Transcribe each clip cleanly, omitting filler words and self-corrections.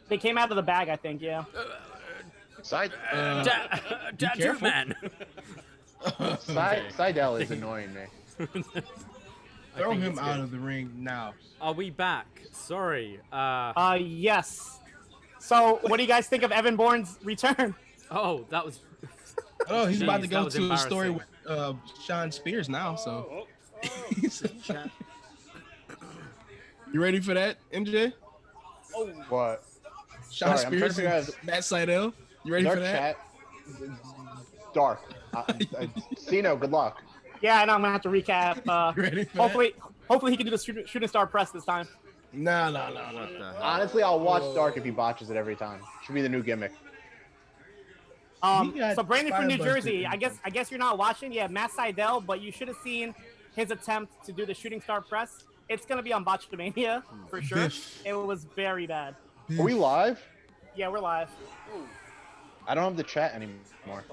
They came out of the bag, I think. Yeah. Tattoo man. Seidel is annoying me. Throw him out of the ring now. Are we back? Sorry. Yes. So, what do you guys think of Evan Bourne's return? Oh, that was. Oh, he's about to Jeez, go that was to a story with embarrassing. Sean Spears now. So, you ready for that, MJ? What? Sean Sorry, I'm trying to Spears figure and out- Matt Sydal. You ready Dark for that? chat. Dark. Cno, good luck. Yeah, I know. I'm gonna have to recap. Ready for Hopefully, he can do the shooting star press this time. No. Honestly, I'll watch Dark if he botches it every time. Should be the new gimmick. So got Brandon from New Spirebusted. Jersey, I guess you're not watching. Yeah, Matt Sydal, but you should have seen his attempt to do the shooting star press. It's gonna be on Botchamania for sure. Biff. It was very bad. Are we live? Yeah, we're live. I don't have the chat anymore.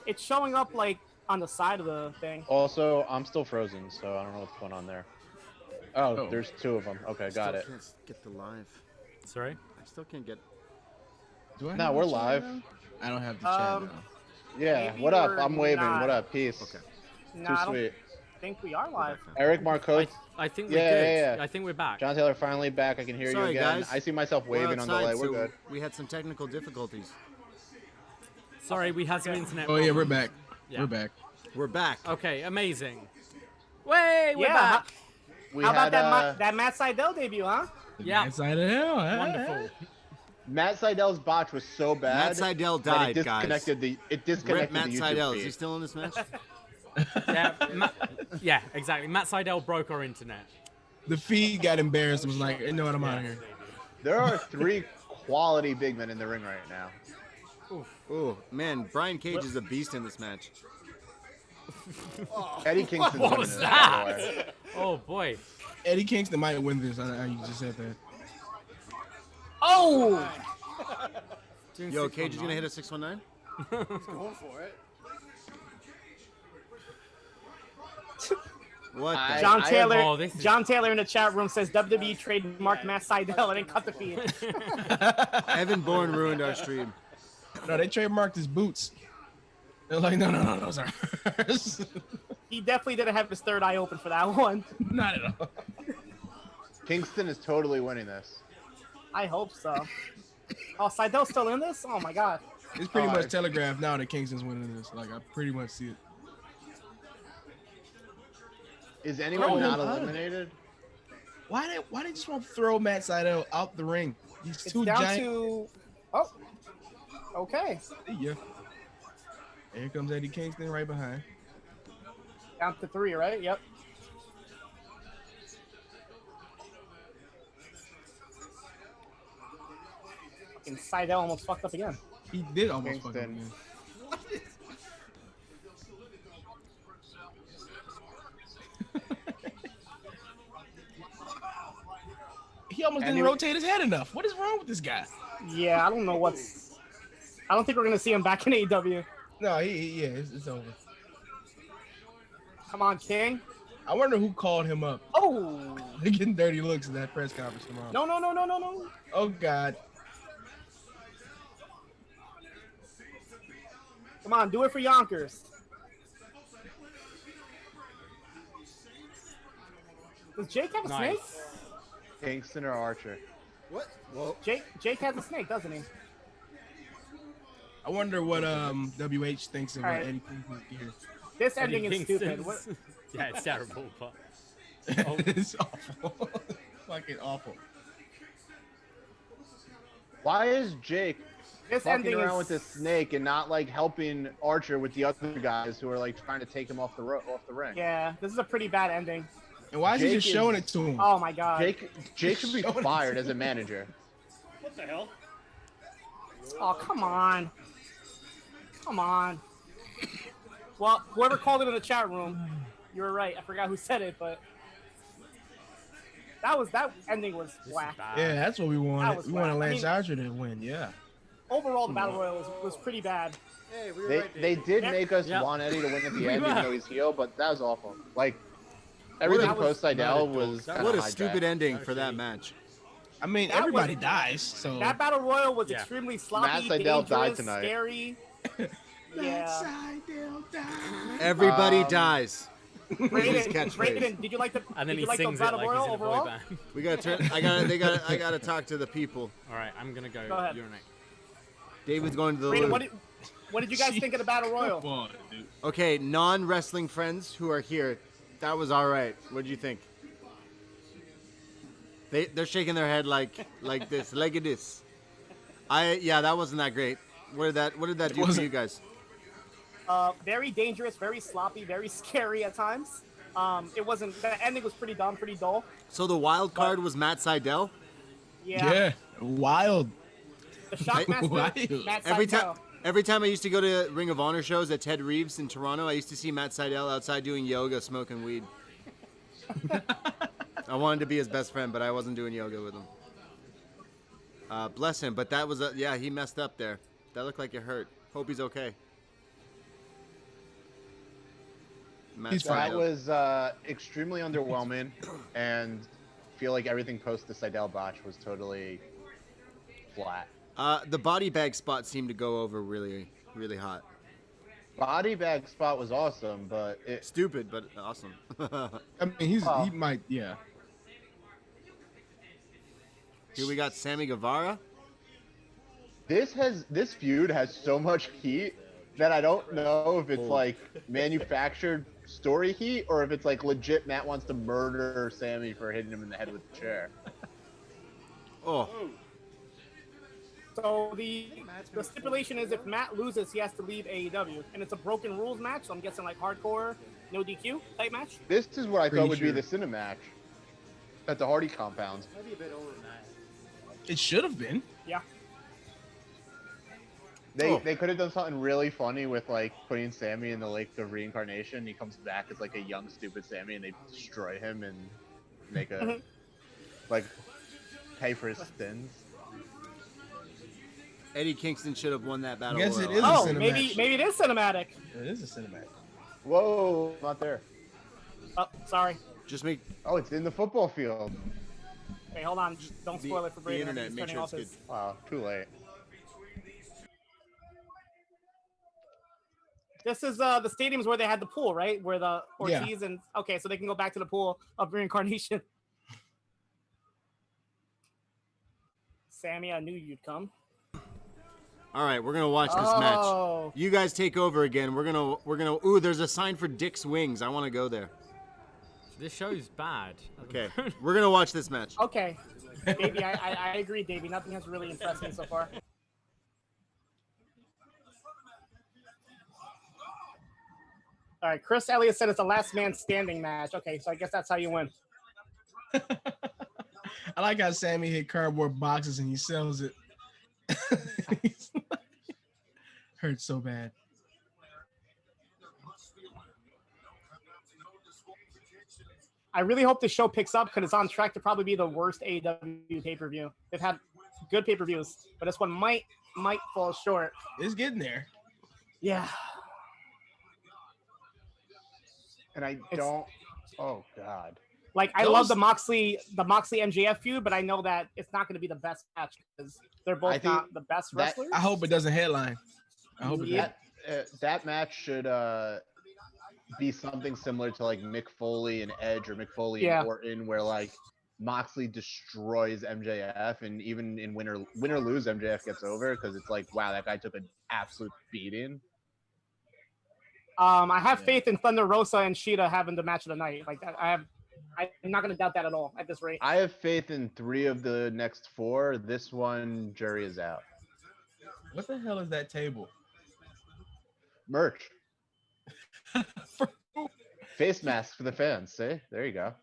It's showing up like on the side of the thing. Also, I'm still frozen, so I don't know what's going on there. Oh, there's two of them. Okay, got it. Can't get the live. Sorry. I still can't get. Do I No, have we're the chat live. now? I don't have the chat now. Yeah, Maybe what up? we're I'm waving. not. What up? Peace. Okay. No, Too I don't sweet. think we are live. Eric Marcotte. I think we're Yeah, good. yeah, yeah. I think we're back. John Taylor finally back. I can hear Sorry, you again. guys. I see myself waving on the outside, light. We're so good. We had some technical difficulties. Sorry, we had some internet. Oh yeah, we're problems. back. Yeah. We're back. We're back. Okay, amazing. Way, we're Yeah, back. We How about had, that Matt Sydal debut, huh? Yeah. Inside of hell. Wonderful. Matt Seidel's botch was so bad. Matt Sydal that died, it guys. disconnected it Rip disconnected Matt the YouTube Sydal. Is feed. he still in this match? Yeah, exactly. Matt Sydal broke our internet. The feed got embarrassed and was like, you know what, I'm out of here. There are 3 quality big men in the ring right now. Oh man, Brian Cage is a beast in this match. Eddie Kingston's What winning was this, by the that? way. Oh boy. Eddie Kingston might win this. You just said that. Oh! Yo, Cage is gonna hit a 619. Going for it. What? The John I Taylor. Oh, this is- John Taylor in the chat room says WWE trademarked Matt Sydal and then cut the feed. Evan Bourne ruined our stream. No, they trademarked his boots. They're like, no, those are ours. He definitely didn't have his third eye open for that one. Not at all. Kingston is totally winning this. I hope so. Oh, Sydal's still in this? Oh my god. It's pretty much telegraphed now that Kingston's winning this. Like, I pretty much see it. Is anyone Oh, not God. eliminated? Why they just want to throw Matt Sydal out the ring? He's It's too down giant. to. Oh. Okay. Yeah. Here comes Eddie Kingston right behind. Down to 3, right? Yep. Fucking Sydal almost fucked up again. He did almost fuck up Kingston. again. He almost didn't rotate his head enough. What is wrong with this guy? Yeah, I don't know what's. I don't think we're gonna see him back in AEW. No, it's over. Come on, King. I wonder who called him up. Oh. They're getting dirty looks in that press conference tomorrow. No. Oh, God. Come on, do it for Yonkers. Does Jake have a snake? Nice. Kingston or Archer? What? Well, Jake has a snake, doesn't he? I wonder what WH thinks of All right. Eddie Kingston's gear. This Eddie ending is stupid. What? Kingston's- Yeah, it's terrible, but It's awful. Fucking awful. Why is Jake This fucking ending around is. with this snake and not like helping Archer with the other guys who are like trying to take him off the ring? Yeah, this is a pretty bad ending. And why is he Jake just is- showing it to him? Oh my god. Jake should be fired as a manager. what the hell? Oh, come on. Come on. Well, whoever called it in the chat room, you were right. I forgot who said it, but that ending was whack. Yeah, that's what we That wanted. was We wanted whack. I Lance mean- Archer to win. Yeah. Overall, the battle royal was pretty bad. Hey, we were They right. they did Yeah. make us Yeah. want Eddie to win at the We end, even were. though he's heel, but that was awful. Like everything That was- post Seidel was What kinda What a hijacked. stupid ending for that match. I mean, That everybody was- dies, so. That battle royal was Yeah. extremely sloppy, Matt Sydal died dangerous, tonight. scary. Yeah. Everybody dies. Braden, catchphrase. Braden, did you like the And then did he you like the sings it battle like he's royal in a boy overall? band. We gotta turn. I gotta talk to the people. All right, I'm gonna go ahead. urinate. David's going to the Braden, loo. what did you guys think of the battle royal? Come on, dude. Okay, non-wrestling friends who are here, that was all right. What did you think? They're shaking their head like this, like this. Yeah, that wasn't that great. What did that do for you guys? Very dangerous, very sloppy, very scary at times. It wasn't. The ending was pretty dumb, pretty dull. So the wild card was Matt Sydal. Yeah. Wild. The Shockmaster, Wild. Matt Every Sydal. time I used to go to Ring of Honor shows at Ted Reeves in Toronto, I used to see Matt Sydal outside doing yoga, smoking weed. I wanted to be his best friend, but I wasn't doing yoga with him. Bless him, but that was yeah, he messed up there. That looked like it hurt. Hope he's okay. Matt He's That fine. was extremely underwhelming, and feel like everything post the Sydal botch was totally flat. The body bag spot seemed to go over really, really hot. Body bag spot was awesome, but it Stupid, but awesome. I mean, he might, yeah. Here we got Sammy Guevara. this feud has so much heat that I don't know if it's like manufactured story heat or if it's like legit Matt wants to murder Sammy for hitting him in the head with the chair. Oh, So the stipulation is if Matt loses, he has to leave AEW, and it's a broken rules match. So I'm guessing like hardcore, no DQ type match. This is what I Pretty thought would be sure. the Cine match at the Hardy compound. Maybe a bit older than that. It should have been. Yeah. They could have done something really funny with like putting Sammy in the Lake of Reincarnation. He comes back as like a young stupid Sammy, and they destroy him and make a like pay for his sins. Eddie Kingston should have won that battle. Guess royal. it is. Oh, cinematic. maybe it is cinematic. It is a cinematic. Whoa, not there. Oh, sorry. Just make Oh, it's in the football field. Wait, hold on. Don't spoil it for the Braden. internet. He's Make turning sure off it's his- good. Wow, too late. This is the stadiums where they had the pool, right? Where the Ortiz and okay, so they can go back to the pool of reincarnation. Sammy, I knew you'd come. All right, we're gonna watch this match. You guys take over again. We're gonna. Ooh, there's a sign for Dick's Wings. I want to go there. This show's bad. Okay, we're gonna watch this match. Okay. Davey, I agree, Davey. Nothing has really impressed me so far. All right, Chris Elliott said it's a last man standing match. Okay, so I guess that's how you win. I like how Sammy hit cardboard boxes and he sells it. Hurts so bad. I really hope this show picks up because it's on track to probably be the worst AEW pay-per-view. They've had good pay-per-views, but this one might fall short. It's getting there. Yeah. And I don't. Oh God. Like I love the Moxley MJF feud, but I know that it's not going to be the best match because they're both think not the best that- wrestlers. I hope it doesn't headline. I hope it Yeah. That match should be something similar to like Mick Foley and Edge or Mick Foley Yeah. and Orton, where like Moxley destroys MJF, and even in win or lose, MJF gets over because it's like, wow, that guy took an absolute beating. I have faith in Thunder Rosa and Sheeta having the match of the night. Like I'm not going to doubt that at all at this rate. I have faith in 3 of the next 4. This one, jury is out. What the hell is that table? Merch. Face masks for the fans. See? There you go.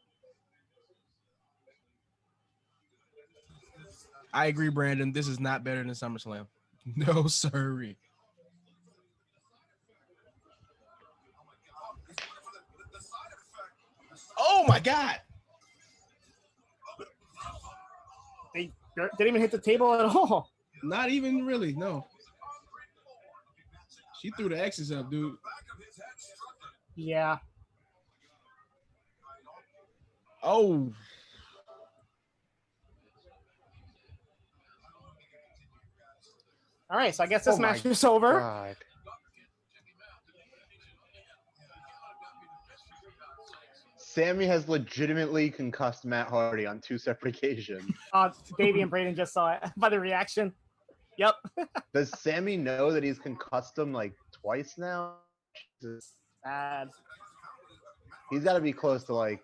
I agree, Brandon. This is not better than SummerSlam. No, sorry. Oh my God! They didn't even hit the table at all. Not even really. No. She threw the X's up, dude. Yeah. Oh. All right, so I guess this Oh my match is over. God. Sammy has legitimately concussed Matt Hardy on 2 separate occasions. Davie and Braden just saw it by the reaction. Yep. Does Sammy know that he's concussed him like twice now? Jesus. Bad. He's got to be close to like.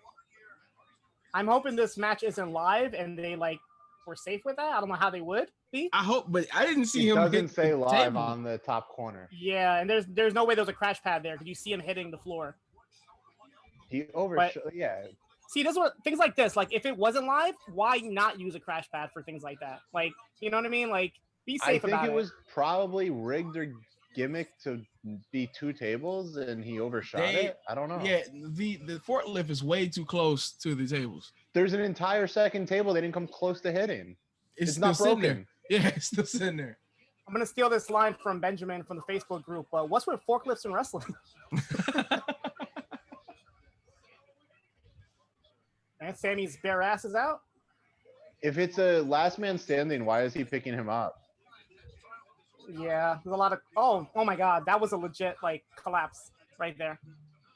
I'm hoping this match isn't live and they like were safe with that. I don't know how they would be. I hope, but I didn't see It him. doesn't hit say the live table. on the top corner. Yeah, and there's no way there's a crash pad there because you see him hitting the floor. He yeah. See, this is what things like this. Like, if it wasn't live, why not use a crash pad for things like that? Like, you know what I mean? Like, be safe about it. I think it was probably rigged or gimmicked to be 2 tables, and he overshot it. I don't know. Yeah, the forklift is way too close to the tables. There's an entire second table they didn't come close to hitting. It's not still sitting broken. there. Yeah, it's still sitting there. I'm gonna steal this line from Benjamin from the Facebook group. What's with forklifts and wrestling? And Sammy's bare ass is out. If it's a last man standing, why is he picking him up? Yeah, there's a lot of. Oh my God, that was a legit like collapse right there.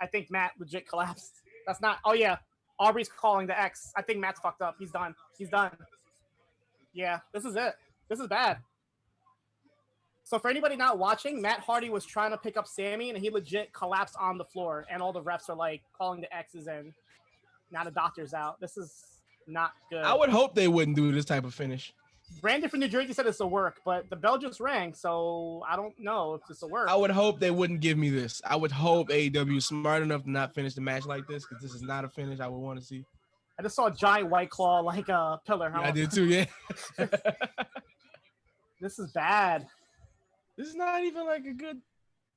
I think Matt legit collapsed. That's not. Oh yeah, Aubrey's calling the X. I think Matt's fucked up. He's done. He's done. Yeah, this is it. This is bad. So for anybody not watching, Matt Hardy was trying to pick up Sammy, and he legit collapsed on the floor, and all the refs are like calling the X's in. Now the doctor's out. This is not good. I would hope they wouldn't do this type of finish. Brandon from New Jersey said it's a work, but the bell just rang, so I don't know if it's a work. I would hope they wouldn't give me this. I would hope AEW is smart enough to not finish the match like this, because this is not a finish I would want to see. I just saw a giant white claw like a pillar. Yeah, I did too, yeah. This is bad. This is not even like a good.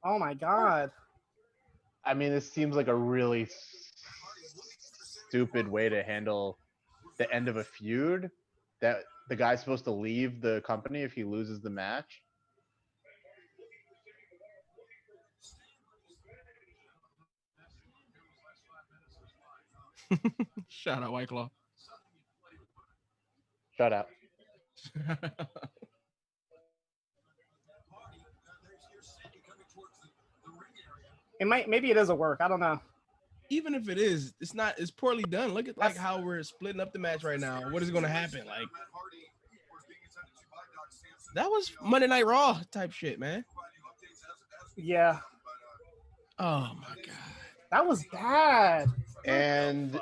Oh my God. I mean, this seems like a really stupid way to handle the end of a feud, that the guy's supposed to leave the company if he loses the match. Shout out White Claw. Shut up. Maybe it is a work. I don't know. Even if it is, it's poorly done. Look at like how we're splitting up the match right now. What is going to happen? Like, that was Monday Night Raw type shit, man. Yeah. Oh my God. That was bad. And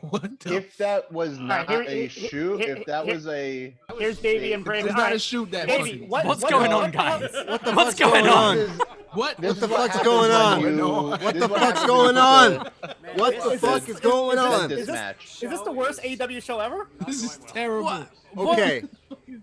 What the if that was not a shoot, if that was a... Here's Davie and Braden. It's not a shoot that Davie, fucking- What's going on, guys? What's going on? What? This What the is what fuck's going happens on? when What this the is what fuck's happens going when on? you What the fuck is going on? this match. Is this the worst AEW show ever? This is terrible. Okay,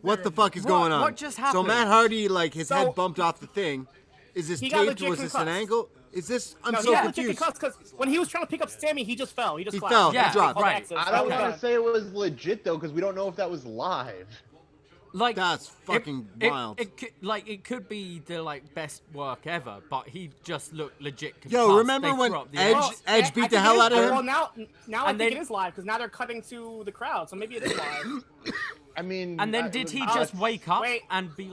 what the fuck is going on? What just So happened? Matt Hardy, like his So- head bumped off the thing. Is this He got taped? legit Was this an concussed. angle? Is this? I'm No, so he got legit confused. concussed because when he was trying to pick up Sammy, he just fell. He just He collapsed. fell. Yeah, He dropped. right. Exes. I That don't was want done. to say it was legit though, because we don't know if that was live. Like That's fucking wild. It could be the like best work ever, but he just looked legit. Yo, concussed. remember They when threw up the Edge- end. Edge I beat think the it hell is- out of him? Well, now I And think then- it is live because now they're cutting to the crowd, so maybe it is live. I mean, And then did he just wake up Wait. and be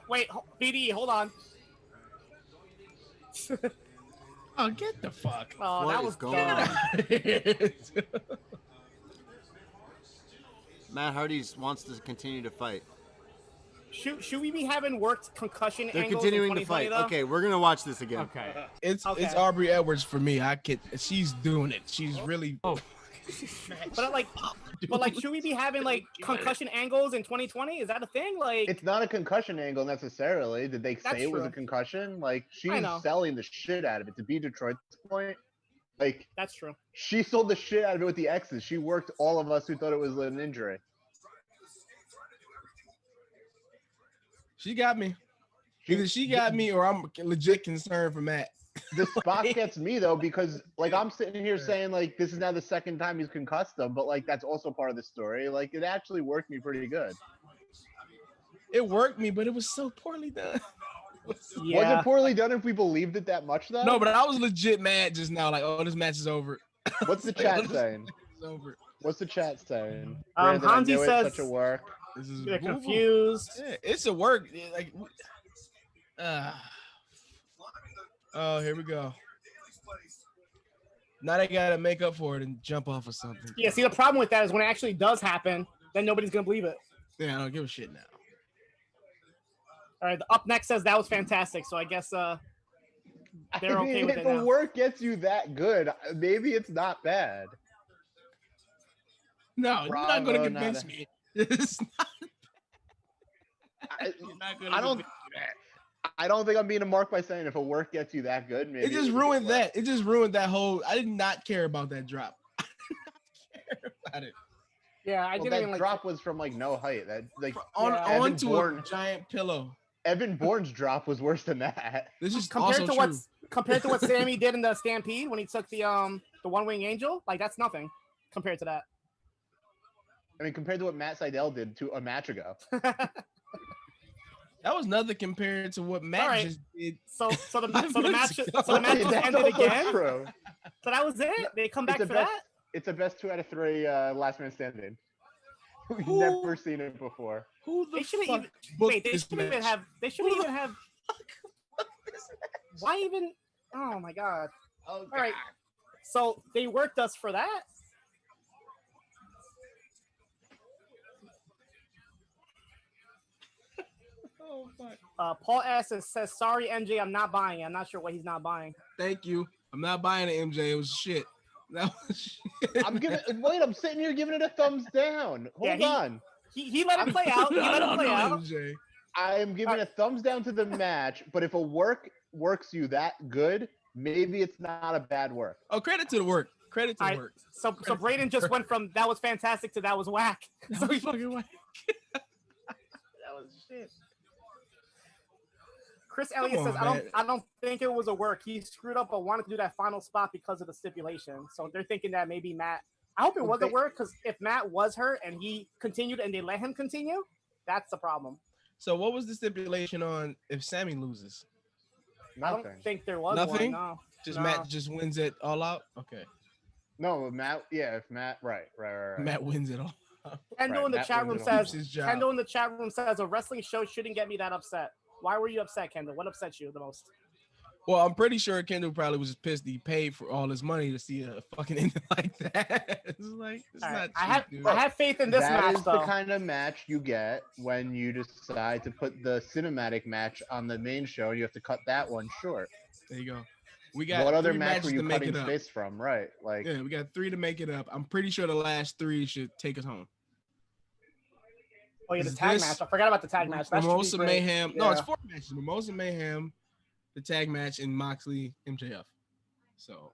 like, BD, hold on. Oh, get the fuck. Oh, What that is was going dumb. on? Matt Hardy wants to continue to fight. Should we be having worked concussion They're angles continuing in to fight. 2020 though? Okay, we're gonna watch this again. okay? It's Okay. Aubrey Edwards for me. She's doing it. She's really. Oh, But like, should we be having like concussion angles in 2020? Is that a thing? Like, It's not a concussion angle necessarily. Did they That's say it was a true. concussion? Like, she's I know. selling the shit out of it. To be Detroit's point, like, that's true. she sold the shit out of it with the X's. She worked all of us who thought it was an injury. She got me. Either she got me or I'm legit concerned for Matt. The spot gets me though, because like I'm sitting here saying like this is now the second time he's concussed them, but like that's also part of the story. Like it actually worked me pretty good. It worked me, but it was so poorly done. Was Yeah. it poorly done if we believed it that much though? No, but I was legit mad just now. Like, oh, this match is over. What's the chat saying? It's over. What's the chat saying? Um, Brandon, I Hansi knew it, says- such a work. This is They're woo-woo. confused. Yeah, it's a work. Like, oh, here we go. Now they gotta make up for it and jump off or something. Yeah, see, the problem with that is when it actually does happen, then nobody's gonna believe it. Yeah, I don't give a shit now. All right, the up next says that was fantastic, so I guess they're okay with if it the now. work gets you that good, maybe it's not bad. No, you're not gonna Bravo, convince nada. me. It's not, I, you're not gonna I don't. convince me that. I don't think I'm being a mark by saying if a work gets you that good, maybe It just ruined that. It just ruined that whole. I did not care about that drop. I did not care about it. Yeah, I Well, didn't that even like. drop was from like no height. That like Onto Bourne- a giant pillow. Evan Bourne's drop was worse than that. This is compared also to true. what Sammy did in the Stampede when he took the one wing angel, like that's nothing compared to that. I mean, compared to what Matt Seidel did to a match ago. That was nothing compared to what Matt Alright. just did. So the match minutes just ago. ended also again. true. So that was it. They come back It's for a best- that. It's a best 2 out of 3 last man standing. We've Who- never seen it before. Who the They shouldn't fuck even booked wait. They this shouldn't even match? have. They shouldn't even have. Why even? Oh my god! Oh, All right. So they worked us for that. Oh, fuck. Paul S says, "Sorry, MJ, I'm not buying it. I'm not sure what he's not buying." Thank you. I'm not buying it, MJ. It was shit. That was shit. I'm sitting here giving it a thumbs down. Hold Yeah, on. He let it play out. He let it play out. MJ. I am giving a thumbs down to the match, but if a work works you that good, maybe it's not a bad work. Oh, credit to the work. Credit to the Alright, work. So Braden just went from that was fantastic to that was whack. That So was he, fucking whack. That was shit. Chris Elliott on, says, man. I don't think it was a work. He screwed up but wanted to do that final spot because of the stipulation. So they're thinking that maybe Matt. I hope it was a work because if Matt was hurt and he continued and they let him continue, that's the problem. So what was the stipulation on if Sammy loses? I Nothing. don't think there was Nothing? one. No. Just No. Matt just wins it all out? Okay. No, Matt. Yeah, if Matt. Right. Matt wins it all. Kendall Right, in the Matt chat wins room it all. says, His job. Kendall in the chat room says a wrestling show shouldn't get me that upset. Why were you upset, Kendall? What upset you the most? Well, I'm pretty sure Kendall probably was just pissed he paid for all his money to see a fucking ending like that. It's like it's All right, not cheap, dude. I have faith in this That match is though. the kind of match you get when you decide to put the cinematic match on the main show. And you have to cut that one short. There you go. We got What other 3 match matches were to you make cutting it up. space from? Right. Like. Yeah, we got 3 to make it up. I'm pretty sure the last 3 should take us home. Oh yeah, the Is tag this match. I forgot about the tag match. That should be Mimosa great. Mayhem. No, it's Yeah. 4 matches. Mimosa Mayhem, the tag match, and Moxley MJF. So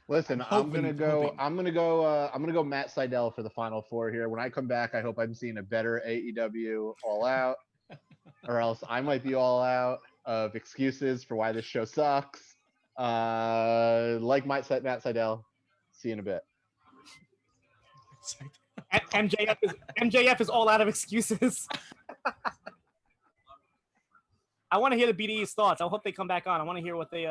Listen, I'm I'm hoping- gonna go Matt Seidel for the final 4 here. When I come back, I hope I'm seeing a better AEW All Out, or else I might be all out of excuses for why this show sucks. Like Matt Seidel. See you in a bit. it's like, MJF is all out of excuses. I want to hear the BDE's thoughts. I hope they come back on. I want to hear what they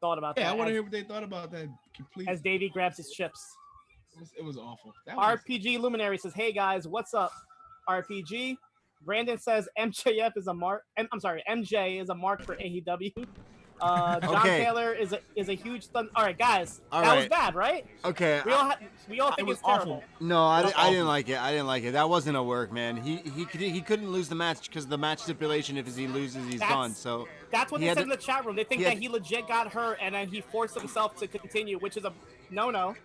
thought about yeah, that. I want to as- hear what they thought about that. Complete. as Davie grabs his chips. It was awful. That was, RPG Luminary says, "Hey guys, what's up?" RPG. Brandon says MJF is a mark. I'm sorry, MJ is a mark for AEW. John Okay. Taylor is a huge thun. All right, guys, All that was right. bad, right? Okay. We all think was it's terrible. awful. No, I That's didn't awful. like it. I didn't like it. That wasn't a work, man. He couldn't lose the match because the match stipulation, if he loses, he's That's- gone. So That's what He they had said to- in the chat room. They think he that had- he legit got hurt and then he forced himself to continue, which is a no-no.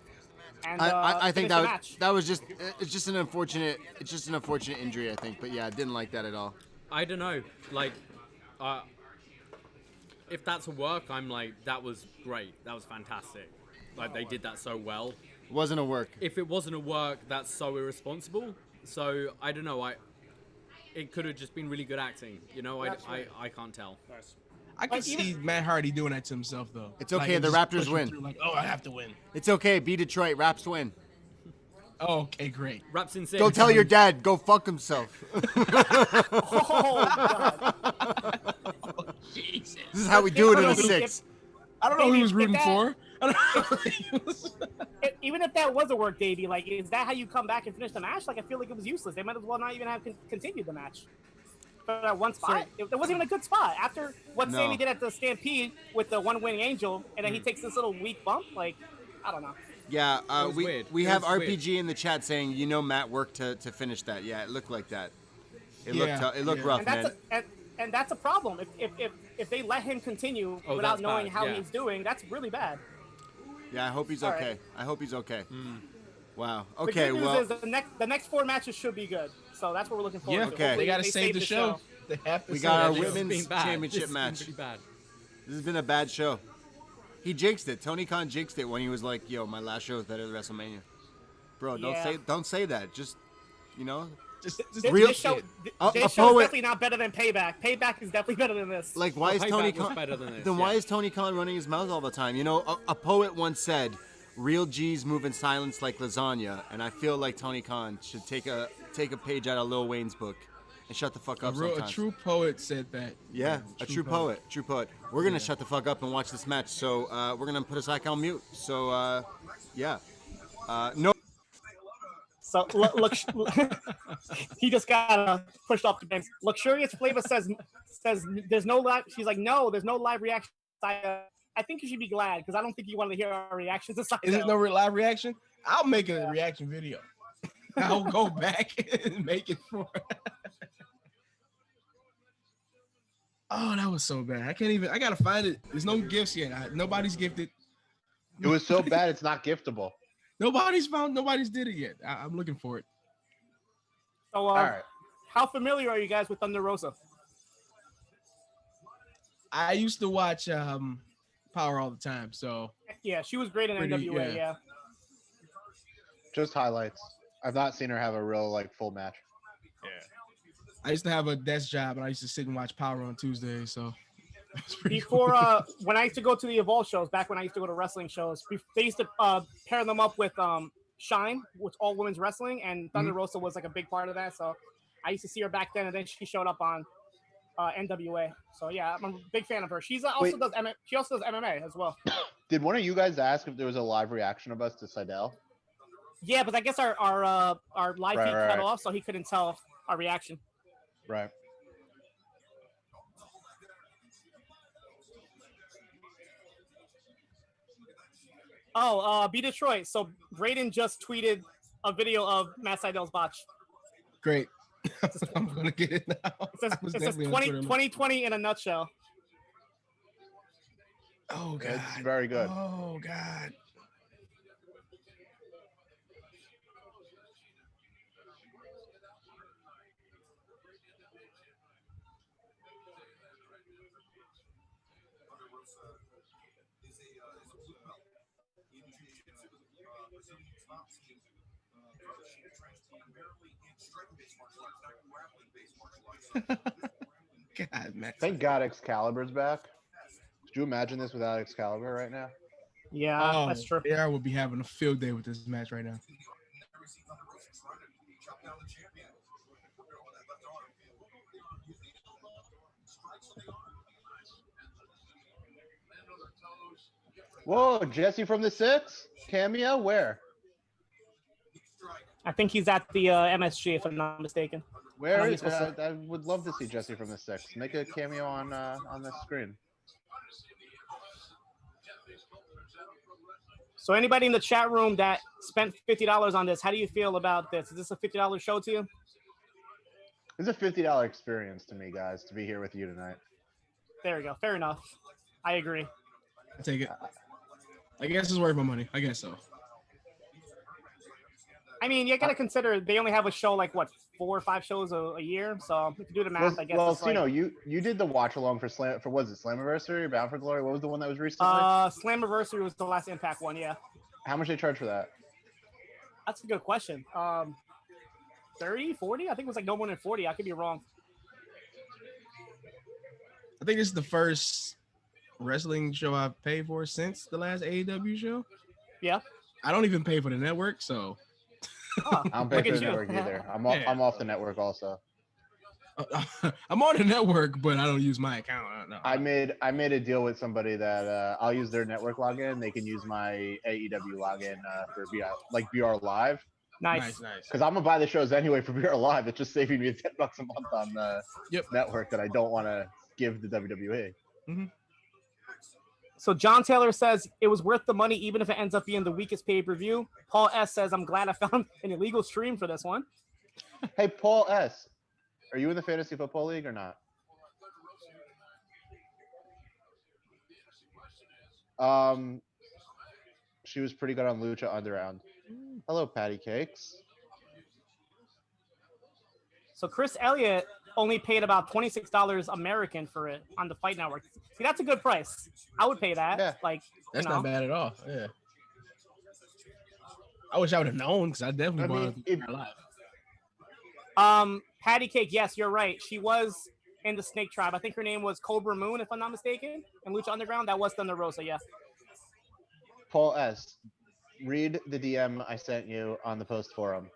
And I think finish the match. that was just it's just an unfortunate injury, I think. But yeah, I didn't like that at all. I don't know. Like, if that's a work, I'm like, that was great. That was fantastic. Like, they did that so well. It wasn't a work. If it wasn't a work, that's so irresponsible. So, I don't know. It could have just been really good acting. You know, That's right. I can't tell. I can Like, even- see Matt Hardy doing that to himself though. It's okay, him the just Raptors pushing win. through, like, oh, I have to win. It's okay. Be Detroit. Raps win. Oh, okay, great. Raps in 6. Go tell your dad. Go fuck himself. Oh God! Jesus. This is how we do it in the Davey, six. I don't know who he was Davey, rooting get for. Even if that was a work, Davey, like, is that how you come back and finish the match? Like, I feel like it was useless. They might as well not even have continued the match. For that one spot, it wasn't even a good spot. After what Sammy did at the Stampede with the one-wing angel, and then he takes this little weak bump, like, I don't know. Yeah, we have RPG weird. in the chat saying, Matt worked to finish that. Yeah, it looked like that. It looked rough, and man. And that's a problem. If they let him continue without knowing how he's doing, that's really bad. Yeah, I hope he's okay. Right. I hope he's okay. Wow. The Okay. good news is the next 4 matches should be good. So that's what we're looking forward to. Okay. They got to save the show. They have to. We got our This has women's been bad. championship This has match. been pretty bad. This has been a bad show. He jinxed it. Tony Khan jinxed it when he was like, "Yo, my last show is better than WrestleMania." Bro, don't say that. Just Just This show a is poet- definitely not better than Payback. Payback is definitely better than this. like, why is Tony Payback was Khan better than this, Then why is Tony Khan running his mouth all the time? A poet once said, "Real G's move in silence like lasagna," and I feel like Tony Khan should take a page out of Lil Wayne's book and shut the fuck up sometimes. A true poet said that. Yeah, a true poet. We're gonna shut the fuck up and watch this match. So we're gonna put Isaac on mute. So yeah, no. So look, he just got pushed off the bench. Luxurious Flavor says there's no live. She's like, no, there's no live reaction. I think you should be glad because I don't think you wanted to hear our reactions. Is it no live reaction? I'll make a reaction video. I'll go back and make it for. Oh, that was so bad. I can't even. I gotta find it. There's no gifts yet. Nobody's gifted. It was so bad it's not giftable. Nobody's did it yet. I'm looking for it. So, All right. How familiar are you guys with Thunder Rosa? I used to watch Power all the time. So yeah, she was great in NWA. Yeah. Just highlights. I've not seen her have a real full match. I used to have a desk job, and I used to sit and watch Power on Tuesdays. So before when I used to go to the Evolve shows, back when I used to go to wrestling shows, they used to pair them up with Shine, with all women's wrestling, and Thunder Rosa was like a big part of that. So I used to see her back then, and then she showed up on NWA. So yeah, I'm a big fan of her. She also does MMA as well. Did one of you guys ask if there was a live reaction of us to Seidel? Yeah, but I guess our live feed cut off, so he couldn't tell our reaction. Right. Oh, B Detroit. So Braden just tweeted a video of Matt Seidel's botch. Great. I'm gonna get it now. It says 2020 in a nutshell. Oh God. It's very good. Oh God. God, man. Thank God Excalibur's back. Could you imagine this without Excalibur right now? Yeah, that's true. I would be having a field day with this match right now. Whoa, Jesse from the Six? Cameo? Where? I think he's at the MSG, if I'm not mistaken. Where is I would love to see Jesse from the Six. Make a cameo on the screen. So anybody in the chat room that spent $50 on this, how do you feel about this? Is this a $50 show to you? It's a $50 experience to me, guys, to be here with you tonight. There we go. Fair enough. I agree. I take it. I guess it's worth my money. I guess so. I mean, you got to consider they only have a show like, what, 4 or 5 shows a year? So if you do the math, I guess. Well, Cno, you did the watch along for was it Slammiversary or Bound for Glory? What was the one that was recently? Slammiversary was the last Impact one, yeah. How much they charge for that? That's a good question. 30, 40? I think it was like no more than 40. I could be wrong. I think this is the first wrestling show I've paid for since the last AEW show. Yeah. I don't even pay for the network, so. Oh, I don't pay for the network either. I'm off the network also. I'm on the network, but I don't use my account. No, I made a deal with somebody that I'll use their network login. They can use my AEW login for BR Live. Nice. Because I'm gonna buy the shows anyway for BR Live. It's just saving me $10 a month on the Yep. network that I don't want to give the WWE. So John Taylor says it was worth the money even if it ends up being the weakest pay-per-view. Paul S says I'm glad I found an illegal stream for this one. Hey, Paul S, are you in the fantasy football league or not? She was pretty good on Lucha Underground. Hello, Patty Cakes. So Chris Elliott only paid about $26 American for it on the Fight Network. See, that's a good price. I would pay that. Yeah. Like, that's not bad at all. Yeah. I wish I would have known because I definitely bought it live. Patty Cake, yes, you're right. She was in the Snake Tribe. I think her name was Cobra Moon, if I'm not mistaken. In Lucha Underground, that was Thunder Rosa, yeah. Paul S, read the DM I sent you on the post forum.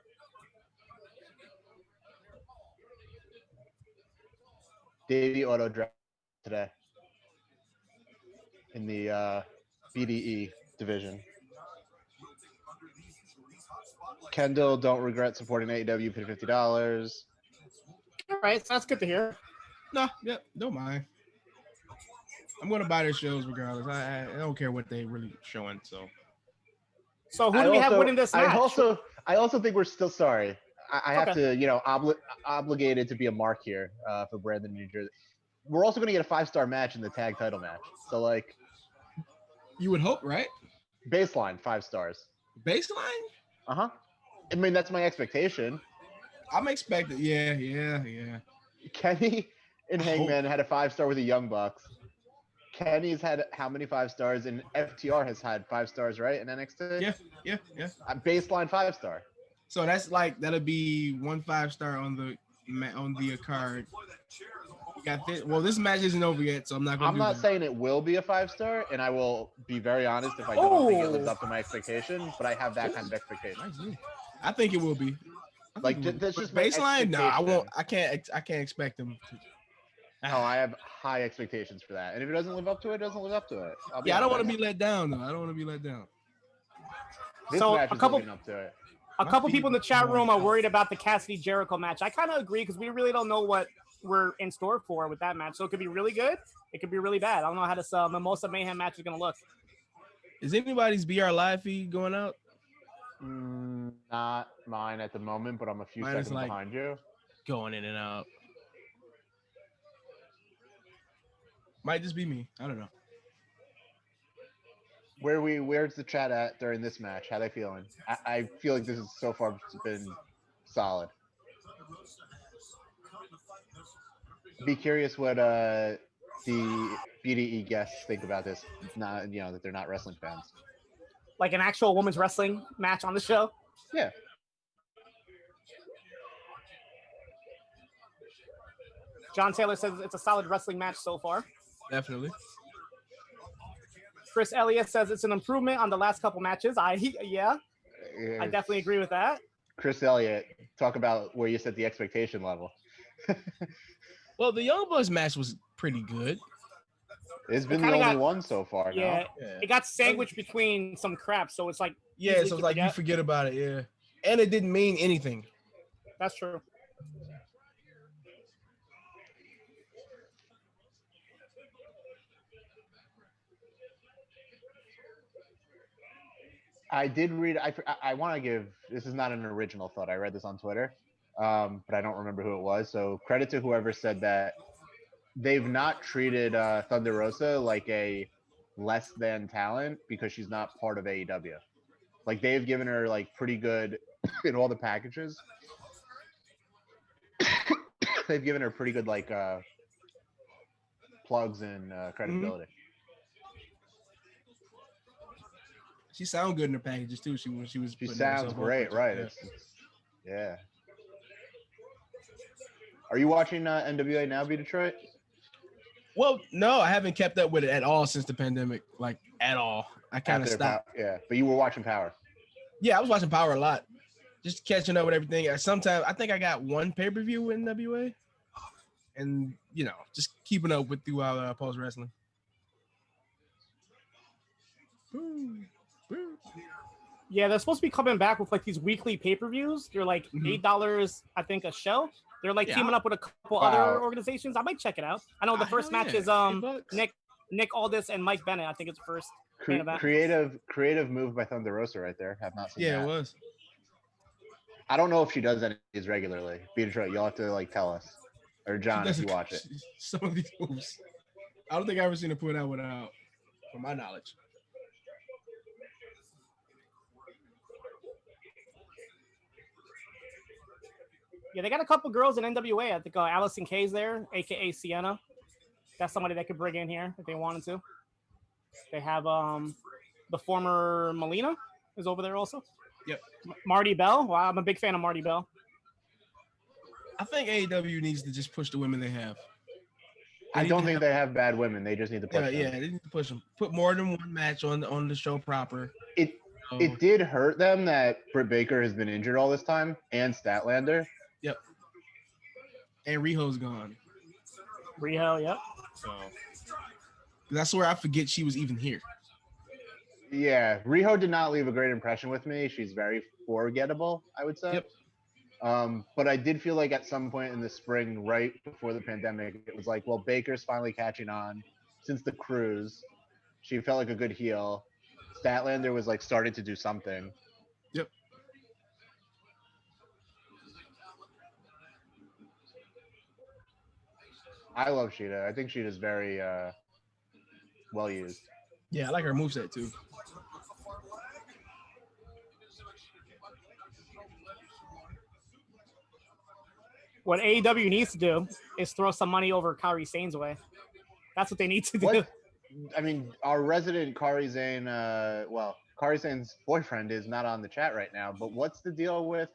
Davie auto draft today in the BDE division. Kendall, don't regret supporting AEW. Paid $50. All right, so that's good to hear. No, yeah, don't mind. I'm gonna buy their shows regardless. I don't care what they really showing. So who do we have winning this match? I also think we're still sorry. I have Okay. to, obligated to be a mark here for Brandon, New Jersey. We're also going to get a 5-star match in the tag title match. So, like, you would hope, right? Baseline 5 stars. Baseline? I mean, that's my expectation. I'm expecting. Yeah. Kenny and Hangman had a 5-star with the Young Bucks. Kenny's had how many 5 stars? And FTR has had 5 stars, right? In NXT? Yeah. Baseline 5-star. So that's like that'll be 1 5-star on the card. You got this. Well, this match isn't over yet, so I'm not going to. I'm not saying it will be a 5-star, and I will be very honest if I don't think it lives up to my expectation. But I have that kind of expectation. I think it will be. Like that's just baseline. No, I won't. I can't expect them to. No, I have high expectations for that, and if it doesn't live up to it, it doesn't live up to it. I don't want to be let down though. I don't want to be let down. This match is living up to it. A couple people in the chat room are worried about the Cassidy Jericho match. I kind of agree because we really don't know what we're in store for with that match. So it could be really good. It could be really bad. I don't know how this Mimosa Mayhem match is going to look. Is anybody's BR Live feed going out? Not mine at the moment, but I'm a few seconds behind you. Going in and out. Might just be me. I don't know. Where's the chat at during this match? How they feeling? I feel like this has so far been solid. Be curious what the BDE guests think about this. Not that they're not wrestling fans. Like an actual women's wrestling match on the show? Yeah. John Taylor says it's a solid wrestling match so far. Definitely. Chris Elliott says it's an improvement on the last couple matches. I definitely agree with that. Chris Elliott, talk about where you set the expectation level. Well, the Young Bucks match was pretty good. It's been the only one so far. Yeah, it got sandwiched between some crap, so it's like so it's like you forget about it. Yeah, and it didn't mean anything. That's true. I did read. I want to give. This is not an original thought. I read this on Twitter, but I don't remember who it was. So credit to whoever said that. They've not treated Thunder Rosa like a less than talent because she's not part of AEW. Like they've given her like pretty good in all the packages. They've given her pretty good like plugs and credibility. She sounded good in her packages too. She sounds great, right? Yeah. Are you watching NWA Now Be Detroit? Well, no, I haven't kept up with it at all since the pandemic, like at all. I kind of stopped. Yeah, but you were watching Power. Yeah, I was watching Power a lot, just catching up with everything. Sometimes I think I got one pay-per-view with NWA. and just keeping up with throughout Pulse Wrestling. Yeah, they're supposed to be coming back with like these weekly pay-per-views. They're like $8, I think, a show. They're like teaming up with a couple other organizations. I might check it out. I know the first match is Nick Aldis and Mike Bennett. I think it's the first main event. Creative move by Thunder Rosa right there. Have not seen that. Yeah, it was. I don't know if she does any of these regularly. Be Detroit, you'll have to like tell us, or John if you watch it. Some of these moves, I don't think I've ever seen her put out without, from my knowledge. Yeah, they got a couple girls in NWA. I think Allison Kay's there, aka Sienna. That's somebody they could bring in here if they wanted to. They have the former Melina is over there also. Yep. Marty Bell. Wow, I'm a big fan of Marty Bell. I think AEW needs to just push the women they have. I don't think they have bad women. They just need to push them. Yeah, they need to push them. Put more than one match on the show proper. It did hurt them that Britt Baker has been injured all this time, and Statlander. Yep. And Riho's gone. Riho, yep. So that's where I forget she was even here. Yeah, Riho did not leave a great impression with me. She's very forgettable, I would say. Yep. But I did feel like at some point in the spring, right before the pandemic, it was like, well, Baker's finally catching on. Since the cruise, she felt like a good heel. Statlander was like starting to do something. Yep. I love Sheeta. I think Sheeta's very well used. Yeah, I like her moveset too. What AEW needs to do is throw some money over Kairi Sane's way. That's what they need to do. I mean, our resident Kairi Sane, Kairi Sane's boyfriend is not on the chat right now, but what's the deal with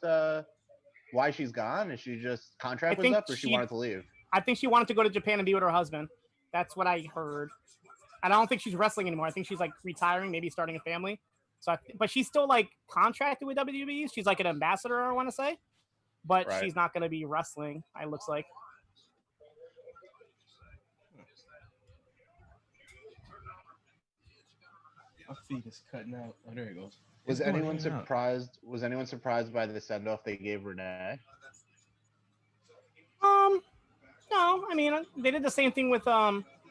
why she's gone? Is she just contract was up or she wanted to leave? I think she wanted to go to Japan and be with her husband. That's what I heard. And I don't think she's wrestling anymore. I think she's like retiring, maybe starting a family. So, but she's still like contracted with WWE. She's like an ambassador, I want to say, but she's not going to be wrestling. It looks like. My feet is cutting out. Oh, there it goes. Was anyone surprised? Was anyone surprised by the send off they gave Renee? No. I mean, they did the same thing with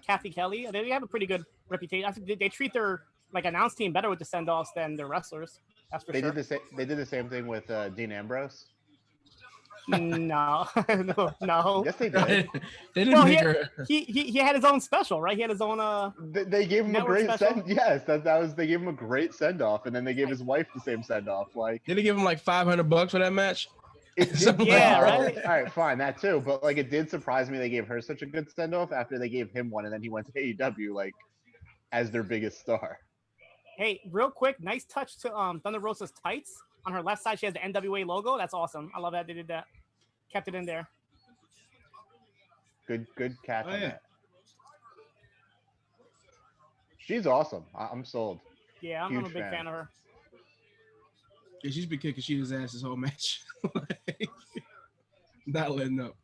Kathy Kelly. They have a pretty good reputation. I think they treat their like announce team better with the send offs than their wrestlers. That's for sure. They did the same thing with Dean Ambrose. No. Yes, they did. They didn't make her. He had his own special, right? He had his own. They gave him a great special? send. Yes, that was. They gave him a great send off, and then they gave his wife the same send off. Like, did they give him like $500 for that match? Yeah, right. All right, fine, that too. But like, it did surprise me they gave her such a good send off after they gave him one, and then he went to AEW like as their biggest star. Hey, real quick, nice touch to Thunder Rosa's tights. On her left side, she has the NWA logo. That's awesome. I love that they did that. Kept it in there. Good catch on that. She's awesome. I'm sold. Yeah, I'm a big fan of her. Yeah, she's been kicking Sheeta's ass this whole match. Not letting up.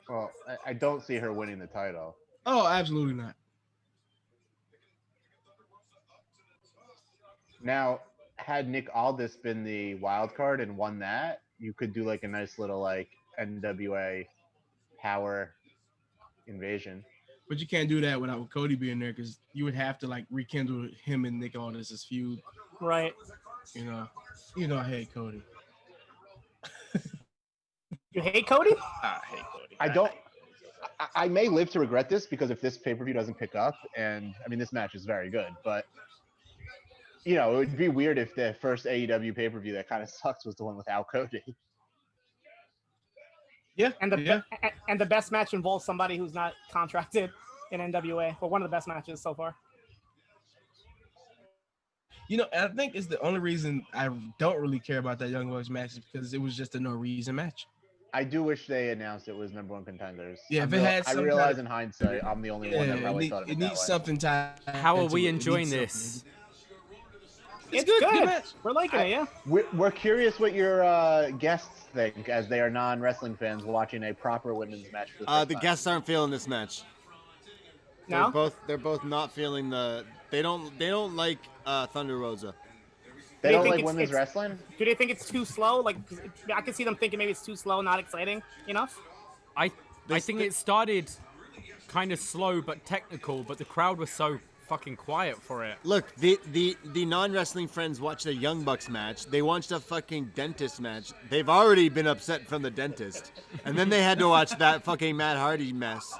Well, I don't see her winning the title. Oh, absolutely not. Now, had Nick Aldis been the wild card and won that, you could do like a nice little like NWA power invasion. But you can't do that without Cody being there because you would have to like rekindle him and Nick Aldis' feud. Right. You know, I hate Cody. You hate Cody? I hate Cody. I don't. I may live to regret this because if this pay-per-view doesn't pick up, and I mean this match is very good, but you know, it would be weird if the first AEW pay-per-view that kind of sucks was the one without Cody. Yeah, and the best match involves somebody who's not contracted in NWA, but one of the best matches so far. You know, I think it's the only reason I don't really care about that Young Bucks match is because it was just a no reason match. I do wish they announced it was #1 contenders. Yeah, I realize in hindsight, I'm the only one that probably thought of it needs something tied. How are we enjoying this? It's good. We're liking it, yeah. We're curious what your guests think, as they are non-wrestling fans watching a proper women's match for the first The time? guests aren't feeling this match. No? They're both not feeling the. They don't like Thunder Rosa. They They don't think like it's- women's it's- wrestling? Do they think it's too slow? Like, 'cause I can see them thinking maybe it's too slow, not exciting enough. I think it started kind of slow but technical, but the crowd was so fucking quiet for it. Look, the non-wrestling friends watched the Young Bucks match. They watched a fucking dentist match. They've already been upset from the dentist, and then they had to watch that fucking Matt Hardy mess.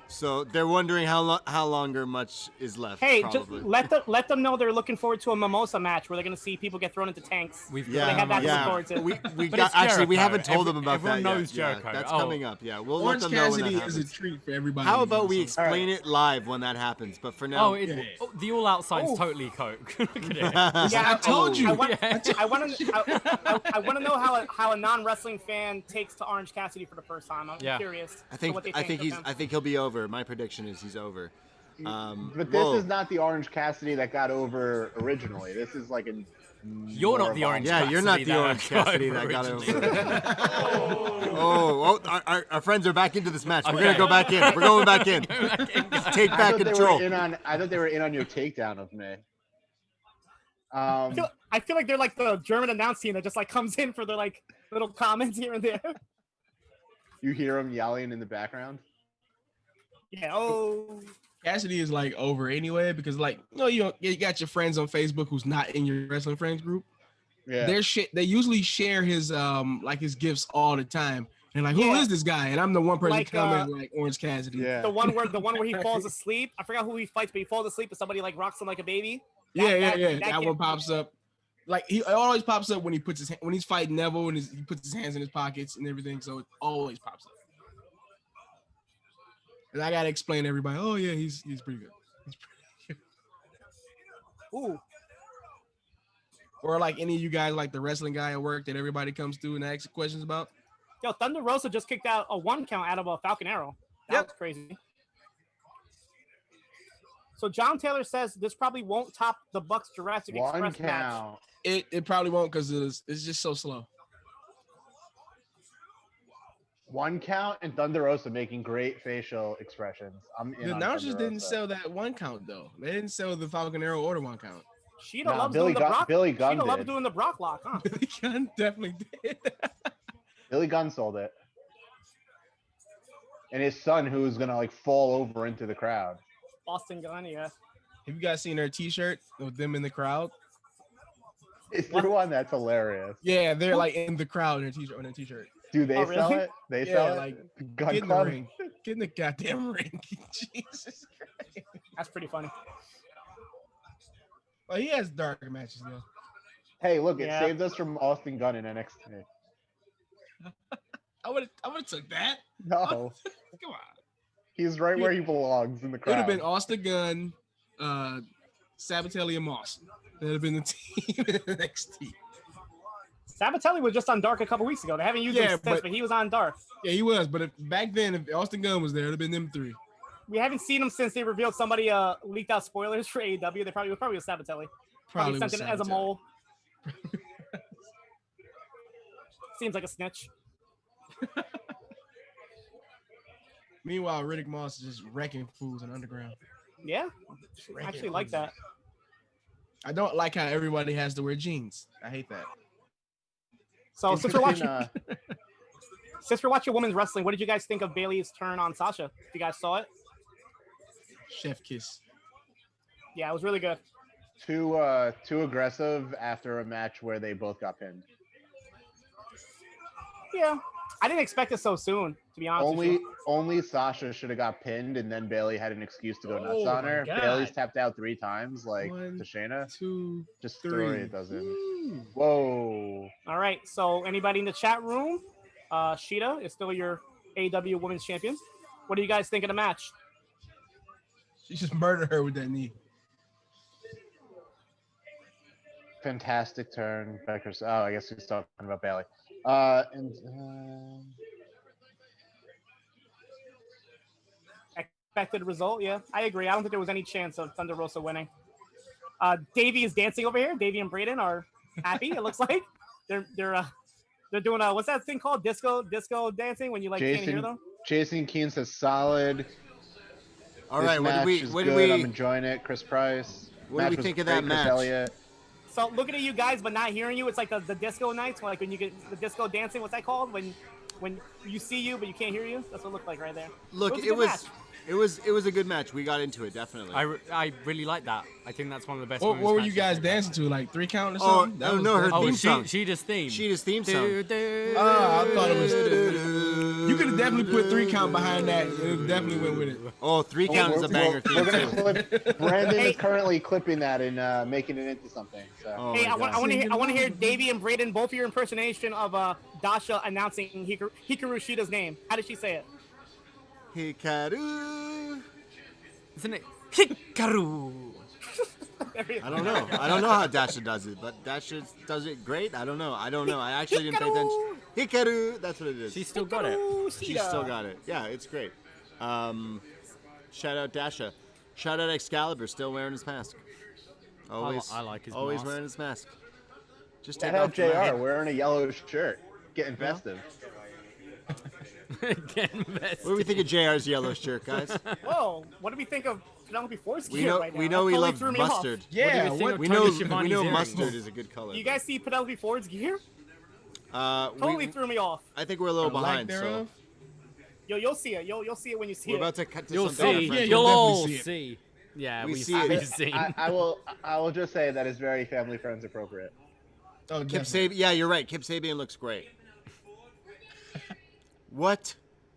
So they're wondering how longer much is left. Hey, probably. just let them know they're looking forward to a mimosa match where they're gonna see people get thrown into tanks. We've they have that to look forward to. We But got it's actually we Jericho. haven't told them about Everyone that knows yet. Jericho. Yeah, that's Oh. coming up. Yeah, we'll Orange let them know when Cassidy that is a happens. treat for everybody. How about we So- explain it live when that happens? But for now, Oh, the All Out sign's Oh. totally coke. Look at it. Yeah, I told you. I want, Yeah. I want to know how a non-wrestling fan takes to Orange Cassidy for the first time. I'm Yeah. curious. I think what they I think of him. I think he'll be over. My prediction is he's over. But this is not the Orange Cassidy that got over originally. This is like a. You're not the more Orange Yeah, Cassidy. you're not the that Orange got Cassidy over that got originally. over. Our friends are back into this match. We're Okay. gonna go back in. We're going back in. Take I back thought they control. were in on. I thought they were in on your takedown of me. I feel like they're like the German announce team that just like comes in for their like little comments here and there. You hear him yelling in the background. Yeah. Oh. Cassidy is like over anyway because like you got your friends on Facebook who's not in your wrestling friends group. Yeah. They usually share his like his gifts all the time. And like, who Yeah. is this guy? And I'm the one person Like, commenting like Orange Cassidy. Yeah. The one where he falls asleep. I forgot who he fights, but he falls asleep and somebody like rocks him like a baby. Yeah. That That one pops up. Like it always pops up when when he's fighting Neville and he puts his hands in his pockets and everything. So it always pops up. And I gotta explain to everybody. Oh yeah, he's pretty good. Ooh. Or like any of you guys, like the wrestling guy at work that everybody comes to and asks questions about. Yo, Thunder Rosa just kicked out a 1 count out of a Falcon Arrow. That was crazy. So John Taylor says this probably won't top the Bucks Jurassic One Express match. count. It probably won't because it's just so slow. 1 count and Thunder Rosa making great facial expressions. I'm in The on announcers Thunder didn't Rosa. sell that 1 count though. They didn't sell the Falcon Arrow or the 1 count. Sheeta Nah, loves Billy doing the Gunn- Brock. Billy Gunn Sheeta loves did. doing the Brock lock, huh? Billy Gunn definitely did. Billy Gunn sold it. And his son, who's gonna like fall over into the crowd. Austin Gunn, yeah. Have you guys seen their T-shirt with them in the crowd? Is there one that's hilarious? Yeah, they're like in the crowd in their T-shirt. On their T-shirt. Do they Oh, sell really? it? They Yeah, sell it. like, Gun Get in the Club. ring. Get in the goddamn ring. Jesus Christ. That's pretty funny. Well, he has dark matches though. Hey, look, it Yeah. saved us from Austin Gunn in NXT. I would have took that. No, Come on. he's right where he belongs in the It would have crowd. been Austin Gunn, Sabatelli, and Moss. That would have been the team in NXT. Sabatelli was just on Dark a couple weeks ago. They haven't used him Yeah, since, but- but he was on Dark. Yeah, he was. But back then, if Austin Gunn was there, it would have been them three. We haven't seen him since they revealed somebody leaked out spoilers for AEW. They probably was Sabatelli. Probably sent was it as a Sabatelli. mole. Seems like a snitch. Meanwhile, Riddick Moss is just wrecking fools in underground. Yeah, I actually like that. I don't like how everybody has to wear jeans. I hate that. So It's since we're between, watching, since we're watching women's wrestling, what did you guys think of Bailey's turn on Sasha? If you guys saw it, Chef kiss. yeah, it was really good. too aggressive after a match where they both got pinned. Yeah, I didn't expect it so soon. To be honest, with you. Only Sasha should have got pinned, and then Bailey had an excuse to go nuts Oh on my her. God. Bailey's tapped out 3 times, like One, to Shayna. 2, Just 3. story it doesn't. Woo. Whoa. All right. So anybody in the chat room, Sheeta is still your AEW Women's Champion. What do you guys think of the match? She just murdered her with that knee. Fantastic turn. Becker's. Oh, I guess he's talking about Bailey. Expected result, yeah, I agree. I don't think there was any chance of Thunder Rosa winning. Davie is dancing over here. Davie and Braden are happy. It looks like they're They're doing what's that thing called? Disco dancing when you like can't hear them. Jason Keen says solid. All This right, match is what did good. I'm we enjoying it. Chris Price. what did we Match was think of great. that Chris match? Elliott. So looking at you guys but not hearing you, it's like the disco nights, like when you get the disco dancing. What's that called? When you see you but you can't hear you. That's what it looked like right there. Look, it was a good match. We got into it definitely. I really like that. I think that's one of the best. What were you matches guys we've dancing to? Like 3 count or Oh, something? no, no, her had. theme Oh, song. she just theme. She just theme song. I thought it was. You could have definitely put 3 count behind that. It definitely went with it. Oh, 3 count is a banger We're theme gonna too. clip. Brandon is currently clipping that and making it into something. So. Oh Hey, my I want God. to hear Davie and Braden both your impersonation of Dasha announcing Hikaru Shida's name. How did she say it? Hikaru. Isn't it Hikaru? I don't know. I don't know how Dasha does it, but Dasha does it great. I don't know. I actually didn't pay attention. Hikaru. That's what it is. She's still got it. She's still got it. Yeah, it's great. Shout out Dasha. Shout out Excalibur, still wearing his mask. Always, I like his always mask. wearing his mask. Just Shout take out off the mask. JR wearing a yellow shirt, getting festive. Get invested. What do we think of JR's yellow shirt, guys? Whoa, what do we think of Penelope Ford's We gear know right now? we know That he totally loves threw me off. mustard. Yeah, think what? of We Tony know Schiavone's earrings? mustard is a good color. You guys see Penelope Ford's gear? Totally we, threw me off. I think we're a little The lack behind. So thereof? Yo, you'll see it. You'll see it when you see we're it. about to cut to You'll something see. different. you'll You'll all definitely see it. see. Yeah, We we've see it. we've seen. I will just say that is very family friends appropriate. Oh, Kip definitely. Sabian. Yeah, you're right. Kip Sabian looks great. What?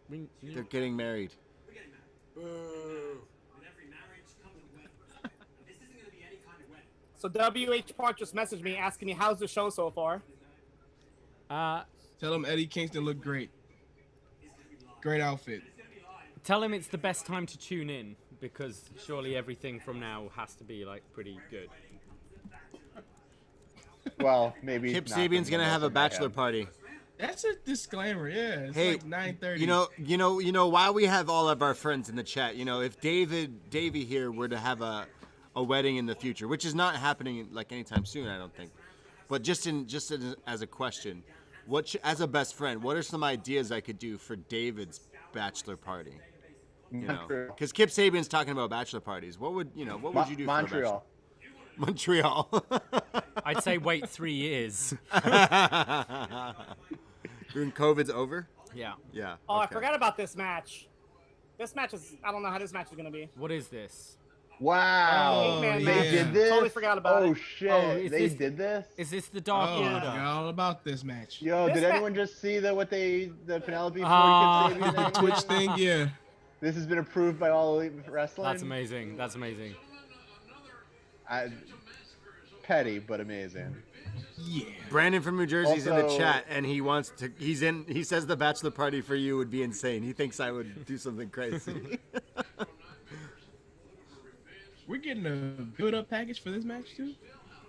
They're getting married. So WH Park just messaged me asking me how's the show so far. Tell him Eddie Kingston looked great. Great outfit. Tell him it's the best time to tune in because surely everything from now has to be like pretty good. Well, maybe. Kip not Sabian's from gonna the have a most of my bachelor head. party. That's a disclaimer. Yeah, it's Hey, like 9:30. You know, while we have all of our friends in the chat, if Davie here were to have a wedding in the future, which is not happening like anytime soon, I don't think. But just as a question, as a best friend, what are some ideas I could do for David's bachelor party? Because Kip Sabian's talking about bachelor parties. What would you do for a bachelor? Montreal. Montreal. I'd say wait 3 years. When COVID's over? Yeah. Yeah. Oh, I okay. forgot about this match. This match is I don't know how this match is gonna be. What is this? Wow. Oh, man, they yeah. did this? Totally forgot about oh, it. shit. Oh, is they this- did this? Is this the Dark Oh, I Order? forgot all about this match. Yo, This did ma- anyone just see the Penelope Ah. Ford Kip Sabian The Twitch thing, yeah. This has been approved by All Elite Wrestling. That's amazing. That's amazing. Petty, but amazing. Yeah. Brandon from New Jersey's in the Also- chat, and he says the bachelor party for you would be insane. He thinks I would do something crazy. We're getting a build-up package for this match too.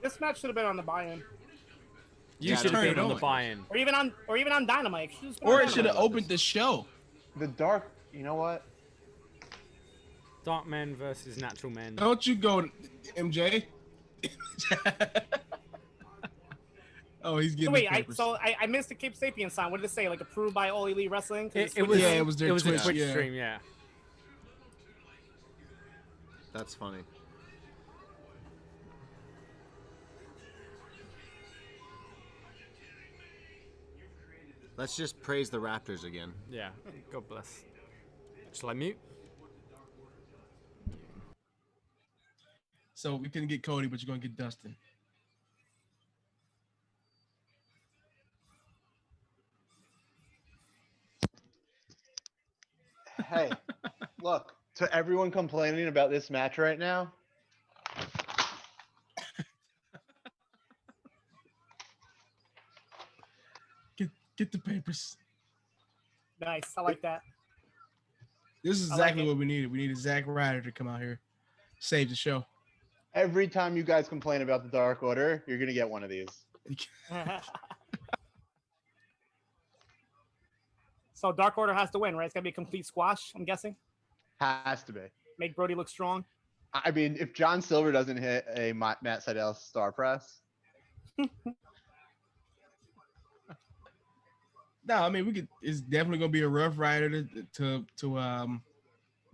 This match should have been on the buy-in, You Yeah, should have turn been it on the on. buy-in. or even on Dynamite. Should've just been Or on it should have Dynamite. opened the show. The Dark, you know what? Dark men versus natural men. Don't you go, MJ. Oh, he's getting Wait, the papers. I missed the Cape Sapien sign. What did it say? Like approved by All Elite Wrestling? 'Cause It, it's it with was. the- Yeah, it was their a Twitch, Twitch yeah. stream. Yeah. That's funny. Let's just praise the Raptors again. Yeah. God bless. Shall I mute? So we couldn't get Cody, but you're gonna get Dustin. Hey, look, to everyone complaining about this match right now, Get the papers. Nice. I like that. This is I like exactly it. what we needed. We needed Zack Ryder to come out here, save the show. every time you guys complain about the Dark Order, you're going to get one of these. So Dark Order has to win, right? It's gonna be a complete squash, I'm guessing. Has to be. Make Brody look strong. I mean, if John Silver doesn't hit a Matt Sydal star press, No, I mean we could. It's definitely gonna be a rough rider to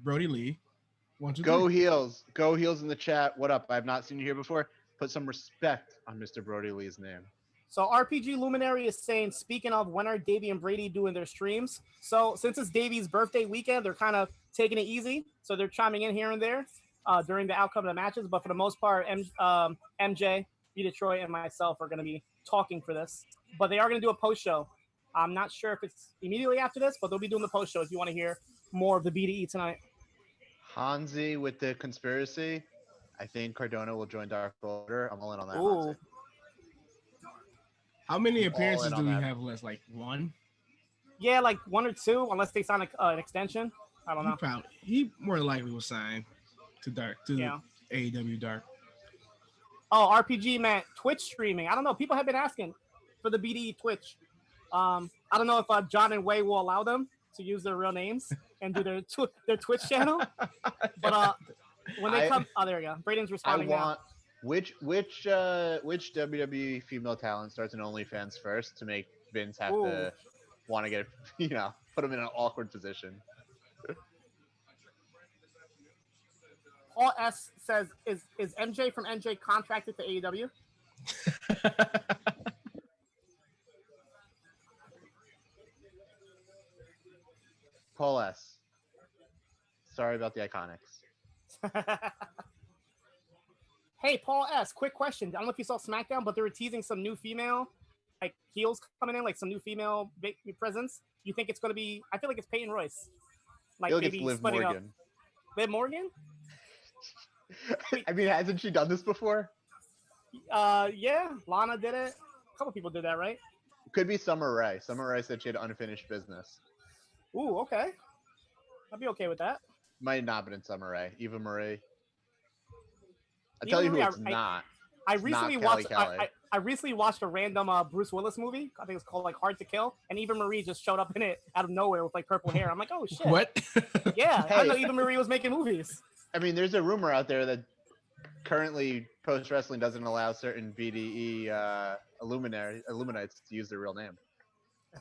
Brody Lee. 1, 2, Go 3. Heels. Go Heels in the chat. What up? I have not seen you here before. Put some respect on Mr. Brody Lee's name. So RPG Luminary is saying, speaking of, when are Davie and Brady doing their streams? So since it's Davie's birthday weekend, they're kind of taking it easy. So they're chiming in here and there during the outcome of the matches. But for the most part, MJ, B Detroit, and myself are going to be talking for this. But they are going to do a post show. I'm not sure if it's immediately after this, but they'll be doing the post show if you want to hear more of the BDE tonight. Hanzi with the conspiracy. I think Cardona will join Dark Order. I'm all in on that. Ooh. Hanzi. How many all appearances in do on we that. have left? Like 1? Yeah, like 1 or 2, unless they sign an extension. I don't know. He more than likely will sign to Yeah. AEW Dark. Oh, RPG meant Twitch streaming. I don't know. People have been asking for the BDE Twitch. I don't know if John and Wei will allow them to use their real names and do their Twitch channel. But when they come, oh, there we go. Braden's I responding want which WWE female talent starts an OnlyFans first to make Vince have to want to get put him in an awkward position. Paul S says, is MJ from NJ contracted to AEW? Paul S. Sorry about the Iconics. Hey, Paul S, quick question. I don't know if you saw SmackDown, but they were teasing some new female like heels coming in, like some new female big presence. You think it's going to be? I feel like it's Peyton Royce. Like maybe Liv splitting up. Morgan. Liv Morgan? I mean, hasn't she done this before? Yeah, Lana did it. A couple people did that, right? Could be Summer Rae. Summer Rae said she had unfinished business. Ooh, okay. I'd be okay with that. Might not have been Summer Rae. Eva Marie. I'll Eva tell you who Marie, it's not. I It's recently not watched. Kelly. I recently watched a random Bruce Willis movie. I think it's called like Hard to Kill, and Eva Marie just showed up in it out of nowhere with like purple hair. I'm like, oh shit. What? Yeah, I Hey. know Eva Marie was making movies. I mean, there's a rumor out there that currently Post Wrestling doesn't allow certain BDE Illuminates to use their real name.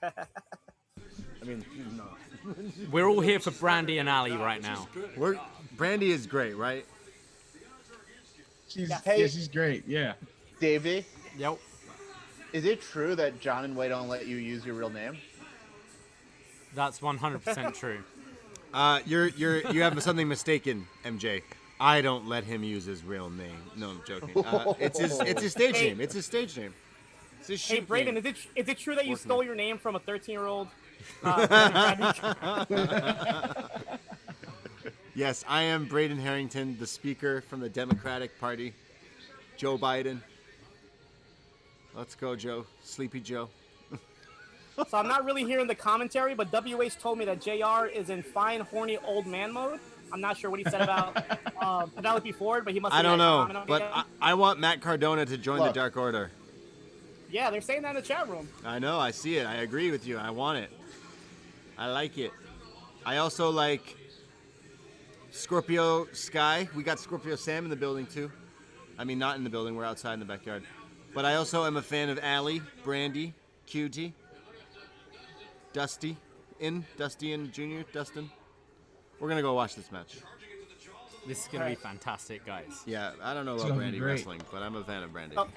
I mean, no. We're all here for Brandy and Ali right now. Brandy is great, right? She's great. Yeah. Davey, Yep. is it true that John and Wade don't let you use your real name? That's 100% true. You have something mistaken, MJ. I don't let him use his real name. No, I'm joking. It's his stage name. It's his stage name. It's his Hey, shoot Braden, name. is it true that you Working stole it. your name from a 13-year-old? Yes, I am Braden Harrington, the speaker from the Democratic Party. Joe Biden. Let's go, Joe. Sleepy Joe. So I'm not really hearing the commentary, but WH told me that JR is in fine, horny old man mode. I'm not sure what he said about Penelope Ford, but he must. I don't know, comment on but it. I want Matt Cardona to join the Look. Dark Order. Yeah, they're saying that in the chat room. I know, I see it. I agree with you. I want it. I like it. I also like Scorpio Sky. We got Scorpio Sam in the building too. I mean, not in the building. We're outside in the backyard. But I also am a fan of Allie, Brandy, QT, Dusty and Junior, Dustin. We're going to go watch this match. This is going to be fantastic, guys. Yeah, I don't know It's about gonna be Brandy great. wrestling, but I'm a fan of Brandy. Oh.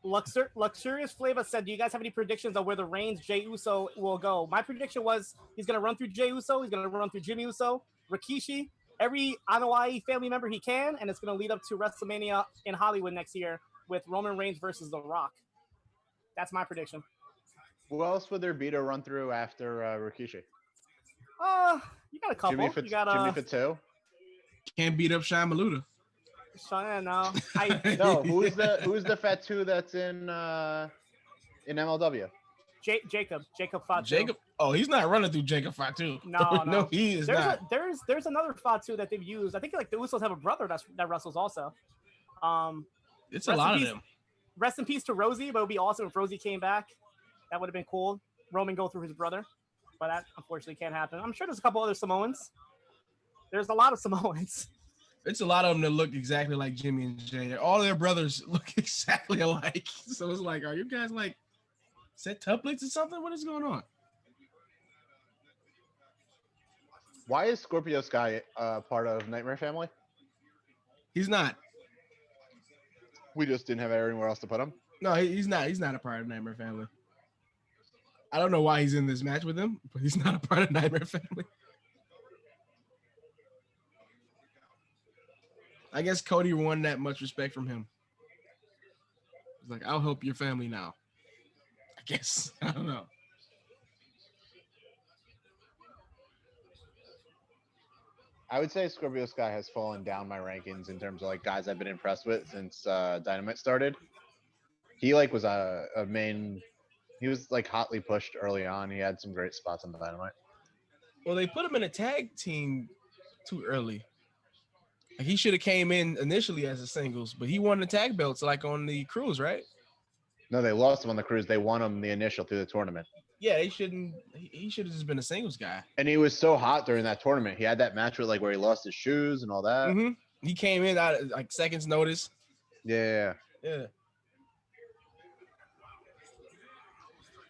Luxurious Flavor said, do you guys have any predictions of where the Reigns Jey Uso will go? My prediction was he's going to run through Jey Uso, he's going to run through Jimmy Uso, Rikishi, every Anoa'i family member he can, and it's going to lead up to WrestleMania in Hollywood next year with Roman Reigns versus The Rock. That's my prediction. Who else would there be to run through after Rikishi? You got a couple. Jimmy You got Jimmy Fatu? Can't beat up Shine Maluda. No, No, who's the Fatu that's in MLW? Jacob Fatu. Jacob. Oh, he's not running through Jacob Fatu. No. No, he is not. There's another Fatu that they've used. I think like the Usos have a brother that wrestles also. It's a lot of peace, them. Rest in peace to Rosie, but it would be awesome if Rosie came back. That would have been cool. Roman go through his brother, but that unfortunately can't happen. I'm sure there's a couple other Samoans. There's a lot of Samoans. It's a lot of them that look exactly like Jimmy and Jay. All their brothers look exactly alike. So it's like, are you guys like set tuplets or something? What is going on? Why is Scorpio Sky part of Nightmare Family? He's not. We just didn't have anywhere else to put him. No, he's not. He's not a part of Nightmare Family. I don't know why he's in this match with him, but he's not a part of Nightmare Family. I guess Cody won that much respect from him. He's like, I'll help your family now. I guess. I don't know. I would say Scorpio Sky has fallen down my rankings in terms of like guys I've been impressed with since Dynamite started. He like was a main. He was like hotly pushed early on. He had some great spots on the Dynamite. Well, they put him in a tag team too early. Like, he should have came in initially as a singles, but he won the tag belts like on the cruise, right? No, they lost him on the cruise. They won him the initial through the tournament. Yeah, they shouldn't. He should have just been a singles guy. And he was so hot during that tournament. He had that match with like where he lost his shoes and all that. Mm-hmm. He came in out of, like seconds notice. Yeah. Yeah.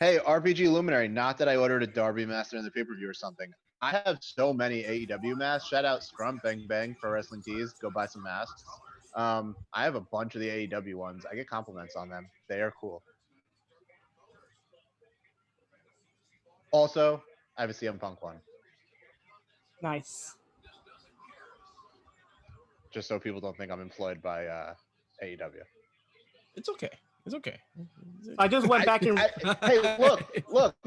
Hey, RPG Luminary. Not that I ordered a Derby Master in the pay-per-view or something. I have so many AEW masks. Shout out Scrum, Bang Bang, Pro Wrestling Tees. Go buy some masks. I have a bunch of the AEW ones. I get compliments on them. They are cool. Also, I have a CM Punk one. Nice. Just so people don't think I'm employed by AEW. It's okay. It's okay. I just went back and Hey, look.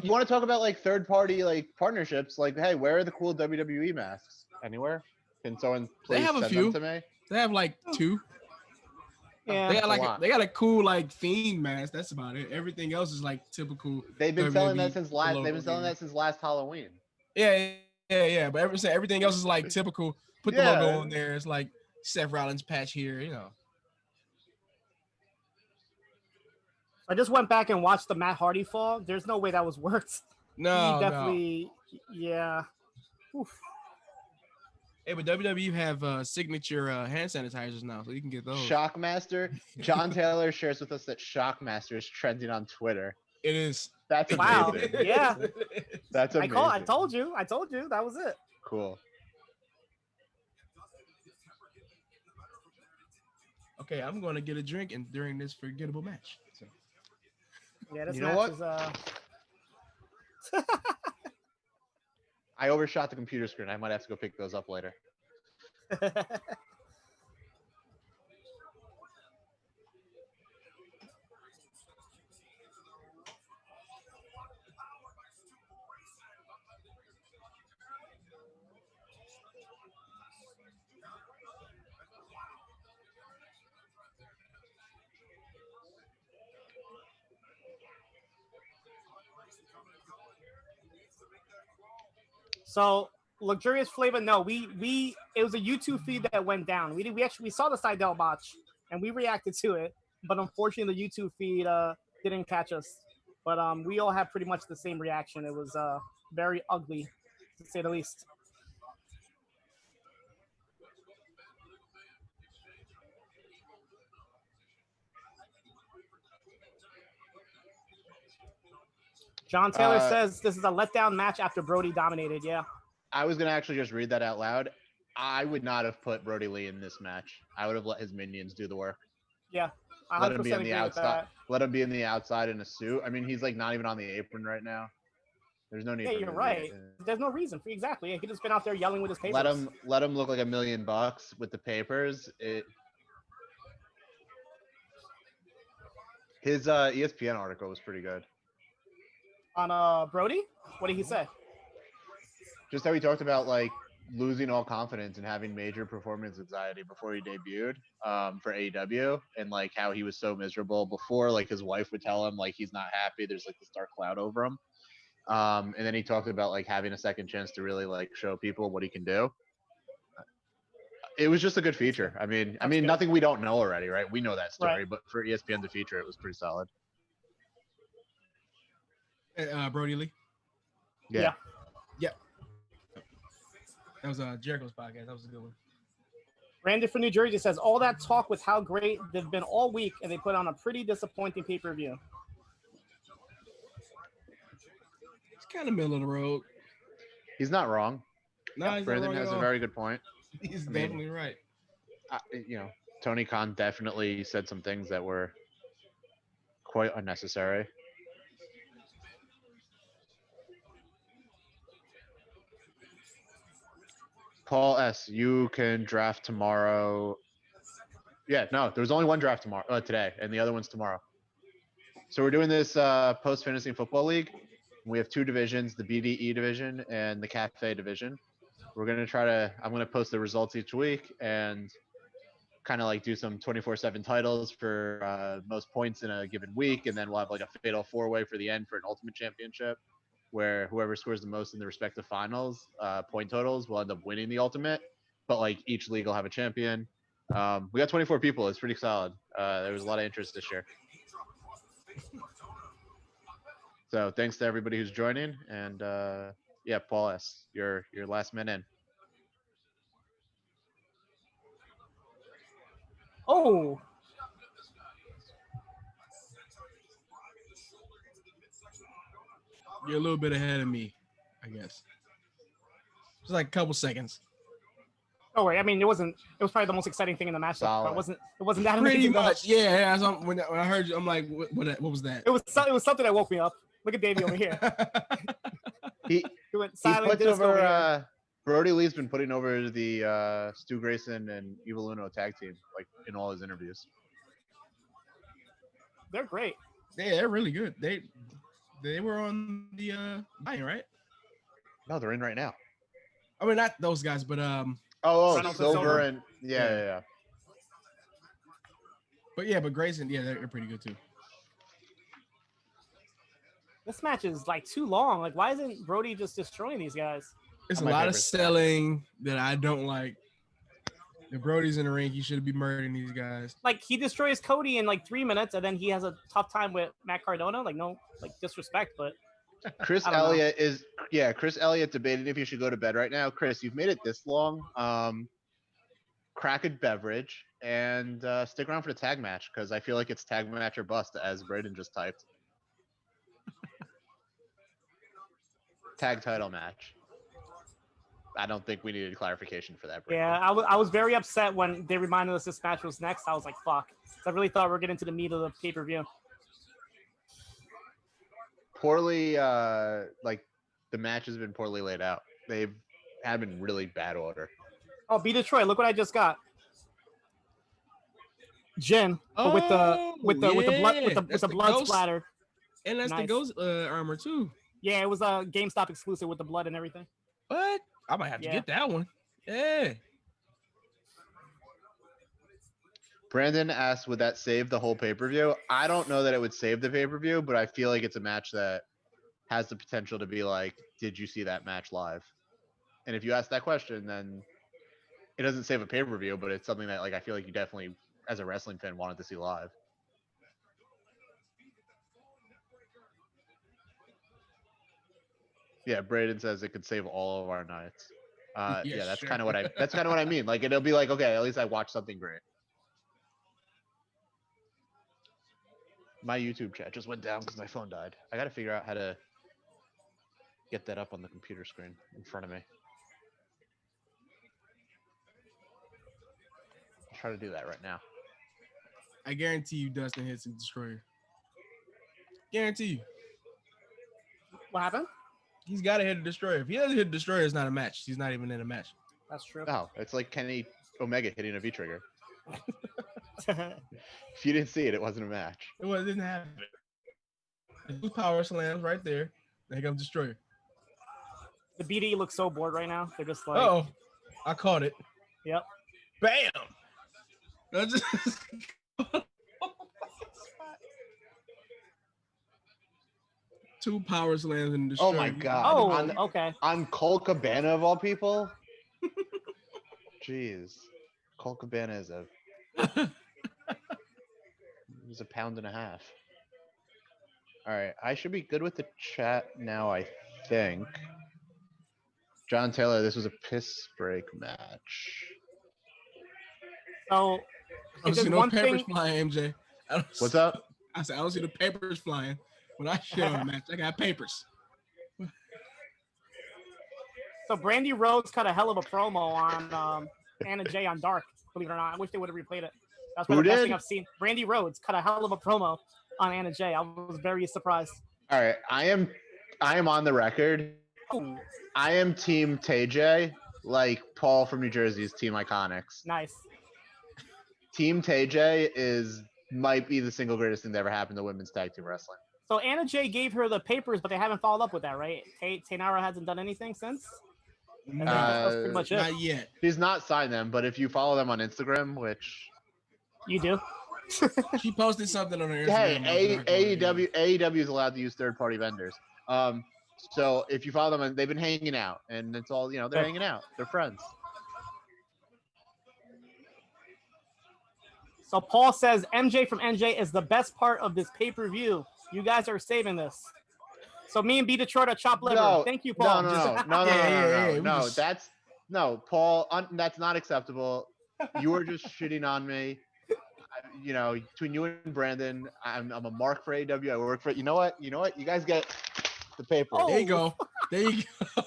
You want to talk about like third-party like partnerships? Like, hey, where are the cool WWE masks? Anywhere? Can someone please They have a send few. them to me? They have like two. yeah. They got a like lot. they got a cool like theme mask. That's about it. Everything else is like typical. They've been selling that WWE since last. They've been logo selling gear. that since last Halloween. Yeah. But everything else is like typical. Put the Yeah. logo on there. It's like Seth Rollins patch here. You know. I just went back and watched the Matt Hardy fall. There's no way that was worked. No, He definitely, yeah. Oof. Hey, but WWE have signature hand sanitizers now, so you can get those. Shockmaster. John Taylor shares with us that Shockmaster is trending on Twitter. It is. That's Wow. amazing. Yeah. That's amazing. I told you. That was it. Cool. Okay, I'm going to get a drink during this forgettable match. So. Yeah, this You know match what? is I overshot the computer screen. I might have to go pick those up later. So luxurious flavor. No, we it was a YouTube feed that went down. We saw the Seidel botch and we reacted to it, but unfortunately the YouTube feed didn't catch us. But we all had pretty much the same reaction. It was very ugly, to say the least. John Taylor says this is a letdown match after Brody dominated. Yeah. I was gonna actually just read that out loud. I would not have put Brody Lee in this match. I would have let his minions do the work. Yeah. I Let him be on 100% the agree with outside. that. Let him be in the outside in a suit. I mean, he's like not even on the apron right now. There's no need. Yeah, for him you're to be right. in- There's no reason for exactly. He could just been out there yelling with his papers. Let him look like $1 million with the papers. His ESPN article was pretty good. On Brody, what did he say? Just how he talked about like losing all confidence and having major performance anxiety before he debuted for AEW, and like how he was so miserable before. Like his wife would tell him like he's not happy. There's like this dark cloud over him. And then he talked about like having a second chance to really like show people what he can do. It was just a good feature. I mean, good. nothing we don't know already, right? We know that story, Right. but for ESPN to feature, it was pretty solid. Brody Lee. Yeah. Yeah. That was Jericho's podcast. That was a good one. Randy from New Jersey says all that talk with how great they've been all week, and they put on a pretty disappointing pay-per-view. It's kind of middle of the road. He's not wrong. No, he's not Braden wrong at has a all. very good point. He's mean- definitely right. Tony Khan definitely said some things that were quite unnecessary. Paul S., you can draft tomorrow. Yeah, no, there was only one draft today, and the other one's tomorrow. So we're doing this post fantasy football league. We have two divisions, the BDE division and the Cafe division. I'm going to post the results each week and kind of like do some 24/7 titles for most points in a given week. And then we'll have like a fatal 4-way for the end for an ultimate championship where whoever scores the most in the respective finals, point totals will end up winning the ultimate. But like each league will have a champion. We got 24 people. It's pretty solid. There was a lot of interest this year. So thanks to everybody who's joining, and yeah, Paul S., you're last man in. Oh, You're a little bit ahead of me, I guess. Just like a couple seconds. oh wait. I mean, it was probably the most exciting thing in the match. Solid. It wasn't that Pretty amazing. though. much, yeah. When I heard you, I'm like, what was that? It was something that woke me up. Look at Davey over here. He went he silent. puts disco over here. over. Brody Lee's been putting over the Stu Grayson and Evil Uno tag team like in all his interviews. They're great. Yeah, they're really good. They were on the line, right? No, they're in right now. I mean, not those guys, but Reynolds and Silver Silver. and yeah. but Grayson, yeah, they're pretty good too. This match is like too long. Like, why isn't Brody just destroying these guys? It's a My lot of favorite. selling that I don't like. If Brody's in the ring, he should be murdering these guys. Like, he destroys Cody in like 3 minutes, and then he has a tough time with Matt Cardona. Like, no, like disrespect, but Chris I don't know. Elliott Chris Elliott debating if you should go to bed right now. Chris, you've made it this long. Crack a beverage and stick around for the tag match because I feel like it's tag match or bust, as Braden just typed. Tag title match. I don't think we needed clarification for that. Braden. yeah, I was very upset when they reminded us this match was next. I was like, fuck. I really thought we were getting to the meat of the pay-per-view. Poorly, like the match has been poorly laid out. They've had been really bad order. Oh, B Detroit, look what I just got. Jin, but with the blood ghost. splatter. And that's the Nice. ghost armor too. Yeah, it was a GameStop exclusive with the blood and everything. What? I might have to Yeah. get that one. Yeah. Brandon asked, would that save the whole pay-per-view? I don't know that it would save the pay-per-view, but I feel like it's a match that has the potential to be like, did you see that match live? And if you ask that question, then it doesn't save a pay-per-view, but it's something that like I feel like you definitely, as a wrestling fan, wanted to see live. Yeah, Braden says it could save all of our nights. Yeah, that's sure. kind of what I mean. Like it'll be like, okay, at least I watched something great. My YouTube chat just went down because my phone died. I got to figure out how to get that up on the computer screen in front of me. I'll try to do that right now. I guarantee you Dustin hits a destroyer. Guarantee you. What happened? He's got to hit a destroyer. If he doesn't hit a destroyer, it's not a match. He's not even in a match. That's true. Oh, it's like Kenny Omega hitting a V-trigger. If you didn't see it, it wasn't a match. It didn't happen. Two power slams right there. There comes destroyer. The BDE looks so bored right now. They're just like, Oh, I caught it. Yep. Bam. That's just... Two power slams and destroyer. Oh my god. oh, okay. On Cole Cabana of all people? Jeez. Cole Cabana is he's a pound and a half. All right, I should be good with the chat now, I think. John Taylor, this was a piss break match. So, I if don't see there's no one papers thing, flying, MJ. What's up? I said I don't see the papers flying. When I shit on a match, I got papers. So Brandy Rhodes cut a hell of a promo on Anna Jay on Dark. Believe it or not, I wish they would have replayed it. That's Who the best did? thing I've seen. Brandy Rhodes cut a hell of a promo on Anna Jay. I was very surprised. All right, I am on the record. Ooh, I am Team TJ, like Paul from New Jersey's Team Iconics. nice. Team TJ might be the single greatest thing that ever happened to women's tag team wrestling. So Anna Jay gave her the papers, but they haven't followed up with that, right? Taynara hasn't done anything since. I think that's pretty much it. Not yet. She's not signed them, but if you follow them on Instagram, which You do. She posted something on her Instagram. hey, AEW is allowed to use third-party vendors. So if you follow them, they've been hanging out, and it's all they're hanging out. They're friends. So Paul says MJ from NJ is the best part of this pay-per-view. You guys are saving this. So me and B Detroit are chop liver. No, Thank you, Paul. No, Paul, that's not acceptable. You were just shitting on me. Between you and Brandon, I'm a mark for AEW. I work for it. You know what? You guys get the paper. Oh. There you go. There you go.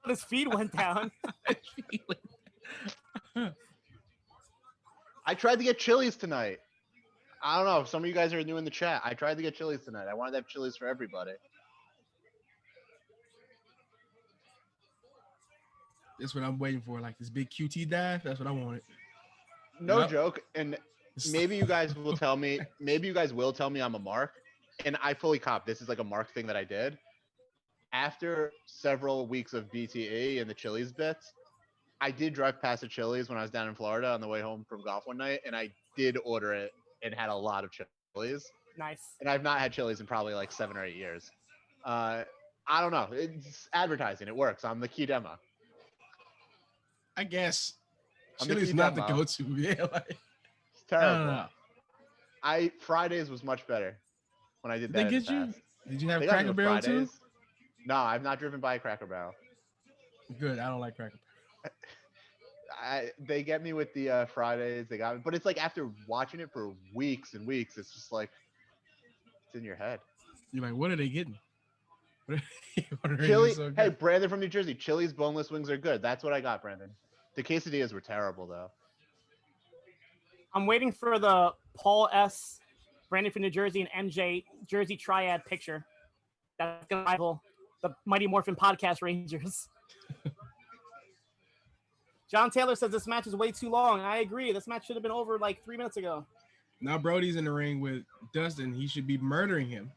His feed went down. I tried to get Chili's tonight. I don't know. Some of you guys are new in the chat. I tried to get Chili's tonight. I wanted to have Chili's for everybody. That's what I'm waiting for. Like this big QT dive. That's what I wanted. No Yep. joke. And maybe you guys will tell me. Maybe you guys will tell me I'm a mark. And I fully cop. This is like a mark thing that I did. After several weeks of BTE and the Chili's bits, I did drive past a Chili's when I was down in Florida on the way home from golf one night, and I did order it and had a lot of Chili's. Nice. And I've not had Chili's in probably like 7 or 8 years. I don't know. It's advertising. It works. I'm the key demo. I guess. I'm the Chili's key not the demo. go-to. Yeah, like, It's I terrible. don't know. Fridays was much better when I did They that. in get the you? past. Did you have They got me Cracker with Barrel too? Fridays. No, I've not driven by a Cracker Barrel. Good. I don't like Cracker Barrel. They get me with the Fridays. They got me, but it's like after watching it for weeks and weeks, it's just like it's in your head. You're like, what are they getting? What are they ordering? Chili. So Hey, good? Brandon from New Jersey. Chili's boneless wings are good. That's what I got, Brandon. The quesadillas were terrible though. I'm waiting for the Paul S. Brandon from New Jersey and MJ Jersey Triad picture. That's gonna rival the Mighty Morphin Podcast Rangers. John Taylor says this match is way too long. I agree. This match should have been over like 3 minutes ago. Now Brody's in the ring with Dustin. He should be murdering him.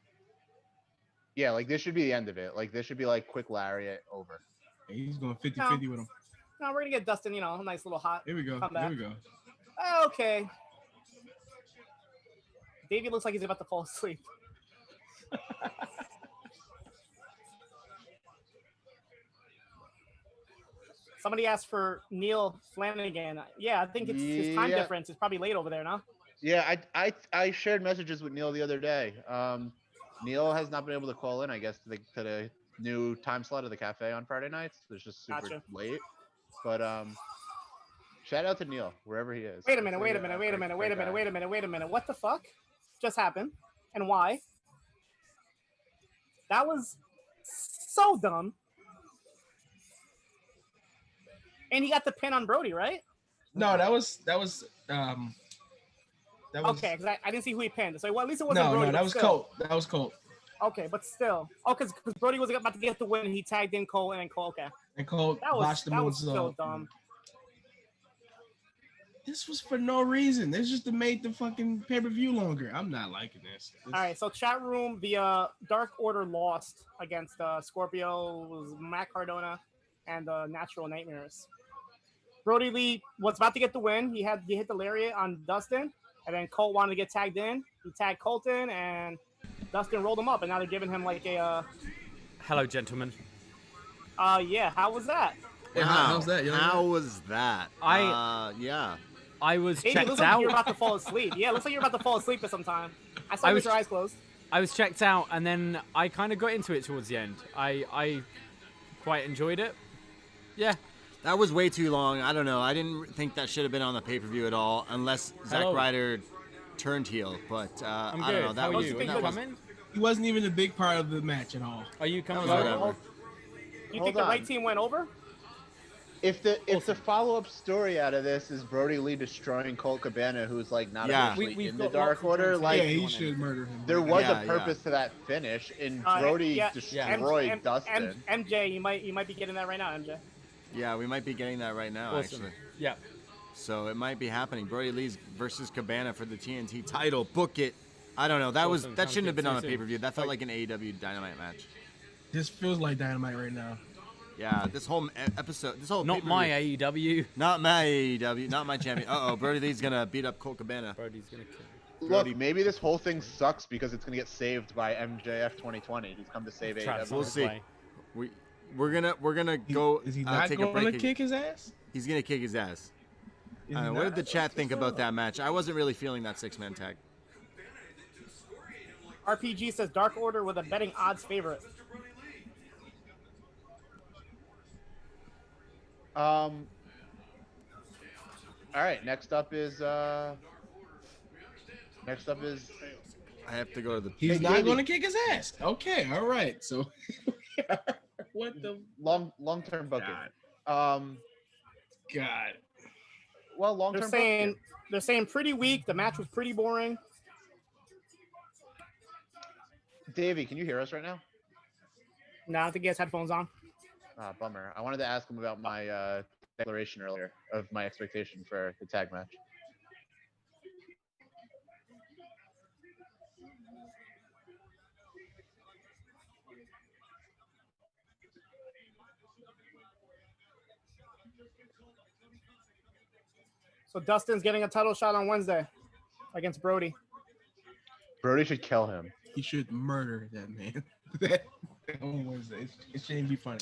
Yeah, like this should be the end of it. Like this should be like quick lariat over. And he's going 50-50 with him. No, we're gonna get Dustin, a nice little hot. Here we go. Come back. Here we go. Okay. Davey looks like he's about to fall asleep. Somebody asked for Neil Flanagan. Yeah, I think it's his time Yeah. difference. It's probably late over there, no? Yeah, I shared messages with Neil the other day. Neil has not been able to call in, I guess, to the new time slot of the cafe on Friday nights. It's just super Gotcha. late. But shout out to Neil wherever he is. Wait a minute. What the fuck just happened? And why? That was so dumb. And he got the pin on Brody, right? No, that was Okay, because I didn't see who he pinned. So well, at least it wasn't Brody. no, but that was still. Colt. That was Colt. Okay, but still. Oh, because Brody was about to get the win. And he tagged in Cole and Cole. Okay. And Colt That was botched the so moonsault. dumb. This was for no reason. This just to make the fucking pay-per-view longer. I'm not liking this. All right, so chat room, the Dark Order lost against Scorpio, was Matt Cardona, and Natural Nightmares. Brody Lee was about to get the win. He hit the lariat on Dustin, and then Colt wanted to get tagged in. He tagged Colton, and Dustin rolled him up, and now they're giving him like a. Hello, gentlemen. Yeah. How was that? Yeah, how's that? You know How was that? Yeah. I was Hey, it checked looks like out. you're about to fall asleep. Yeah, it looks like you're about to fall asleep at some time. I saw you with your eyes closed. I was checked out, and then I kind of got into it towards the end. I quite enjoyed it. Yeah. That was way too long. I don't know. I didn't think that should have been on the pay-per-view at all, unless Zack Hello. Ryder turned heel. But I'm I good. don't know. That How are was you? Are you that was coming? He wasn't even a big part of the match at all. Are you coming? That was whatever. You think the right team went over? If the follow-up story out of this is Brody Lee destroying Colt Cabana, who's like not Yeah. officially We've in the got Dark lots of Order, times like Yeah, he should murder him. there was Yeah, a purpose to that finish, and Brody destroyed Dustin. MJ, you might be getting that right now, MJ. Yeah, we might be getting that right now, Awesome. actually. Yeah. So it might be happening. Brody Lee's versus Cabana for the TNT title. Book it. I don't know. That Awesome. shouldn't have been on a Soon. pay-per-view. That felt like an AEW Dynamite match. This feels like Dynamite right now. Yeah, this whole episode, this whole Not my AEW. not my AEW, not my champion. Uh-oh, Brody Lee's gonna beat up Colt Cabana. Brody's gonna kill. Look, maybe this whole thing sucks because it's gonna get saved by MJF 2020. He's come to save Travis AEW. We'll see. We're gonna go Is he not take a going break. to kick his ass? He's gonna kick his ass. Is I he don't know, what not? did the chat think about that match? I wasn't really feeling that 6-man tag. RPG says Dark Order with a betting odds favorite. All right. Next up is I have to go to the. He's Hey, not Davey. going to kick his ass. Okay, all right. So, what the long-term booking. God. Well, long-term They're saying pretty weak. The match was pretty boring. Davey, can you hear us right now? No, I don't think he has headphones on. Ah, bummer. I wanted to ask him about my declaration earlier of my expectation for the tag match. So Dustin's getting a title shot on Wednesday against Brody. Brody should kill him. He should murder that man. That on Wednesday. It shouldn't be funny.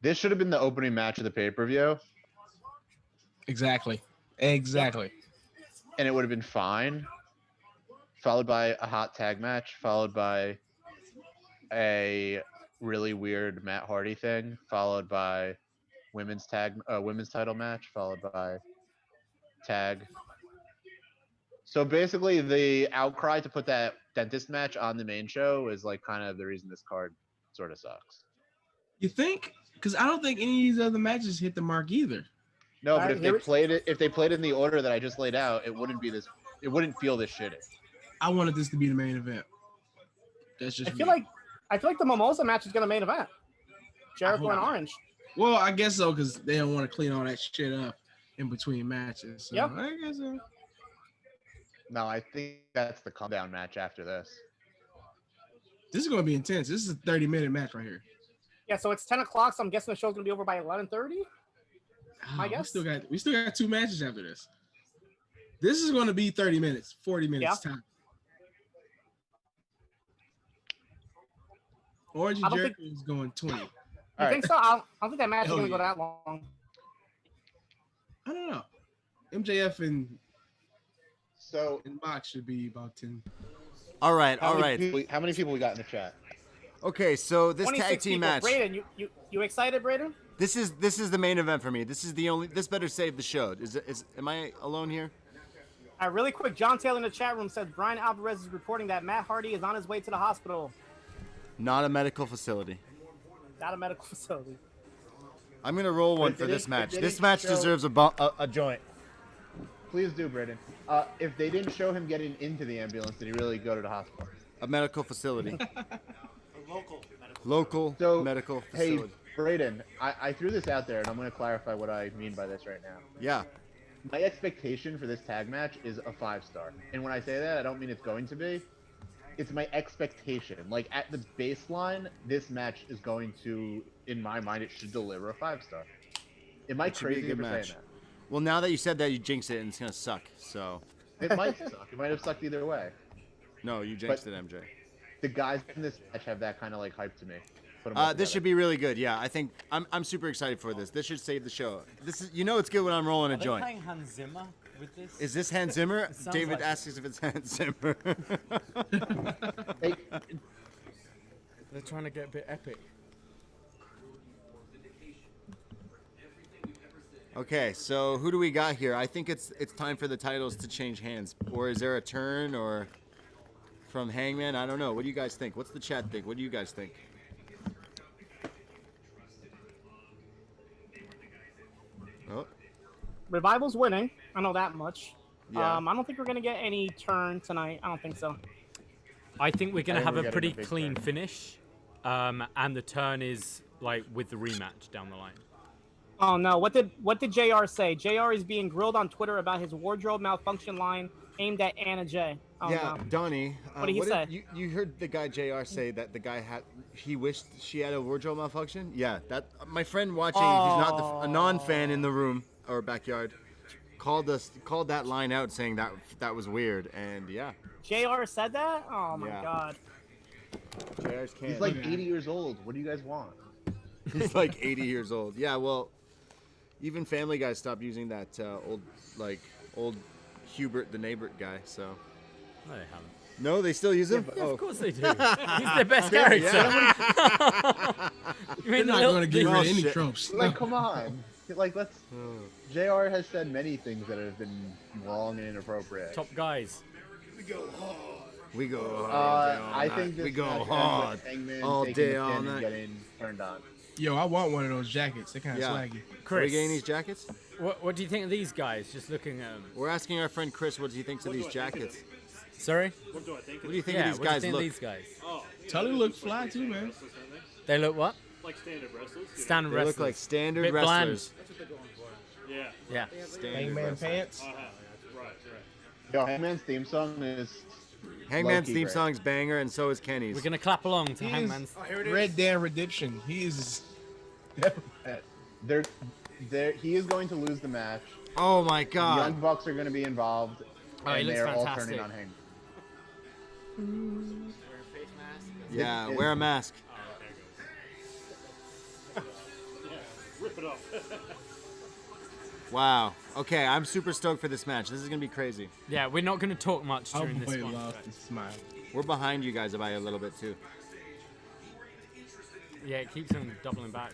This should have been the opening match of the pay-per-view, Exactly. and it would have been fine. Followed by a hot tag match, followed by a really weird Matt Hardy thing, followed by women's title match, followed by tag. So basically, the outcry to put that dentist match on the main show is like kind of the reason this card sort of sucks. You think? Because I don't think any of these other matches hit the mark either. No, but if they here we- played it in the order that I just laid out, it wouldn't feel this shitty. I wanted this to be the main event. That's just I feel me. like the Mimosa match is gonna main event. Jericho and Orange. Well, I guess so, because they don't want to clean all that shit up in between matches. So Yep. I guess so. No, I think that's the come down match after this. This is going to be intense. This is a 30-minute match right here. Yeah, so it's 10 o'clock, so I'm guessing the show's gonna be over by 11:30. I guess. We still got 2 matches after this. This is going to be 30 minutes, 40 minutes time. Orange I and don't Jericho is going 20. You All think right. so? I don't think that match is Hell gonna yeah. go that long. I don't know. MJF and So Box should be about 10. All right. how many people we got in the chat? Okay, so this 26 tag team people. match. Braden, you excited, Braden? This is the main event for me. This is the only. This better save the show. Am I alone here? Really quick, John Taylor in the chat room says Brian Alvarez is reporting that Matt Hardy is on his way to the hospital. Not a medical facility. Not a medical facility. I'm gonna roll one If for they this didn't- match. if they This didn't match show- deserves a joint. Please do, Braden. If they didn't show him getting into the ambulance, did he really go to the hospital? A medical facility. Local. Local So, medical hey, facility. Braden, I threw this out there, and I'm going to clarify what I mean by this right now. Yeah. My expectation for this tag match is a 5-star. And when I say that, I don't mean it's going to be. It's my expectation. Like, at the baseline, this match is going to, in my mind, it should deliver a 5-star. Am I It should be a crazy good for match. saying Well, now that you said that, you jinxed it, and it's gonna suck. So, that? It might suck. It might have sucked either way. no, you jinxed it, MJ. The guys in this match have that kind of, like, hype to me. Put 'em all This together. should be really good. Yeah, I think I'm super excited for this. This should save the show. This is, it's good when I'm rolling a Are they joint. playing Hans Zimmer with this? Is this Hans Zimmer? sounds David like asks if it's Hans Zimmer. Hey, They're trying to get a bit epic. Okay, so who do we got here? I think it's time for the titles to change hands. Or is there a turn or from Hangman? I don't know. What do you guys think? What's the chat think? What do you guys think? Oh, Revival's winning. I know that much. yeah. I don't think we're gonna get any turn tonight. I don't think so. I think we're gonna think have we're a getting pretty a big clean turn. finish, and the turn is like with the rematch down the line. Oh no! What did Jr. say? Jr. is being grilled on Twitter about his wardrobe malfunction line aimed at Anna J. Oh Yeah, no! Donnie. What did he say? You heard the guy JR say that the guy he wished she had a wardrobe malfunction? Yeah, that my friend watching, who's not a non-fan in the room or backyard, called that line out saying that was weird, and yeah. Jr. said that? Oh my Yeah. god! JR's can't. He's like 80 years old. What do you guys want? He's like 80 years old. Yeah, well, even Family Guy stopped using that old Hubert the Neighbor guy. So No, they haven't. no, they still use him. Yeah, of course they do. He's their best character. You They're mean the not little- going to get rid Oh, of any shit. tropes. Like, come on. Like, let's. JR has said many things that have been wrong and inappropriate. top guys. We go hard all day, all I night. think this we go match ends hard with Hangman all taking day, the all pin and night. getting turned on. Yo, I want one of those jackets. They're kind of Yeah. swaggy. Are we Chris, getting these jackets? what do you think of these guys? Just looking at them. We're asking our friend Chris what he thinks of these jackets. Sorry? What do I think? What do you think Yeah, of these what do you guys think look? of these guys? Oh, Tully look fly too, man. wrestlers, don't They look what? they? Like standard wrestlers. You know? Standard They wrestlers. look like standard Bit bland. wrestlers. That's what they're going for. Yeah. Yeah. Standard Hangman wrestlers. pants. Right. Yo, Hangman's theme song is. Hangman's low-key theme great. song's banger, and so is Kenny's. We're gonna clap along to He Hangman's. is Red Dan Redemption. He is. He is going to lose the match. Oh my The God! Young Bucks are going to be involved, Oh, he and looks they're all fantastic. turning on Hangman. Yeah, wear a mask. Rip it off. Wow. Okay, I'm super stoked for this match. This is gonna be crazy. Yeah, we're not gonna talk much Our during this boy one. loves to smile. We're behind you guys by a little bit too. Yeah, it keeps him doubling back.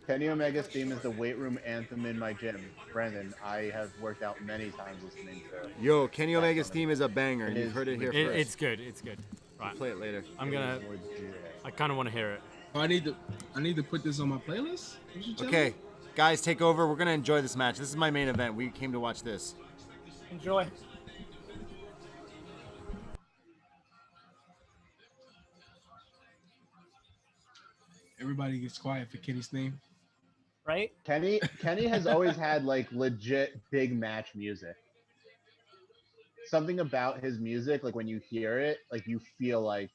Kenny Omega's theme is the weight room anthem in my gym. Brandon, I have worked out many times listening to it. Yo, Kenny Omega's theme is a banger, and It you've is heard it here It, first. it's good. It's good. Right. Play it later. I'm gonna. I kind of want to hear it. Oh, I need to put this on my playlist. You should tell Okay, me. guys, take over. We're gonna enjoy this match. This is my main event. We came to watch this. Enjoy. Everybody gets quiet for Kenny's theme. Right? Kenny has always had like legit big match music. Something about his music, like when you hear it, like you feel like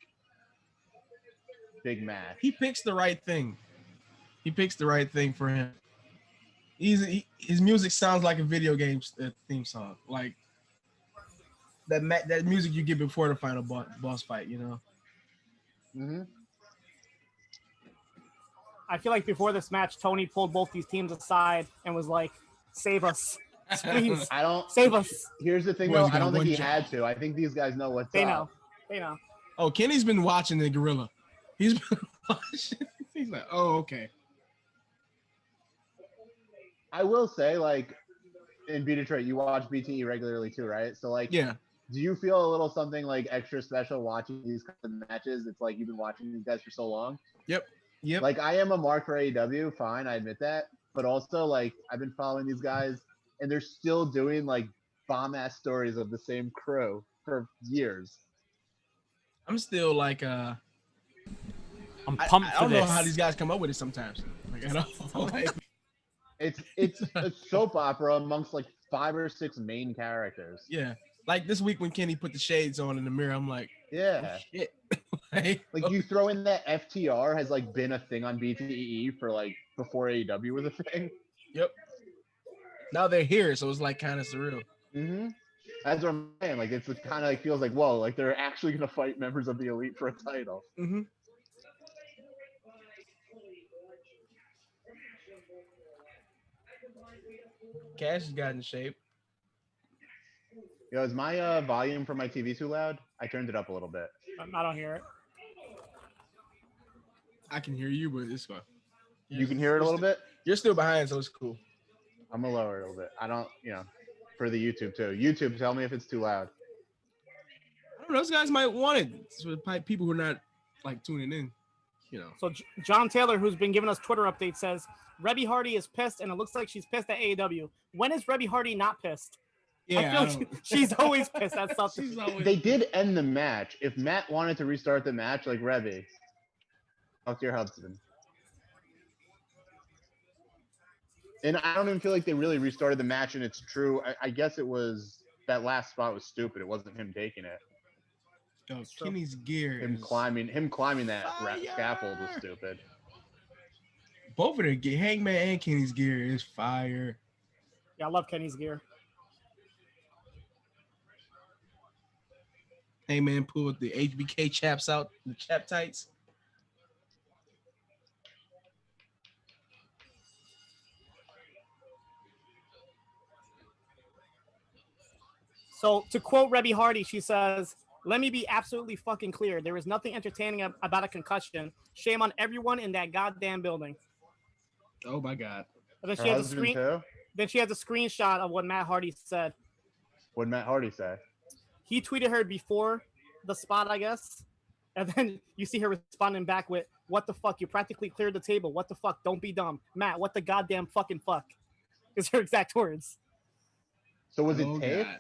big match. He picks the right thing. He picks the right thing for him. His music sounds like a video game theme song, like that music you get before the final boss fight. You know. Mm-hmm. I feel like before this match, Tony pulled both these teams aside and was like, "Save us, please, I don't. save us." Here's the thing, Well, though. he's I got don't think one he job. had to. I think these guys know what's They up. know. They know. Oh, Kenny's been watching the gorilla. He's been watching. He's like, oh, okay. I will say, like, in B Detroit, you watch BTE regularly too, right? So, like, Yeah. do you feel a little something like extra special watching these kind of matches? It's like you've been watching these guys for so long. Yep. Like, I am a mark for AEW, fine, I admit that. But also, like, I've been following these guys, and they're still doing, like, bomb-ass stories of the same crew for years. I'm still like, I'm I pumped for don't know this. how these guys come up with it sometimes. Like, I don't like, It's a soap opera amongst, like, 5 or 6 main characters. yeah. Like this week when Kenny put the shades on in the mirror, I'm like, Yeah. shit. Like, You throw in that FTR has, like, been a thing on BTE for, like, before AEW was a thing. yep. Now they're here, so it's like kind of surreal. Mm-hmm. That's what I'm saying. Like, it's kind of like feels like, whoa, like they're actually gonna fight members of the elite for a title. Mm-hmm. Cash has got in shape. Yo, is my volume from my TV too loud? I turned it up a little bit. I don't hear it. I can hear you, but it's fine. You can hear it a little bit? You're still behind, so it's cool. I'm gonna lower it a little bit. I don't, for the YouTube too. YouTube, tell me if it's too loud. I don't know. Those guys might want it. So people who are not like tuning in, So John Taylor, who's been giving us Twitter updates, says Rebby Hardy is pissed, and it looks like she's pissed at AEW. When is Rebby Hardy not pissed? Yeah, I feel like she's always pissed at something. They did end the match. If Matt wanted to restart the match, like Rebby, talk to your husband. And I don't even feel like they really restarted the match, and it's true. I guess it was that last spot was stupid. It wasn't him taking it. Yo, Kenny's gear. Him climbing that scaffold was stupid. Both of their gear, Hangman and Kenny's gear is fire. Yeah, I love Kenny's gear. Hangman pulled the HBK chaps out, the chap tights. So to quote Rebby Hardy, she says, "Let me be absolutely fucking clear. There is nothing entertaining about a concussion. Shame on everyone in that goddamn building." Oh my God. And then she has a screenshot of what Matt Hardy said. What did Matt Hardy say? He tweeted her before the spot, I guess. And then you see her responding back with, "What the fuck? You practically cleared the table. What the fuck? Don't be dumb. Matt, what the goddamn fucking fuck?" Is her exact words. So was it taped? God.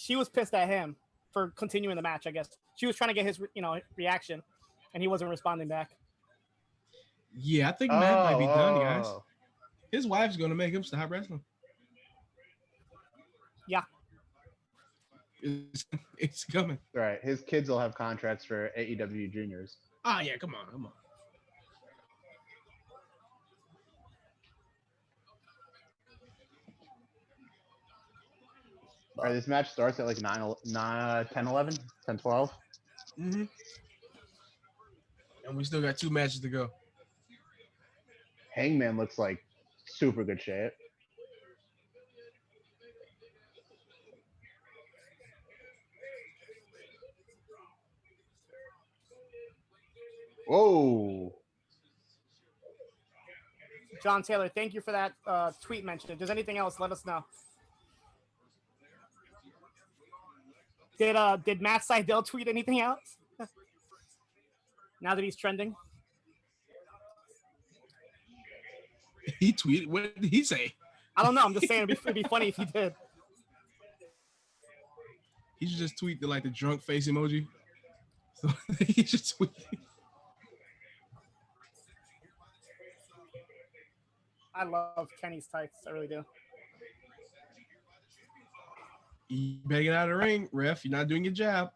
She was pissed at him for continuing the match, I guess. She was trying to get his, reaction, and he wasn't responding back. Yeah, I think Matt might be done, guys. His wife's going to make him stop wrestling. Yeah. It's coming. Right. His kids will have contracts for AEW juniors. Oh, yeah, come on. All right, this match starts at like 10, 11, 10, 12. Mm-hmm. And we still got 2 matches to go. Hangman looks like super good shape. Whoa. John Taylor, thank you for that tweet mention. If there's anything else, let us know. Did Matt Sydal tweet anything else? Now that he's trending? He tweeted. What did he say? I don't know. I'm just saying it'd be funny if he did. He should just tweet the drunk face emoji. So he should tweet. I love Kenny's tights. I really do. You better get out of the ring, ref. You're not doing your job.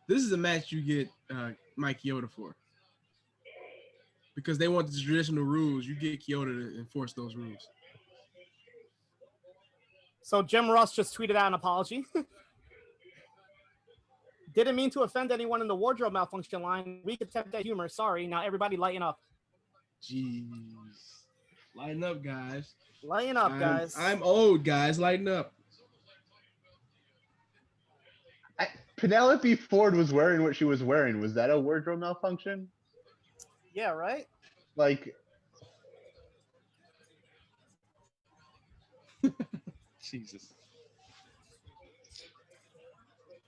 This is a match you get Mike Chioda for. Because they want the traditional rules. You get Chioda to enforce those rules. So Jim Ross just tweeted out an apology. Didn't mean to offend anyone in the wardrobe malfunction line. Weak attempt at humor. Sorry. Now everybody lighten up. Jeez. Lighten up, guys. Lighten up, guys. I'm old, guys. Lighten up. Penelope Ford was wearing what she was wearing. Was that a wardrobe malfunction? Yeah, right? Like, Jesus.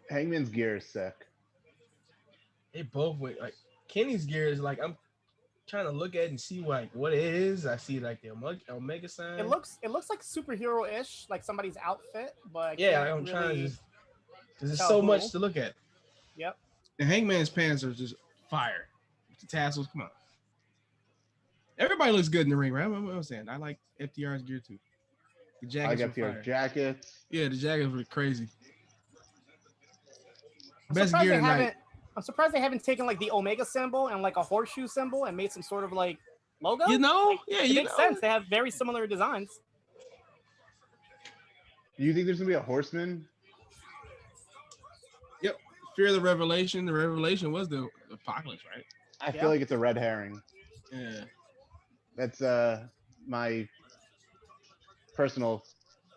Hangman's gear is sick. They both went Kenny's gear is I'm trying to look at it and see what it is. I see the Omega sign. It looks like superhero-ish, like somebody's outfit, but I'm trying to just because there's so much to look at. Yep. The Hangman's pants are just fire. The tassels, come on. Everybody looks good in the ring, right? I'm saying I like FTR's gear too. The jackets. I got FTR jackets. Yeah, the jackets were crazy. I'm surprised they haven't taken the Omega symbol and a horseshoe symbol and made some sort of logo. It makes sense. They have very similar designs. Do you think there's gonna be a horseman? Yep. Fear the Revelation. The Revelation was the apocalypse, right? I feel like it's a red herring. Yeah. That's my personal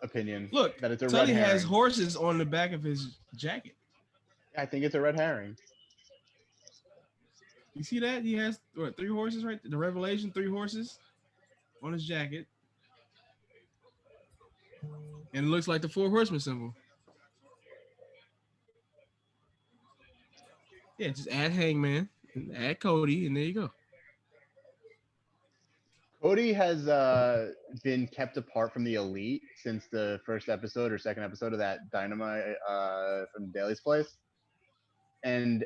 opinion. Look, that it's a Tully red herring. has horses on the back of his jacket. I think it's a red herring. You see that? He has what, 3 horses, right? The Revelation, 3 horses on his jacket. And it looks like the 4 horsemen symbol. Yeah, just add Hangman and add Cody, and there you go. Cody has been kept apart from the Elite since the first episode or second episode of that Dynamite from Daly's place. And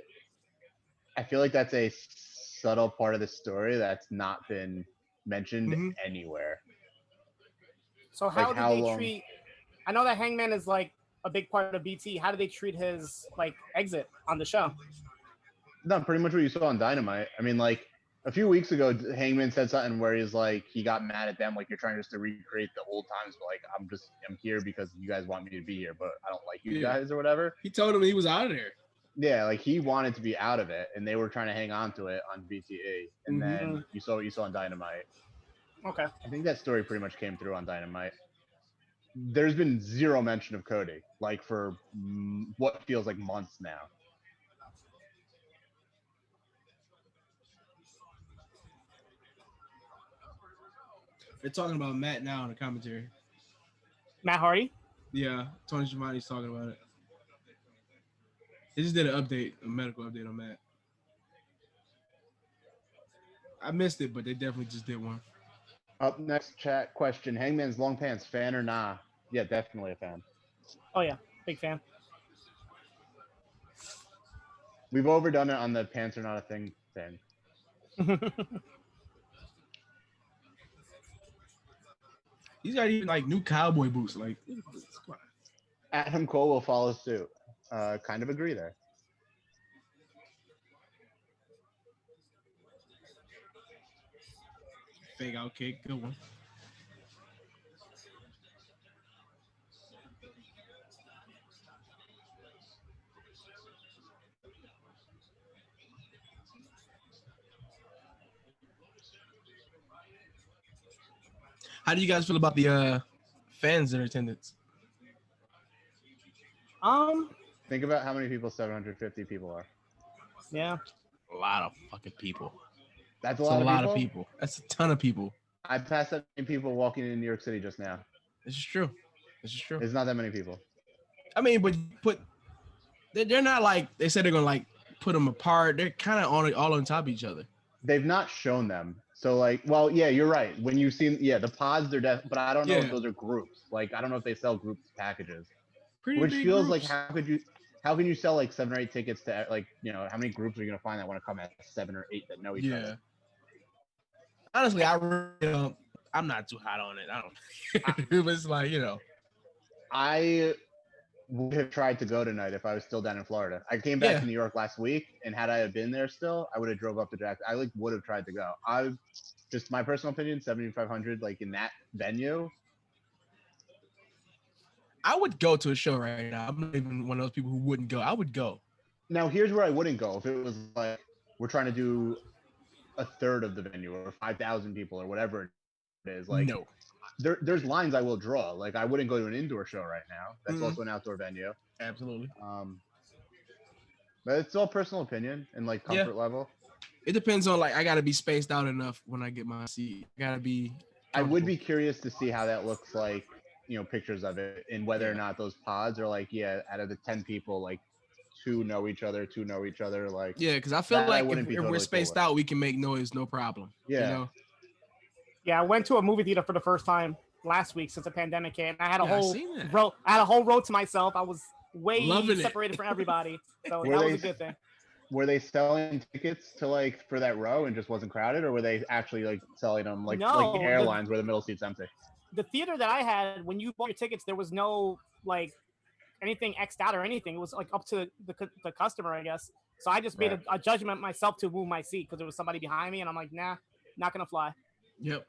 I feel like that's a subtle part of the story that's not been mentioned anywhere. So how Like, did how they long- treat? I know that Hangman is like a big part of BT. How did they treat his like exit on the show? No, pretty much what you saw on Dynamite. I mean, like, a few weeks ago, Hangman said something where he's like, he got mad at them, like, you're trying just to recreate the old times, but like, I'm here because you guys want me to be here, but I don't like you guys or whatever. He told him he was out of there. Yeah, like, he wanted to be out of it, and they were trying to hang on to it on BTE, and then you saw what you saw on Dynamite. Okay. I think that story pretty much came through on Dynamite. There's been zero mention of Cody, like, for what feels like months now. They're talking about Matt now in the commentary. Matt Hardy. Yeah, Tony Schiavone's talking about it. They just did an update, a medical update on Matt. I missed it, but they definitely just did one. Up next, chat question: Hangman's long pants, fan or nah? Yeah, definitely a fan. Oh yeah, big fan. We've overdone it on the pants are not a thing. He's got even like new cowboy boots. Like, Adam Cole will follow suit. Kind of agree there. fake out kick, good one. How do you guys feel about the fans in attendance? Think about how many people 750 people are. Yeah. A lot of fucking people. That's That's a lot of people. That's a ton of people. I passed that many people walking in New York City just now. This is true. This is true. It's not that many people. I mean, but they're not like they said they're gonna like put them apart. They're kind of all on top of each other. They've not shown them. So like, well, yeah, you're right. When you've seen, the pods, they're but I don't know if those are groups. Like, I don't know if they sell groups packages. Pretty Which big feels groups. like, how can you sell like 7 or 8 tickets to, like, how many groups are you gonna find that want to come at 7 or 8 that know each other? Honestly, I'm not too hot on it. I don't. But it's like, I would have tried to go tonight if I was still down in Florida. I came back to New York last week, and had I been there still, I would have drove up to Jackson. I would have tried to go. Just my personal opinion, 7,500 like in that venue. I would go to a show right now. I'm not even one of those people who wouldn't go. I would go. Now here's where I wouldn't go if it was like we're trying to do a third of the venue or 5,000 people or whatever it is. Like, no. There's lines I will draw. Like, I wouldn't go to an indoor show right now. That's also an outdoor venue. Absolutely. But it's all personal opinion and like comfort level. It depends on, like, I got to be spaced out enough when I get my seat. I got to be. I would be curious to see how that looks like, pictures of it, and whether or not those pods are like, out of the 10 people, like 2 know each other, like. Yeah, because I feel like if totally we're spaced out, we can make noise, no problem. Yeah. Yeah, I went to a movie theater for the first time last week since the pandemic hit, and I had a whole seen that. row. I had a whole row to myself. I was way Loving it. separated from everybody, so Were that they- was a good thing. Were they selling tickets to like for that row and just wasn't crowded, or were they actually like selling them like No, the airlines where the middle seat's empty? The theater that I had, when you bought your tickets, there was no like anything X'd out or anything. It was like up to the customer, I guess. So I just made a judgment myself to move my seat because there was somebody behind me, and I'm like, nah, not gonna fly. Yep.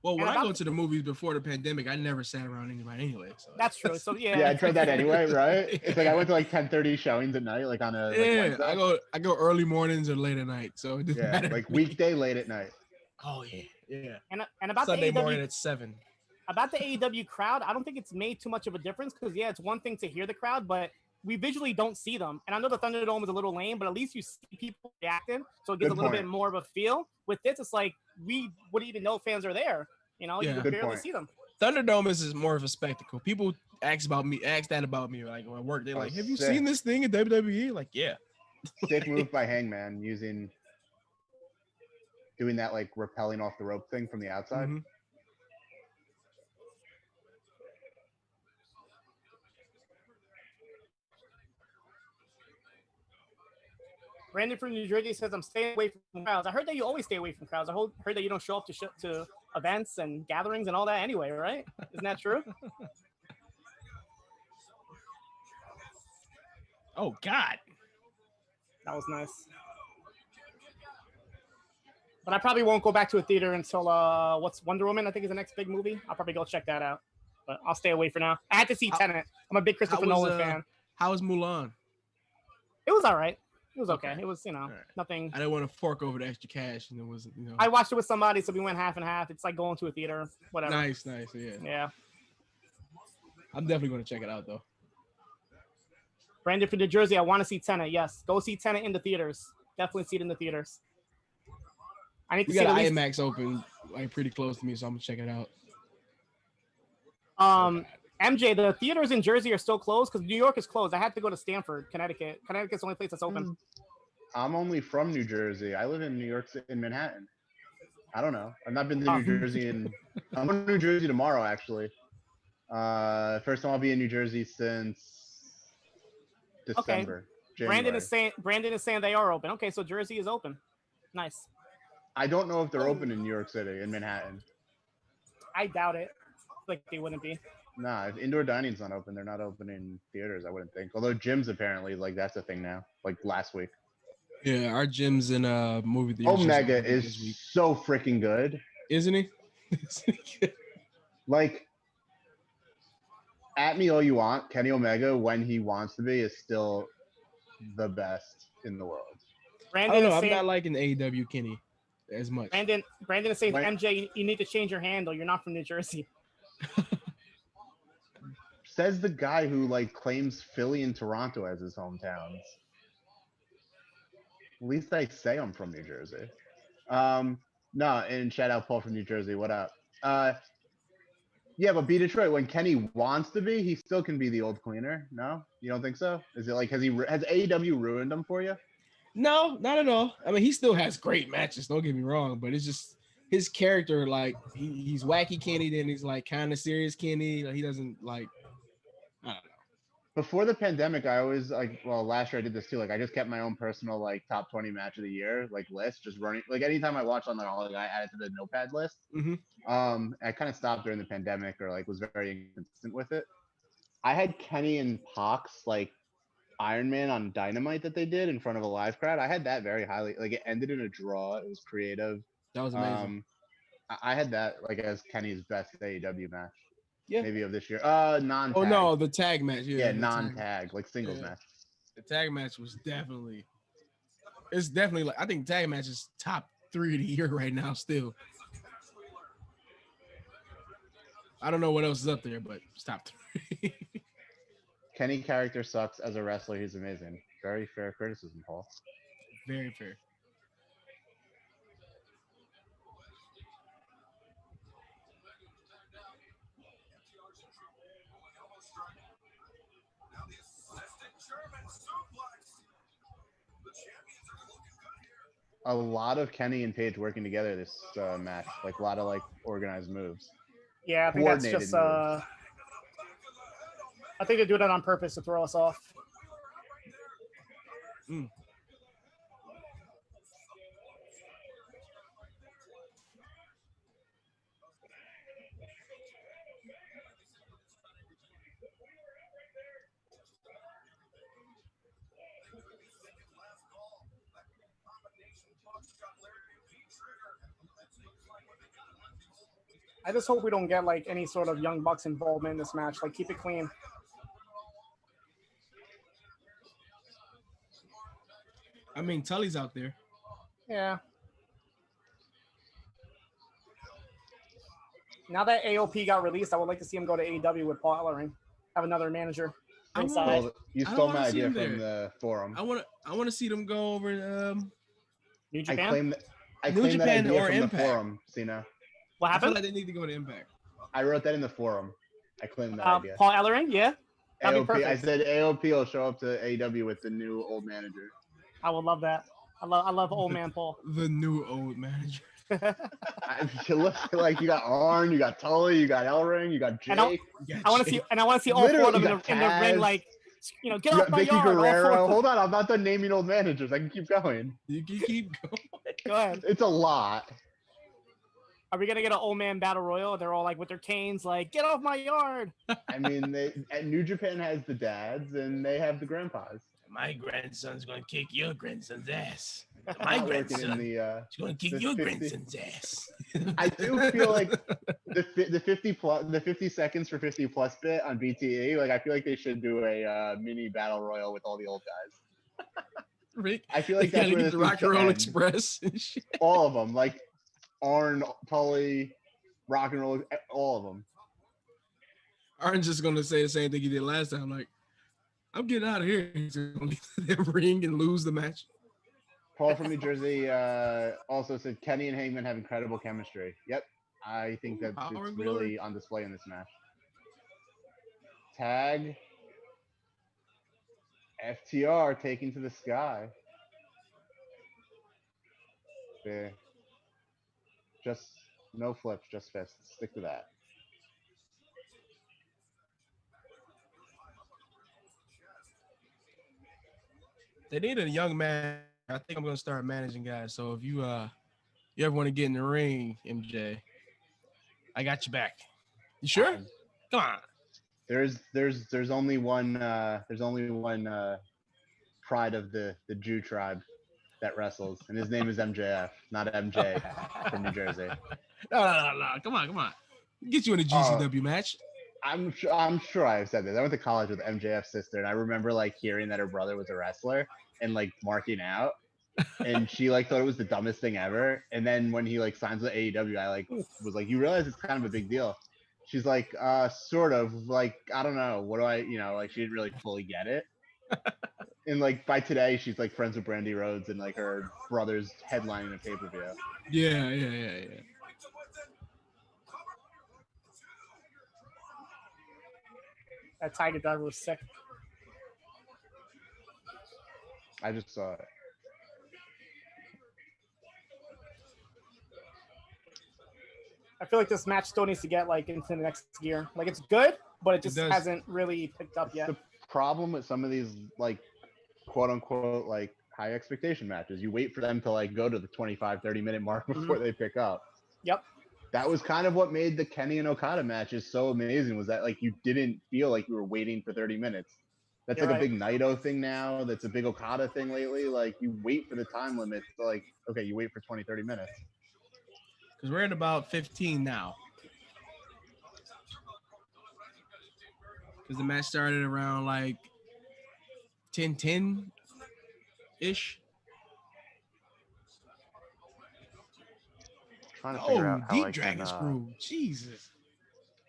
Well, when I go to the movies before the pandemic, I never sat around anybody anyway. So That's true. So yeah. Yeah, I tried that anyway, right? It's like I went to like 10:30 showings at night, like on a yeah, Wednesday. I go early mornings or late at night, so it doesn't matter. like weekday late at night. Oh yeah. And about Sunday the AEW, morning at 7. about the AEW crowd, I don't think it's made too much of a difference because it's one thing to hear the crowd, but we visually don't see them. And I know the Thunderdome is a little lame, but at least you see people reacting, so it gives Good a little point. bit more of a feel. With this, it's like we wouldn't even know fans are there. You know, Yeah. you can Good barely point. see them. Thunderdome is more of a spectacle. People ask that about me, like when I work. They're like, "Have you sick. seen this thing in WWE?" Like, yeah. Sick move by Hangman doing that like rappelling off the rope thing from the outside. Mhm. Brandon from New Jersey says, I'm staying away from crowds. I heard that you always stay away from crowds. I heard that you don't show up to events and gatherings and all that anyway, right? Isn't that true? Oh God. That was nice. But I probably won't go back to a theater until what's Wonder Woman, I think is the next big movie. I'll probably go check that out. But I'll stay away for now. I had to see Tenet. I'm a big Christopher Nolan fan. How was Mulan? It was all right. It was okay. Okay. It was, right. nothing. I didn't want to fork over the extra cash, and it wasn't, I watched it with somebody, so we went half and half. It's like going to a theater, whatever. Nice, yeah. Yeah. I'm definitely going to check it out, though. Brandon from New Jersey, I want to see Tenet. Yes, go see Tenet in the theaters. Definitely see it in the theaters. I need to We see got at an least, IMAX open like pretty close to me, so I'm gonna check it out. MJ, the theaters in Jersey are still closed because New York is closed. I had to go to Stamford, Connecticut. Connecticut's the only place that's open. I'm only from New Jersey. I live in New York City, in Manhattan. I don't know. I've not been to New Jersey I'm going to New Jersey tomorrow, actually. First time I'll be in New Jersey since December. Brandon January. is saying they are open. Okay, so Jersey is open. Nice. I don't know if they're open in New York City, in Manhattan. I doubt it. Like they wouldn't be. Nah, if indoor dining's not open, they're not open in theaters, I wouldn't think. Although gyms apparently, like that's a thing now, like last week. Yeah, our gym's in a movie theater. Omega is so freaking good. Isn't he? Like, at me all you want, Kenny Omega, when he wants to be, is still the best in the world. Brandon I don't know. is I'm saying, not liking AEW Kenny as much. Brandon is saying, When- MJ, you need to change your handle. You're not from New Jersey. Says the guy who like claims Philly and Toronto as his hometowns. At least I say I'm from New Jersey. No, and shout out Paul from New Jersey. What up? Yeah, but B Detroit, when Kenny wants to be, he still can be the old cleaner. No, you don't think so? Is it like has AEW ruined him for you? No, not at all. I mean, he still has great matches. Don't get me wrong, but it's just his character. Like he's wacky Kenny, then he's like kind of serious Kenny. Like, he doesn't like. I don't know. Before the pandemic, I always last year I did this too. Like I just kept my own personal like top 20 match of the year like list, just running. Like anytime I watch on the holiday, I add it to the notepad list. Mm-hmm. I kind of stopped during the pandemic or like was very inconsistent with it. I had Kenny and Pox like Iron Man on Dynamite that they did in front of a live crowd. I had that very highly. Like it ended in a draw. It was creative. That was amazing. I had that like as Kenny's best AEW match. Yeah. Maybe of this year. Non-tag. Oh no, the tag match. Yeah, the non-tag, like singles match. The tag match was definitely. It's definitely like I think tag match is top 3 of the year right now. Still, I don't know what else is up there, but it's top 3. Kenny character sucks as a wrestler. He's amazing. Very fair criticism, Paul. Very fair. A lot of Kenny and Paige working together this match. Like a lot of like organized moves. Yeah, I think that's Coordinated just. moves. I think they do that on purpose to throw us off. I just hope we don't get like any sort of Young Bucks involvement in this match. Like keep it clean. I mean, Tully's out there. Yeah. Now that AOP got released, I would like to see him go to AEW with Paul Ellering. Have another manager. ringside. Well, you I don't stole wanna my see idea him from there. the forum. I want to see them go over New I Japan. claim I New claim that Japan idea or from the Impact. forum, Cena. What I feel happened? like they need to go to Impact. I wrote that in the forum. I claim that idea. Paul Ellering, yeah, that'd be AOP. I perfect. said AOP will show up to AEW with the new old manager. I would love that. I love old man Paul. The new old manager. You look like you got Arn, you got Tully, you got Ellering, you got And Jake. I want to see all four of them in the ring, like, get You off got my Vicky yard. All Guerrero. four. Hold on, I'm not done naming old managers. I can keep going. You can keep going. Go ahead. It's a lot. Are we gonna get an old man battle royal? They're all like with their canes, like, get off my yard. I mean, New Japan has the dads and they have the grandpas. My grandson's gonna kick your grandson's ass. Not working in the gonna kick the your 50 grandson's ass. I do feel like the 50 seconds for 50 plus bit on BTE. Like I feel like they should do a mini battle royal with all the old guys. Rick, I feel like they that's gotta where get this the needs Rock to and Roll end. Express and shit. All of them, like Arn, Tully, Rock and Roll, all of them. Arn's just gonna say the same thing he did last time. Like, I'm getting out of here. He's gonna leave the ring and lose the match. Paul from New Jersey also said Kenny and Hangman have incredible chemistry. Yep, I think that Power it's and glory. really on display in this match. Tag. FTR taking to the sky. Yeah. Just no flips, just fists. Stick to that. They need a young man. I think I'm gonna start managing guys. So if you ever want to get in the ring, MJ, I got you back. You sure? Come on. There's only one pride of the Jew tribe that wrestles, and his name is MJF, not MJ from New Jersey. No. Come on. Get you in a GCW match. I'm sure I've said this. I went to college with MJF's sister, and I remember like hearing that her brother was a wrestler and like marking out, and she like thought it was the dumbest thing ever. And then when he like signs with AEW, I like was like, you realize it's kind of a big deal. She's like, sort of, like, I don't know, what do I, like she didn't really fully get it. And like by today, she's like friends with Brandy Rhodes, and like her brother's headlining a pay-per-view. Yeah. That Tiger Driver was sick. I just saw it. I feel like this match still needs to get like into the next gear. Like it's good, but it just does. hasn't really picked up yet. The problem with some of these like quote unquote like high expectation matches, you wait for them to like go to the 25-30 minute mark before they pick up. Yep. That was kind of what made the Kenny and Okada matches so amazing, was that like you didn't feel like you were waiting for 30 minutes. That's You're like right. a big Naito thing now. That's a big Okada thing lately. Like you wait for the time limit. So like, okay, you wait for 20-30 minutes. Because we're at about 15 now. Because the match started around like 10:10-ish. Trying to figure Oh, out how Deep I Dragon can Screw. Jesus.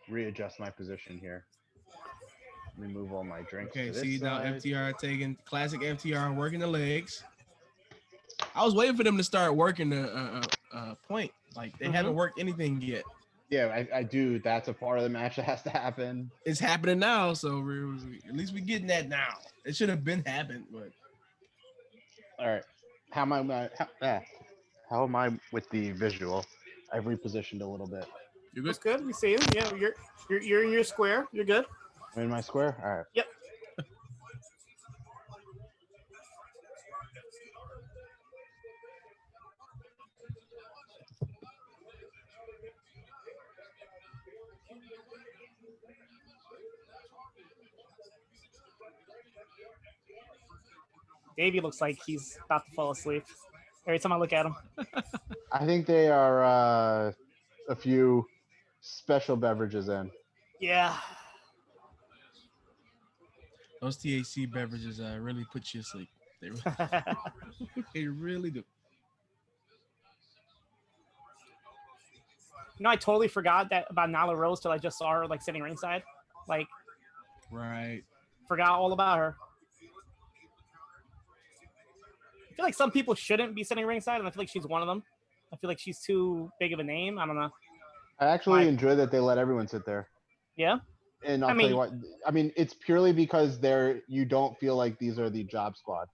readjust my position here. Let me move all my drinks. Okay, to this see now side. FTR taking classic FTR working the legs. I was waiting for them to start working the point. Like they haven't worked anything yet. Yeah, I do. That's a part of the match that has to happen. It's happening now, so at least we're getting that now. It should have been happened, but All right. How am I with the visual? I've repositioned a little bit. you're good. It's good. We see you. Yeah, you're in your square. You're good. I'm in my square? All right. Yep. Davie looks like he's about to fall asleep. Every time I look at him. I think they are a few special beverages in. Yeah. Those THC beverages really put you asleep. They really, they really do. I totally forgot that about Nyla Rose till I just saw her like sitting ringside. Like, Right. Forgot all about her. I feel like some people shouldn't be sitting ringside, and I feel like she's one of them. I feel like she's too big of a name. I don't know. I actually enjoy that they let everyone sit there. Yeah. And I'll tell you what. I mean, it's purely because you don't feel like these are the job squad.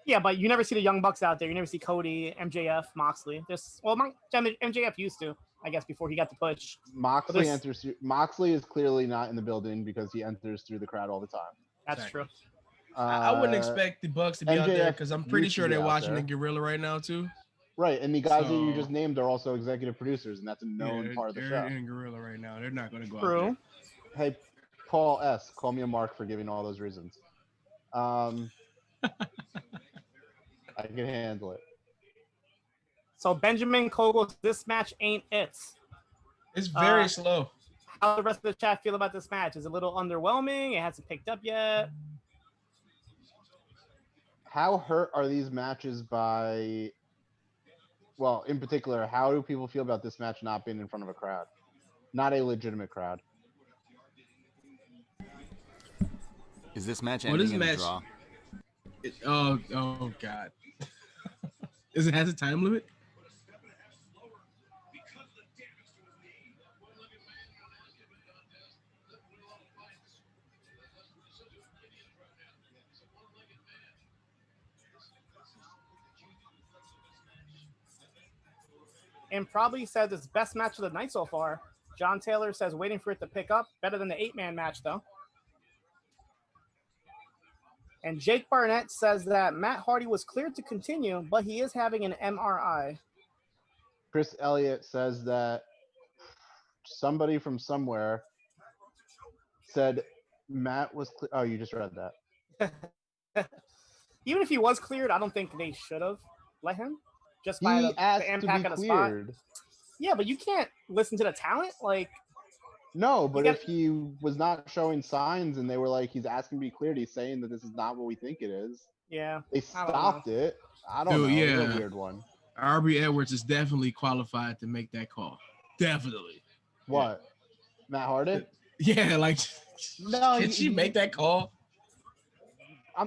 Yeah, but you never see the Young Bucks out there. You never see Cody, MJF, Moxley. MJF used to, I guess, before he got the push. Moxley is clearly not in the building because he enters through the crowd all the time. That's true. I wouldn't expect the Bucks to be out there because I'm pretty sure they're watching the Guerrilla right now too. Right, and the guys that you just named are also executive producers, and that's a known part of the show. They're in Guerrilla right now. They're not going to go out there. Hey, Paul S., call me a mark for giving all those reasons. I can handle it. So Benjamin Kogel, this match ain't it. It's very slow. How the rest of the chat feel about this match? Is it a little underwhelming? It hasn't picked up yet. How hurt are these matches by... Well, in particular, how do people feel about this match not being in front of a crowd? Not a legitimate crowd. Is this match ending in a draw? Oh God. Has a time limit? And probably said this best match of the night so far. John Taylor says waiting for it to pick up. Better than the 8-man match, though. And Jake Barnett says that Matt Hardy was cleared to continue, but he is having an MRI. Chris Elliott says that somebody from somewhere said Matt was oh, you just read that. Even if he was cleared, I don't think they should have let him. Just by the impact of the spot. Yeah, but you can't listen to the talent. No, but if he was not showing signs and they were like, he's asking to be cleared, he's saying that this is not what we think it is. Yeah. They stopped it. I don't know. Yeah. It's a weird one. RB Edwards is definitely qualified to make that call. Definitely. What? Yeah. Matt Hardy? Yeah, no, can she make that call? I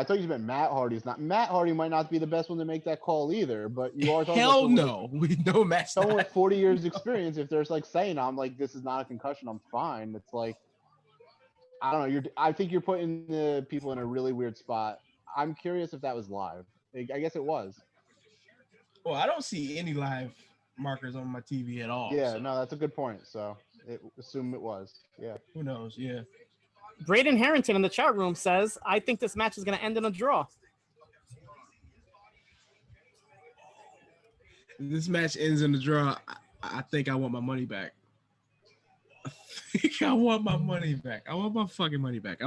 thought you meant Matt Hardy's not. Matt Hardy might not be the best one to make that call either, but you are talking Hell no. We know Matt's someone with 40 years experience. If there's saying I'm this is not a concussion, I'm fine. It's I don't know. I think you're putting the people in a really weird spot. I'm curious if that was live. I guess it was. Well, I don't see any live markers on my TV at all. Yeah, no, that's a good point. So assume it was. Yeah. Who knows? Yeah. Braden Harrington in the chat room says, I think this match is going to end in a draw. If this match ends in a draw, I think I want my money back. I want my money back. I want my fucking money back.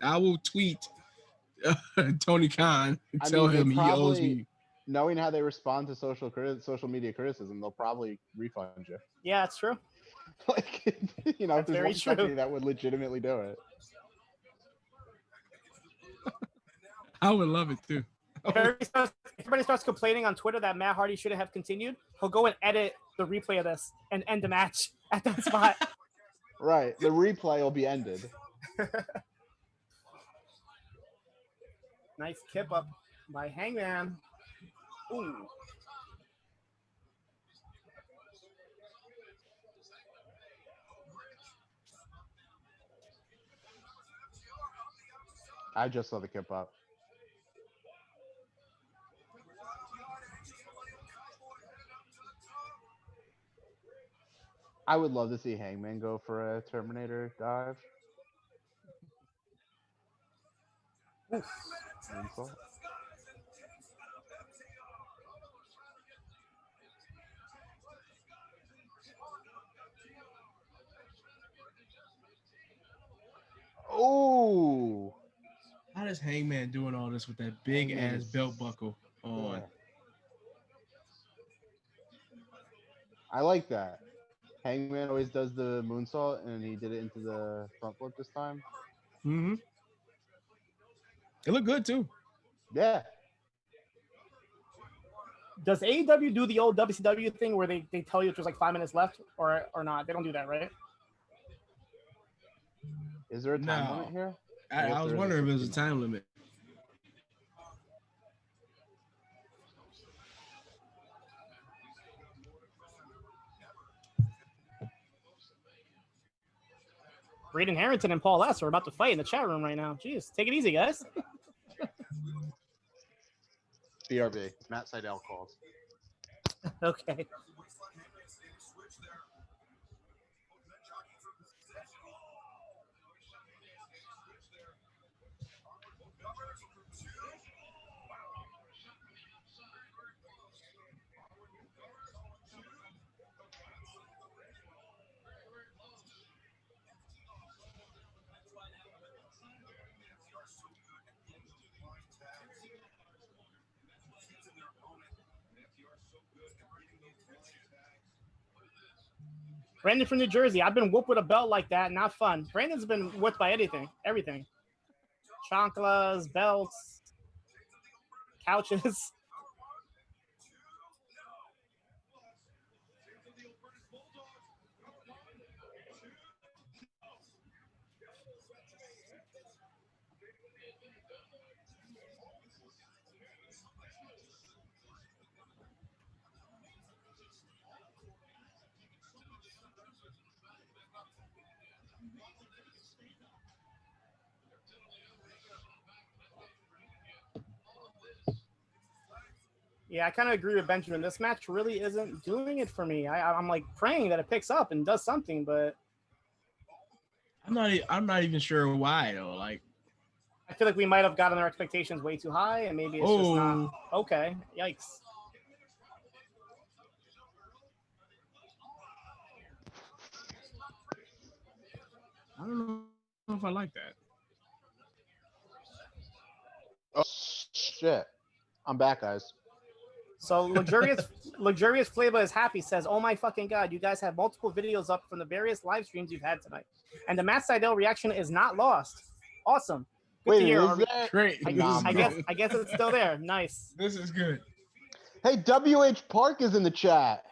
I will tweet Tony Khan and tell him he owes me. Knowing how they respond to social media criticism, they'll probably refund you. Yeah, that's true. If there's one company that would legitimately do it. I would love it too. If everybody starts complaining on Twitter that Matt Hardy shouldn't have continued, he'll go and edit the replay of this and end the match at that spot. Right. The replay will be ended. Nice kip up by Hangman. Ooh. I just saw the kip up. I would love to see Hangman go for a Terminator dive. Oh! How does Hangman doing all this with that big ass belt buckle on? Yeah. I like that. Hangman always does the moonsault, and he did it into the front flip this time. Mm-hmm. It looked good too. Yeah. Does AEW do the old WCW thing where they tell you there's 5 minutes left or not? They don't do that, right? Is there a time limit here? I was wondering if it was a time limit. Braden Harrington and Paul S. are about to fight in the chat room right now. Jeez, take it easy, guys. BRB. Matt Seidel calls. Okay. Brandon from New Jersey. I've been whooped with a belt like that. Not fun. Brandon's been whooped by everything. Chanclas, belts, couches. Yeah, I kind of agree with Benjamin. This match really isn't doing it for me. I'm like praying that it picks up and does something, but I'm not even sure why though. Like, I feel like we might have gotten our expectations way too high, and maybe it's just not. Okay, yikes. I don't know if I like that. Oh shit! I'm back, guys. So luxurious flavor is happy says, "Oh my fucking god, you guys have multiple videos up from the various live streams you've had tonight, and the Matt Seidel reaction is not lost. Awesome. Good Wait, to hear. is that Great. I guess it's still there. Nice. This is good. Hey, WH Park is in the chat.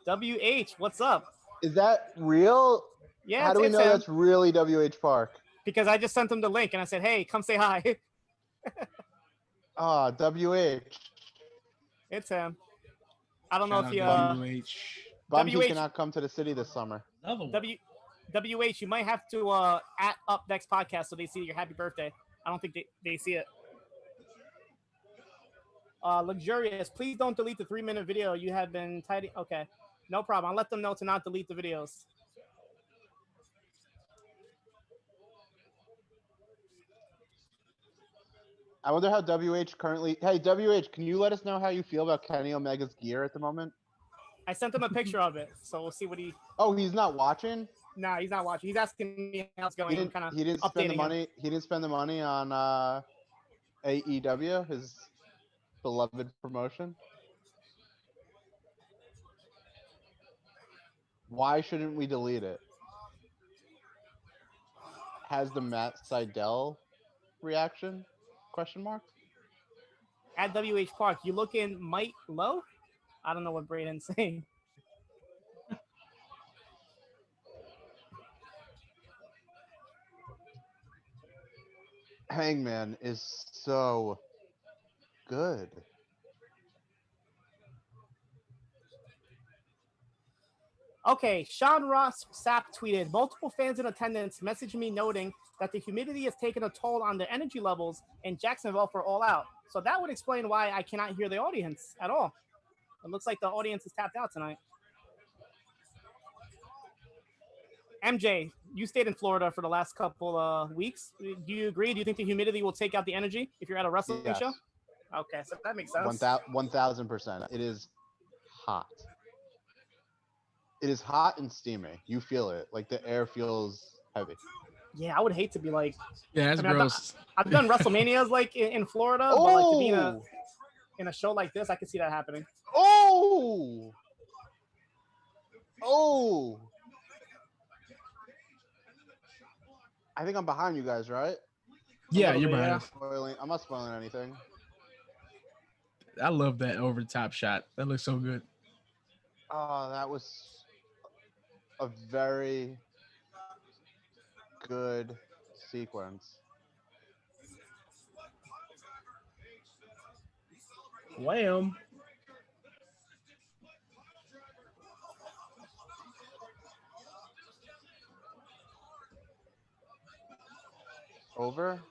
WH, what's up? Is that real? Yeah, How do we know him. that's really WH Park? Because I just sent him the link and I said, "Hey, come say hi." Ah, WH. It's him. I don't Shout know if out you WH. Bummed he WH cannot come to the city this summer. Another one. WH, you might have to at upNXT podcast so they see your happy birthday. I don't think they see it. Luxurious, please don't delete the 3-minute video. You have been tidy. Okay, no problem. I'll let them know to not delete the videos. I wonder how WH currently. Hey, WH, can you let us know how you feel about Kenny Omega's gear at the moment? I sent him a picture of it, so we'll see what he. Oh, he's not watching. Nah, he's not watching. He's asking me how it's going. He didn't spend the money. He didn't spend the money on AEW, his beloved promotion. Why shouldn't we delete it? Has the Matt Seidel reaction? Question mark. At WH Park, you looking might low? I don't know what Braden's saying. Hangman is so good. Okay, Sean Ross Sapp tweeted, multiple fans in attendance messaged me noting that the humidity has taken a toll on their energy levels in Jacksonville for All Out. So that would explain why I cannot hear the audience at all. It looks like the audience is tapped out tonight. MJ, you stayed in Florida for the last couple weeks. Do you agree? Do you think the humidity will take out the energy if you're at a wrestling show? Okay, so that makes sense. 1,000%. It is hot. It is hot and steamy. You feel it. Like the air feels heavy. Yeah, I would hate to be like. Yeah, that's gross. I've done WrestleManias like in Florida, but like to be in a show like this, I could see that happening. Oh. I think I'm behind you guys, right? Yeah, you're behind us. I'm not spoiling anything. I love that over the top shot. That looks so good. Oh, that was a very good sequence. Wham. Over.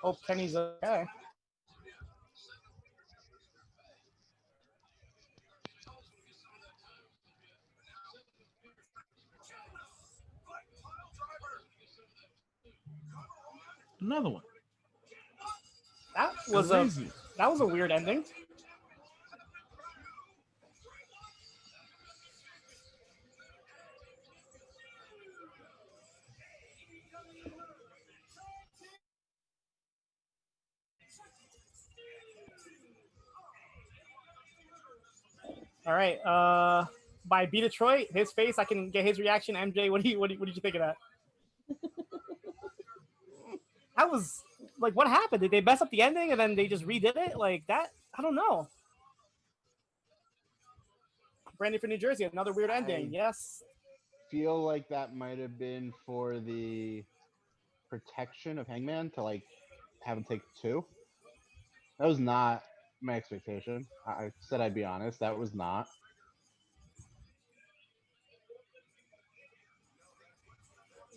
Hope Kenny's okay. Another one. That was a Crazy. weird ending. All right. By B Detroit, his face, I can get his reaction. MJ, what did you think of that? That was like, what happened? Did they mess up the ending and then they just redid it like that? I don't know. Brandon from New Jersey, another weird ending. Yes. Feel like that might have been for the protection of Hangman to like have him take 2. That was not my expectation. I said I'd be honest. That was not.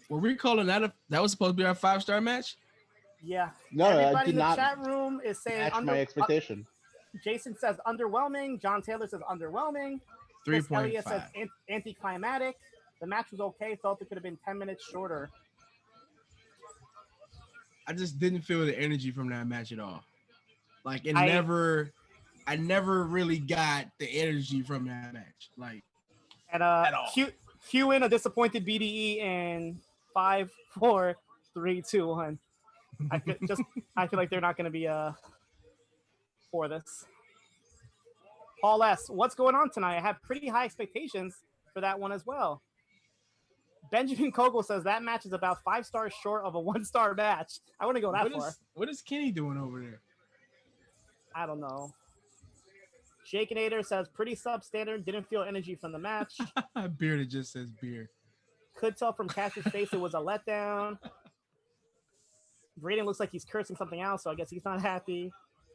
Were we calling that that was supposed to be our 5-star match? Yeah. No, I Everybody did in the not chat room is saying match my expectation. Jason says underwhelming. John Taylor says underwhelming. 3.5. Elliott says anticlimactic. The match was okay. Felt it could have been 10 minutes shorter. I just didn't feel the energy from that match at all. Like I never really got the energy from that match. Like And at all. cue in a disappointed BDE in 5, 4, 3, 2, 1. I feel like they're not going to be for this. Paul S, what's going on tonight? I have pretty high expectations for that one as well. Benjamin Kogel says that match is about 5 stars short of a 1-star match. I want to go that far. What is Kenny doing over there? I don't know. Shakenator says pretty substandard. Didn't feel energy from the match. Bearded just says beer. Could tell from Cash's face it was a letdown. Braden looks like he's cursing something else, so I guess he's not happy.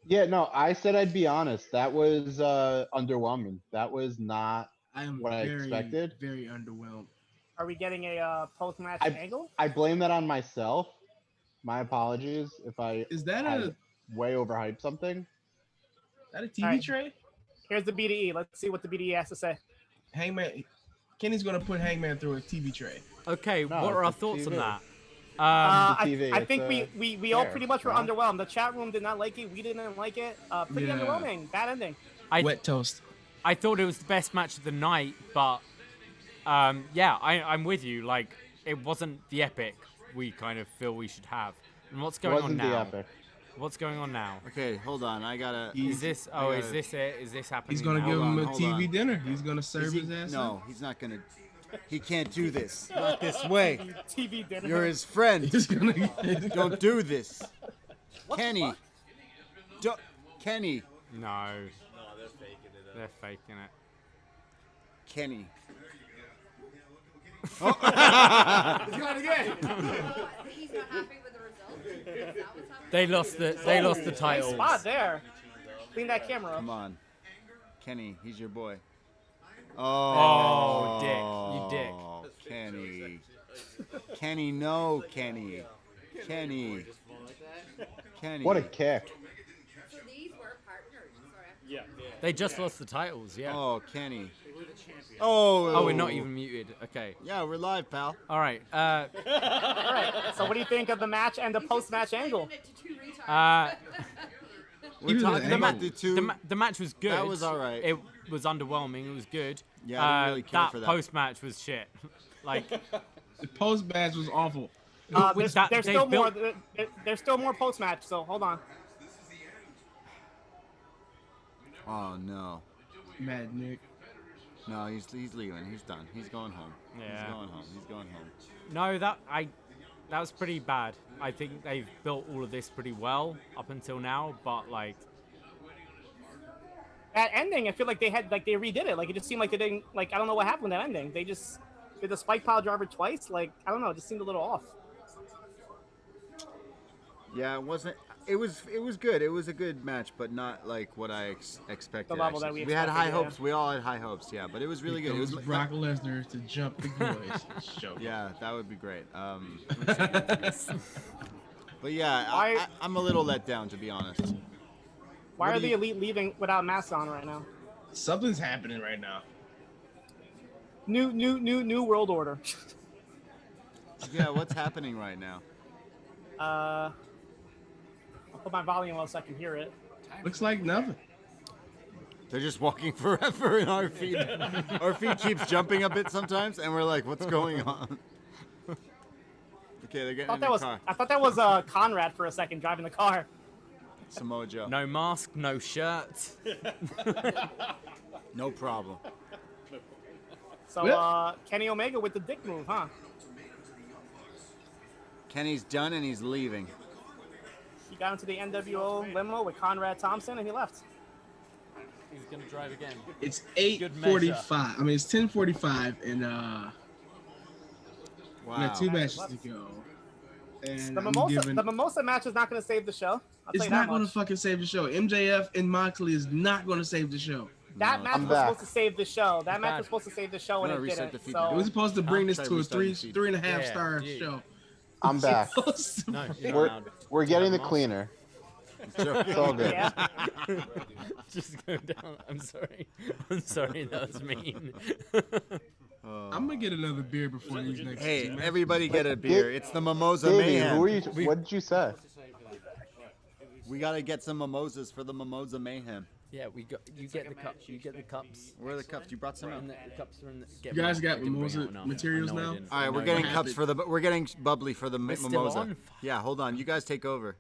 Yeah, no, I said I'd be honest. That was underwhelming. That was not what I expected. Very underwhelmed. Are we getting a post-match angle? I blame that on myself. My apologies if I way overhyped something. Is that a TV tray? Here's the BDE. Let's see what the BDE has to say. Hangman. Kenny's gonna put Hangman through a TV tray. Okay, what are our thoughts on that? I think we all pretty much were underwhelmed. The chat room did not like it. We didn't like it. Pretty underwhelming. Bad ending. Wet toast. I thought it was the best match of the night, but yeah, I'm with you. Like, it wasn't the epic we kind of feel we should have. And what's going on now? The epic. What's going on now? Okay, hold on. I gotta. Is this it? Is this happening? He's gonna now? give him a TV dinner. He's gonna serve his ass. No, he's not gonna. He can't do this. Not this way. TV dinner. You're his friend. He's gonna. Don't do this, Kenny. Kenny. No. they're faking it. They're faking it. Kenny. He's gone again. He's not happy with the result. Is that what's happening? They lost the title. Nice spot there. Clean that camera up. Come on, Kenny. He's your boy. Oh, dick. You dick. Kenny. Kenny, no, Kenny. Kenny. Kenny. What a kick. So these were partners. Sorry. Yeah. They just lost the titles, yeah. Oh, Kenny. They were the champions. Oh, we're not even muted. Okay. Yeah, we're live, pal. All right. All right. So what do you think of the match and the post-match angle? We're talking about the two. The match was good. That was all right. It was underwhelming. It was good. Yeah, I didn't really care for that. Post-match was shit. Like, The post-match was awful. There's still more post-match, so hold on. Oh no. Mad Nick. No, he's leaving. He's done. He's going home. Yeah. He's going home. He's going home. no, that was pretty bad. I think they've built all of this pretty well up until now, but like, That ending, I feel like they redid it. Like it just seemed like they didn't like. I don't know what happened with that ending. They just did the spike pile driver twice. Like I don't know. It just seemed a little off. Yeah, it wasn't. It was good. It was a good match, but not like what I expected. The level that actually. we had expected, high yeah. hopes. We all had high hopes. Yeah, but it was really good. It was Brock Lesnar to jump the boys. Show. Yeah, that would be great. But yeah, I'm a little let down, to be honest. Why are the Elite leaving without masks on right now? Something's happening right now. New world order. Yeah, what's happening right now? I'll put my volume on so I can hear it. Looks like nothing. They're just walking forever, and our feet keeps jumping a bit sometimes, and we're like, what's going on? Okay, they're getting in the car. I thought that was Conrad for a second driving the car. Samoa Joe. No mask, no shirt. No problem. So Kenny Omega with the dick move, huh? Kenny's done and he's leaving. He got into the NWO limo with Conrad Thompson and he left. He's gonna drive again. It's 8:45. I mean, it's 10:45, and we got 2 matches to go. And the Mimosa match is not going to save the show. It's not going to fucking save the show. MJF and Moxley is not going to save the show. That match was supposed to save the show. That match was supposed to save the show, and it didn't. So it was supposed to bring this to a 3.5 star show. I'm back. No, we're getting the cleaner. It's all good. Yeah. Just go down. I'm sorry. That was mean. I'm gonna get another beer before these next. Hey, everybody get a beer. It's the Mimosa Davey, Mayhem. who are you? What did you say? We gotta get some mimosas for the Mimosa Mayhem. Yeah, you get the cups. You get the cups. Where are the cups? You brought some out. The cups are in the. You guys got mimosa materials now? All right, we're getting cups for the. We're getting bubbly for the still mimosa. on? Yeah, hold on. You guys take over.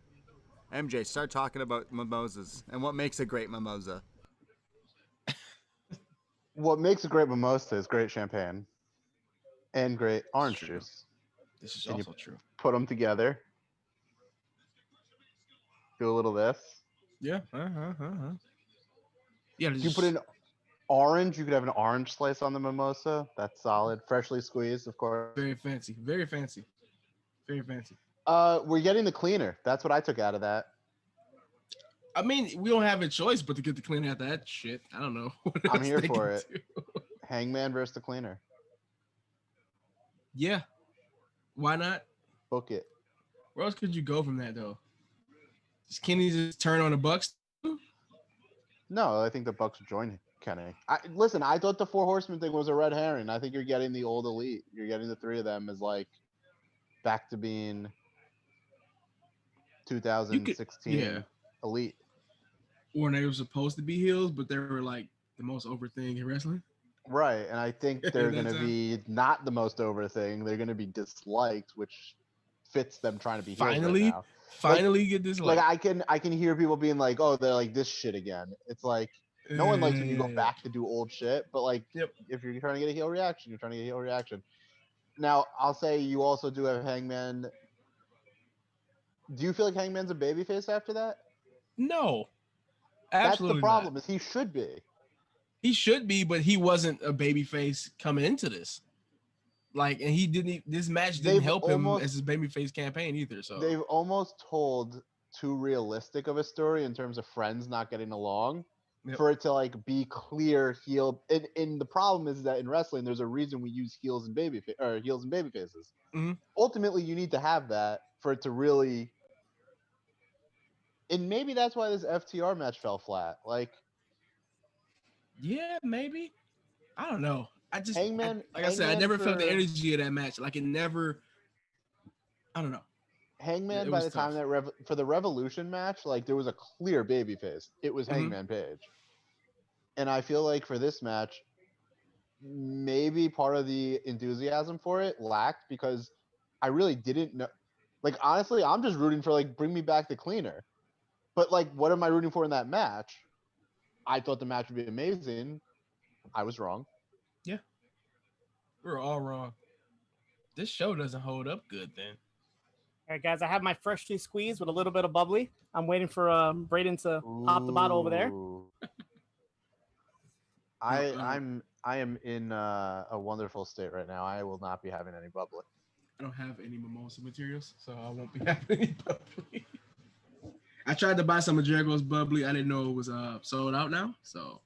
MJ, start talking about mimosas and what makes a great mimosa. What makes a great mimosa is great champagne and great orange juice. This is And also true. Put them together. Do a little this. Yeah. Yeah. If you put in orange, you could have an orange slice on the mimosa. That's solid. Freshly squeezed, of course. Very fancy. Very fancy. Very fancy. We're getting the cleaner. That's what I took out of that. I mean, we don't have a choice but to get the cleaner out of that shit. I don't know. I'm here for it. Hangman versus the cleaner. Yeah. Why not? Book it. Where else could you go from that though? Does Kenny just turn on the Bucks? No, I think the Bucks join Kenny. Listen, I thought the Four Horsemen thing was a red herring. I think you're getting the old elite. You're getting the 3 of them as like back to being 2016 elite. Or they were supposed to be heels, but they were like the most over thing in wrestling. Right, and I think they're going to be not the most over thing. They're going to be disliked, which fits them trying to be heels right now. Finally get this. Like I can hear people being like, "Oh, they're like this shit again." It's like no one likes when you go back to do old shit, but like if you're trying to get a heel reaction, you're trying to get a heel reaction. Now, I'll say you also do have Hangman. Do you feel like Hangman's a babyface after that? No. That's Absolutely the problem. not. Is he should be. He should be, but he wasn't a babyface coming into this. Like, and he didn't. This match didn't help him as his babyface campaign either. So they've almost told too realistic of a story in terms of friends not getting along for it to like be clear heel. And the problem is that in wrestling, there's a reason we use heels and babyfaces. Mm-hmm. Ultimately, you need to have that for it to really. And maybe that's why this FTR match fell flat. Like, yeah, maybe. I don't know. I just Hangman. I said, I never felt the energy of that match. Like it never. I don't know. Hangman, by the time that for the Revolution match, like there was a clear babyface. It was Hangman Page, and I feel like for this match, maybe part of the enthusiasm for it lacked because I really didn't know. Like honestly, I'm just rooting for like bring me back the cleaner, but like what am I rooting for in that match? I thought the match would be amazing. I was wrong. Yeah, we're all wrong. This show doesn't hold up good then. All right, guys, I have my freshly squeezed with a little bit of bubbly. I'm waiting for Braden to pop the bottle over there. I am in a wonderful state right now. I will not be having any bubbly. I don't have any mimosa materials, so I won't be having any bubbly. I tried to buy some of Jericho's bubbly. I didn't know it was sold out now. So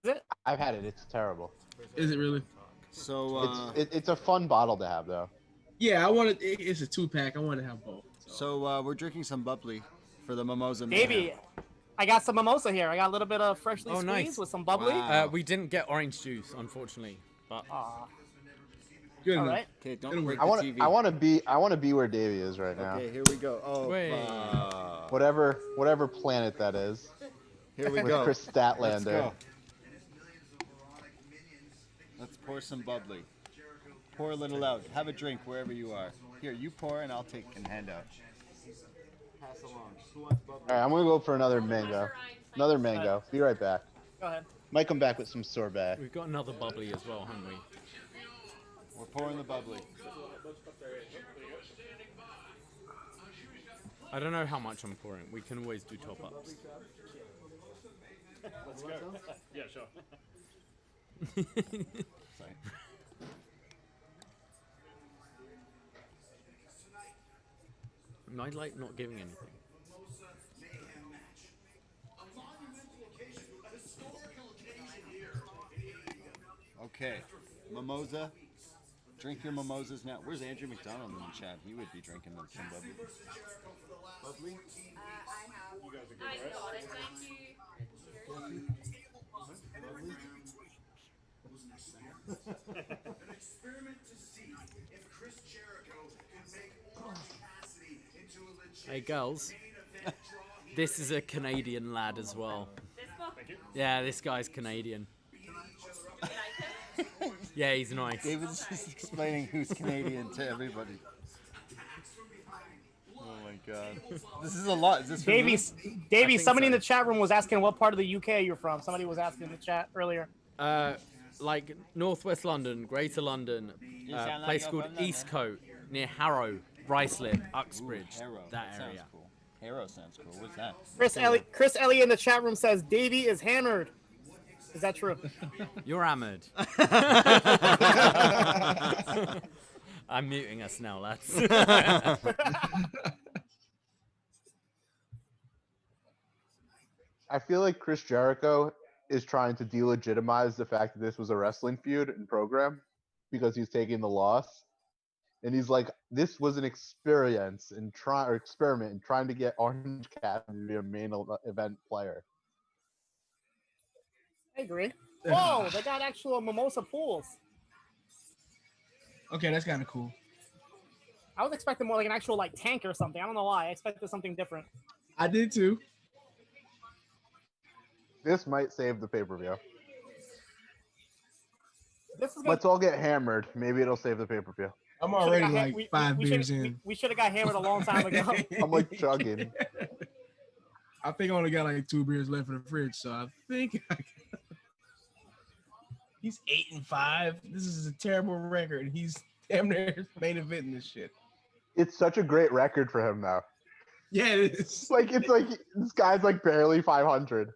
Is it? I've had it. It's terrible. is it really? So It's a fun bottle to have though. Yeah, I wanted. It's a 2-pack. I want to have both. so we're drinking some bubbly for the mimosa. Davie, I got some mimosa here. I got a little bit of freshly Oh, squeezed nice. with some bubbly. Wow. We didn't get orange juice, unfortunately. But Aw, Good all enough. right. Okay, It'll don't break work. the TV. I want to be where Davey is right now. Okay, here we go. Oh, Wait. Whatever planet that is. here we With go. Chris Let's Statlander. go. Let's pour some bubbly. Pour a little out. Have a drink wherever you are. Here, you pour and I'll take and hand out. Pass along. Who wants bubbly? All right, I'm gonna go for another mango. Another mango. Be right back. Go ahead. Might come back with some sorbet. we've got another bubbly as well, haven't we? We're pouring the bubbly. I don't know how much I'm pouring. We can always do top ups. Let's go. Yeah, sure. Sorry. I like not giving anything. Okay, mimosa. Drink your mimosas now. Where's Andrew McDonald in the chat? He would be drinking some bubbly. Bubbly? I got it, thank you. Hey, girls. This is a Canadian lad as well. This one? Yeah, this guy's Canadian. Yeah, he's nice. David's just explaining who's Canadian to everybody. Oh my god. This is a lot. Is this for me? Davey, somebody in so. the chat room was asking what part of the UK you're from. Somebody was asking in the chat earlier. Like Northwest London, Greater London, sound like place you're called from London. Eastcote, near Harrow, Ruislip, Uxbridge, Harrow. that Sounds area. cool. Harrow sounds cool. What's that? Chris Ellie in the chat room says Davey is hammered. Is that true? You're hammered. I'm muting us now, lads. I feel like Chris Jericho is trying to delegitimize the fact that this was a wrestling feud and program because he's taking the loss. And he's like, this was an experience and experiment in trying to get Orange Cat to be a main event player. I agree. Whoa, they got actual mimosa pools. Okay, that's kind of cool. I was expecting more like an actual like tank or something. I don't know why. I expected something different. I did too. This might save the pay-per-view. This is Let's all get hammered. Maybe it'll save the pay-per-view. I'm already like 5 beers in. We should have got hammered a long time ago. I'm like chugging. I think I only got like 2 beers left in the fridge, so I think he's 8-5. This is a terrible record. He's damn near main eventing this shit. It's such a great record for him, though. Yeah, it is. It's like this guy's like barely 500.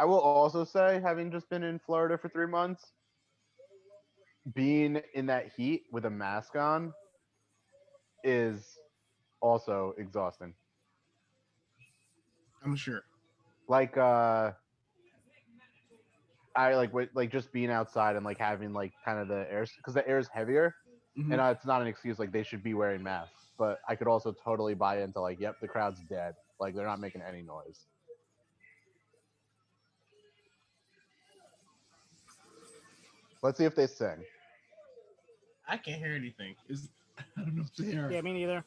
I will also say, having just been in Florida for 3 months, being in that heat with a mask on is also exhausting. I'm sure. Like I like just being outside and like having like kind of the air, because the air is heavier, Mhm. and it's not an excuse like they should be wearing masks, but I could also totally buy into like, yep, the crowd's dead, like they're not making any noise. Let's see if they sing. I can't hear anything. I don't know if they are. Yeah, me neither.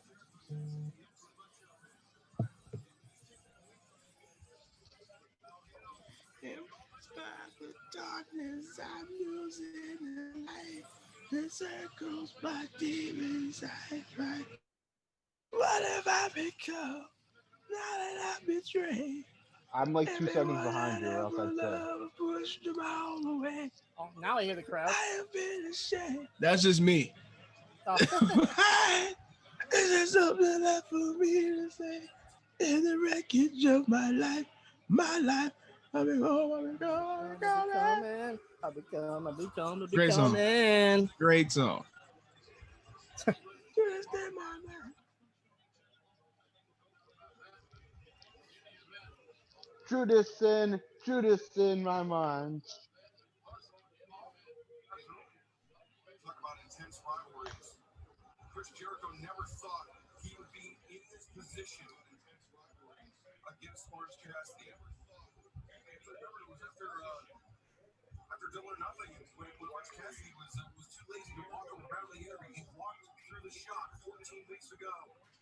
The darkness, I'm losing the light. The circles, my demons, I fight. What have I become? Now that I've betrayed. I'm like 2 seconds behind you, or else I'd say. pushed them all away. Oh, now I hear the crowd. I have been ashamed. That's just me. Oh. Is there something left for me to say? In the wreckage of my life, I'll be home, I'll be coming. Great song. Great song. Judas in my mind. Talk about intense rivalries. Chris Jericho never thought he would be in this position against Orange Cassidy. Remember, it was after Double or Nothing when Orange Cassidy was too lazy to walk around the area. He walked through the shot 14 weeks ago,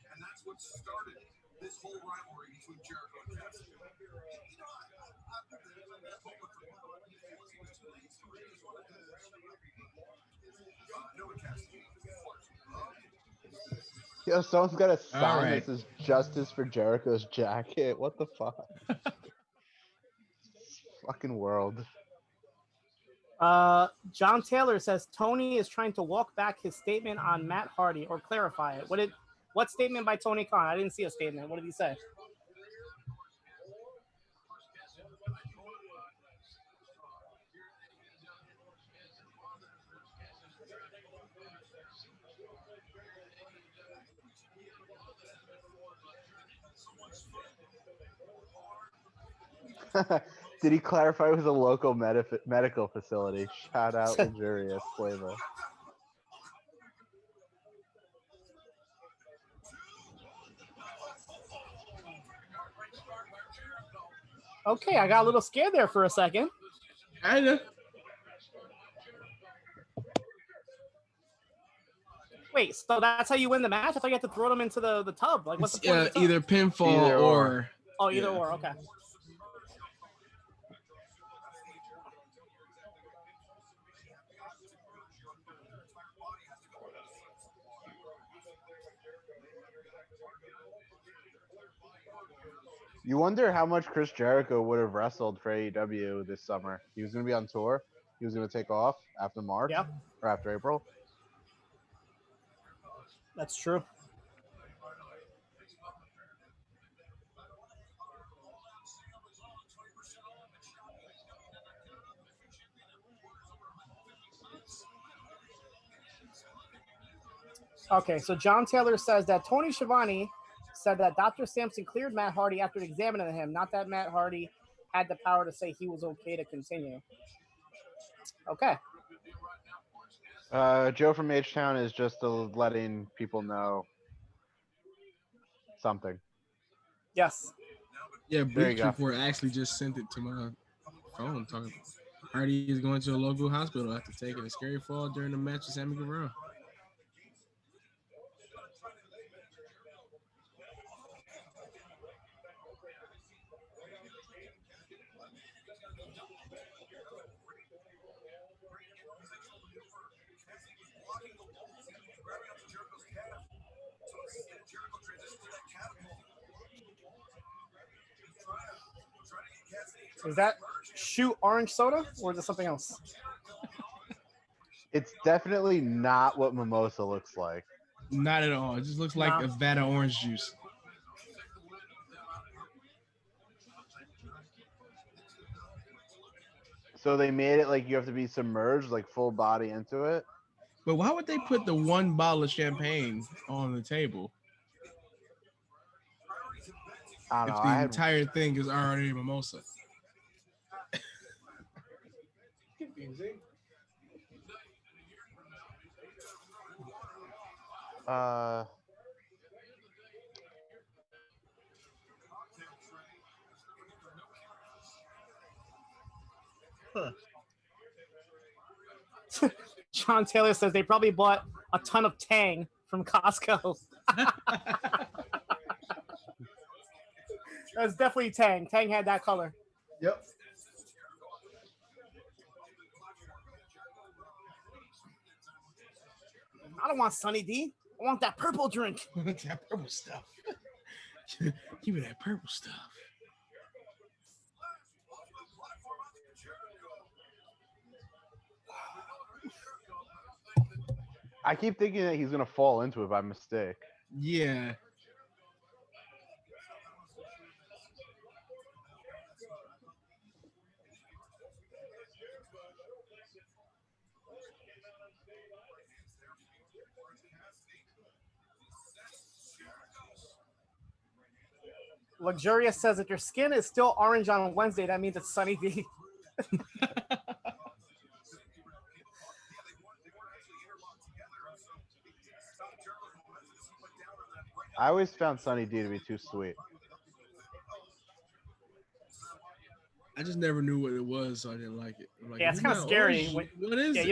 and that's what started this whole rivalry between Jericho and Cassidy. You know, I put that moment for him. He was too lazy. He just wanted to Yo, someone's got a sign right. that says "Justice for Jericho's jacket." What the fuck? Fucking world. John Taylor says Tony is trying to walk back his statement on Matt Hardy or clarify it. What statement by Tony Khan? I didn't see a statement. What did he say? Did he clarify it was a local medical facility? Shout out luxurious flavor. Okay, I got a little scared there for a second. Kinda. Wait, so that's how you win the match? I thought you had to throw them into the tub. Like, what's the point? Of the tub? Either pinfall Either or. Oh, either or. Okay. You wonder how much Chris Jericho would have wrestled for AEW this summer. He was going to be on tour. He was going to take off after March or after April. That's true. Okay, so John Taylor says that Tony Schiavone said that Dr. Sampson cleared Matt Hardy after examining him, not that Matt Hardy had the power to say he was okay to continue. Okay. Joe from H-Town is just letting people know something. Yes. Yeah, There you Bleach go. Report actually just sent it to my phone. Talking Hardy is going to a local hospital after taking a scary fall during the match with Sammy Guevara. Is that shoot orange soda or is it something else? It's definitely not what mimosa looks like. Not at all. It just looks like a vat of orange juice. So they made it like you have to be submerged, like full body into it. But why would they put the one bottle of champagne on the table I don't if know. the entire thing is already a mimosa? Confusing. John Taylor says they probably bought a ton of Tang from Costco. That's definitely Tang. Tang had that color. Yep. I don't want Sunny D. I want that purple drink. That purple stuff. Give me that purple stuff. I keep thinking that he's gonna fall into it by mistake. Yeah. Luxurious says if your skin is still orange on Wednesday, that means it's Sunny D. I always found Sunny D to be too sweet. I just never knew what it was, so I didn't like it. I'm like, Yeah, it's "It's kind of not scary. orange. What is Yeah, it?"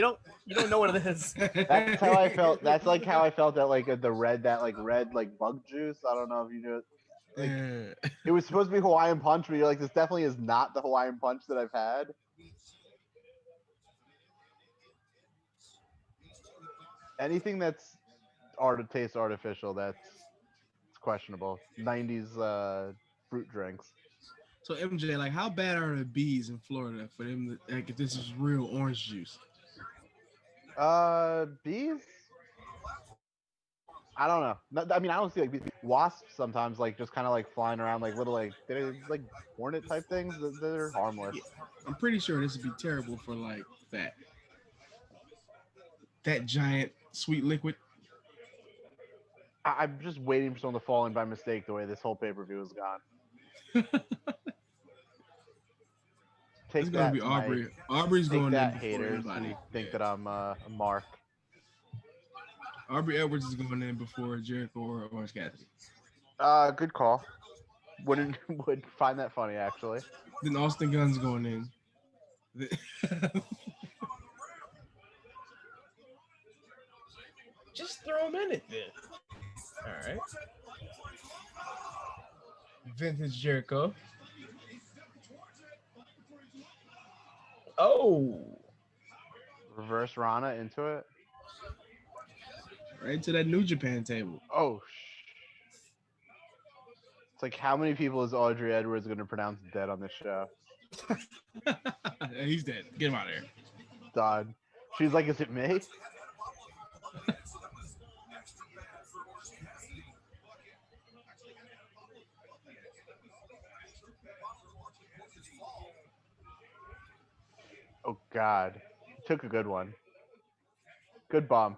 you don't know what it is. That's how I felt. That's like how I felt at like the red bug juice. I don't know if you knew it. Like, Yeah. it was supposed to be Hawaiian Punch, but you're like, this definitely is not the Hawaiian Punch that I've had. Anything that's tastes artificial, it's questionable. 90s fruit drinks. So MJ, like, how bad are the bees in Florida for them to, like, if this is real orange juice? Bees? I don't know. I mean, I don't see like wasps sometimes, like just kind of like flying around, like little they're like hornet type things. They're harmless. Yeah. I'm pretty sure this would be terrible for like that giant sweet liquid. I'm just waiting for someone to fall in by mistake. The way this whole pay-per-view is gone. Take It's gonna that be to my- Aubrey. Aubrey's Take going that, in before haters who anybody. think that I'm a mark. Aubrey Edwards is going in before Jericho or Orange Cassidy. Good call. Would find that funny actually. Then Austin Gunn's going in. Just throw him in it then. All right. Vintage Jericho. Oh, Reverse Rana into it. right to that New Japan table. Oh. It's like, how many people is Audrey Edwards going to pronounce dead on this show? He's dead. Get him out of here. Done. She's like, is it me? Oh, God. Took a good one. Good bomb.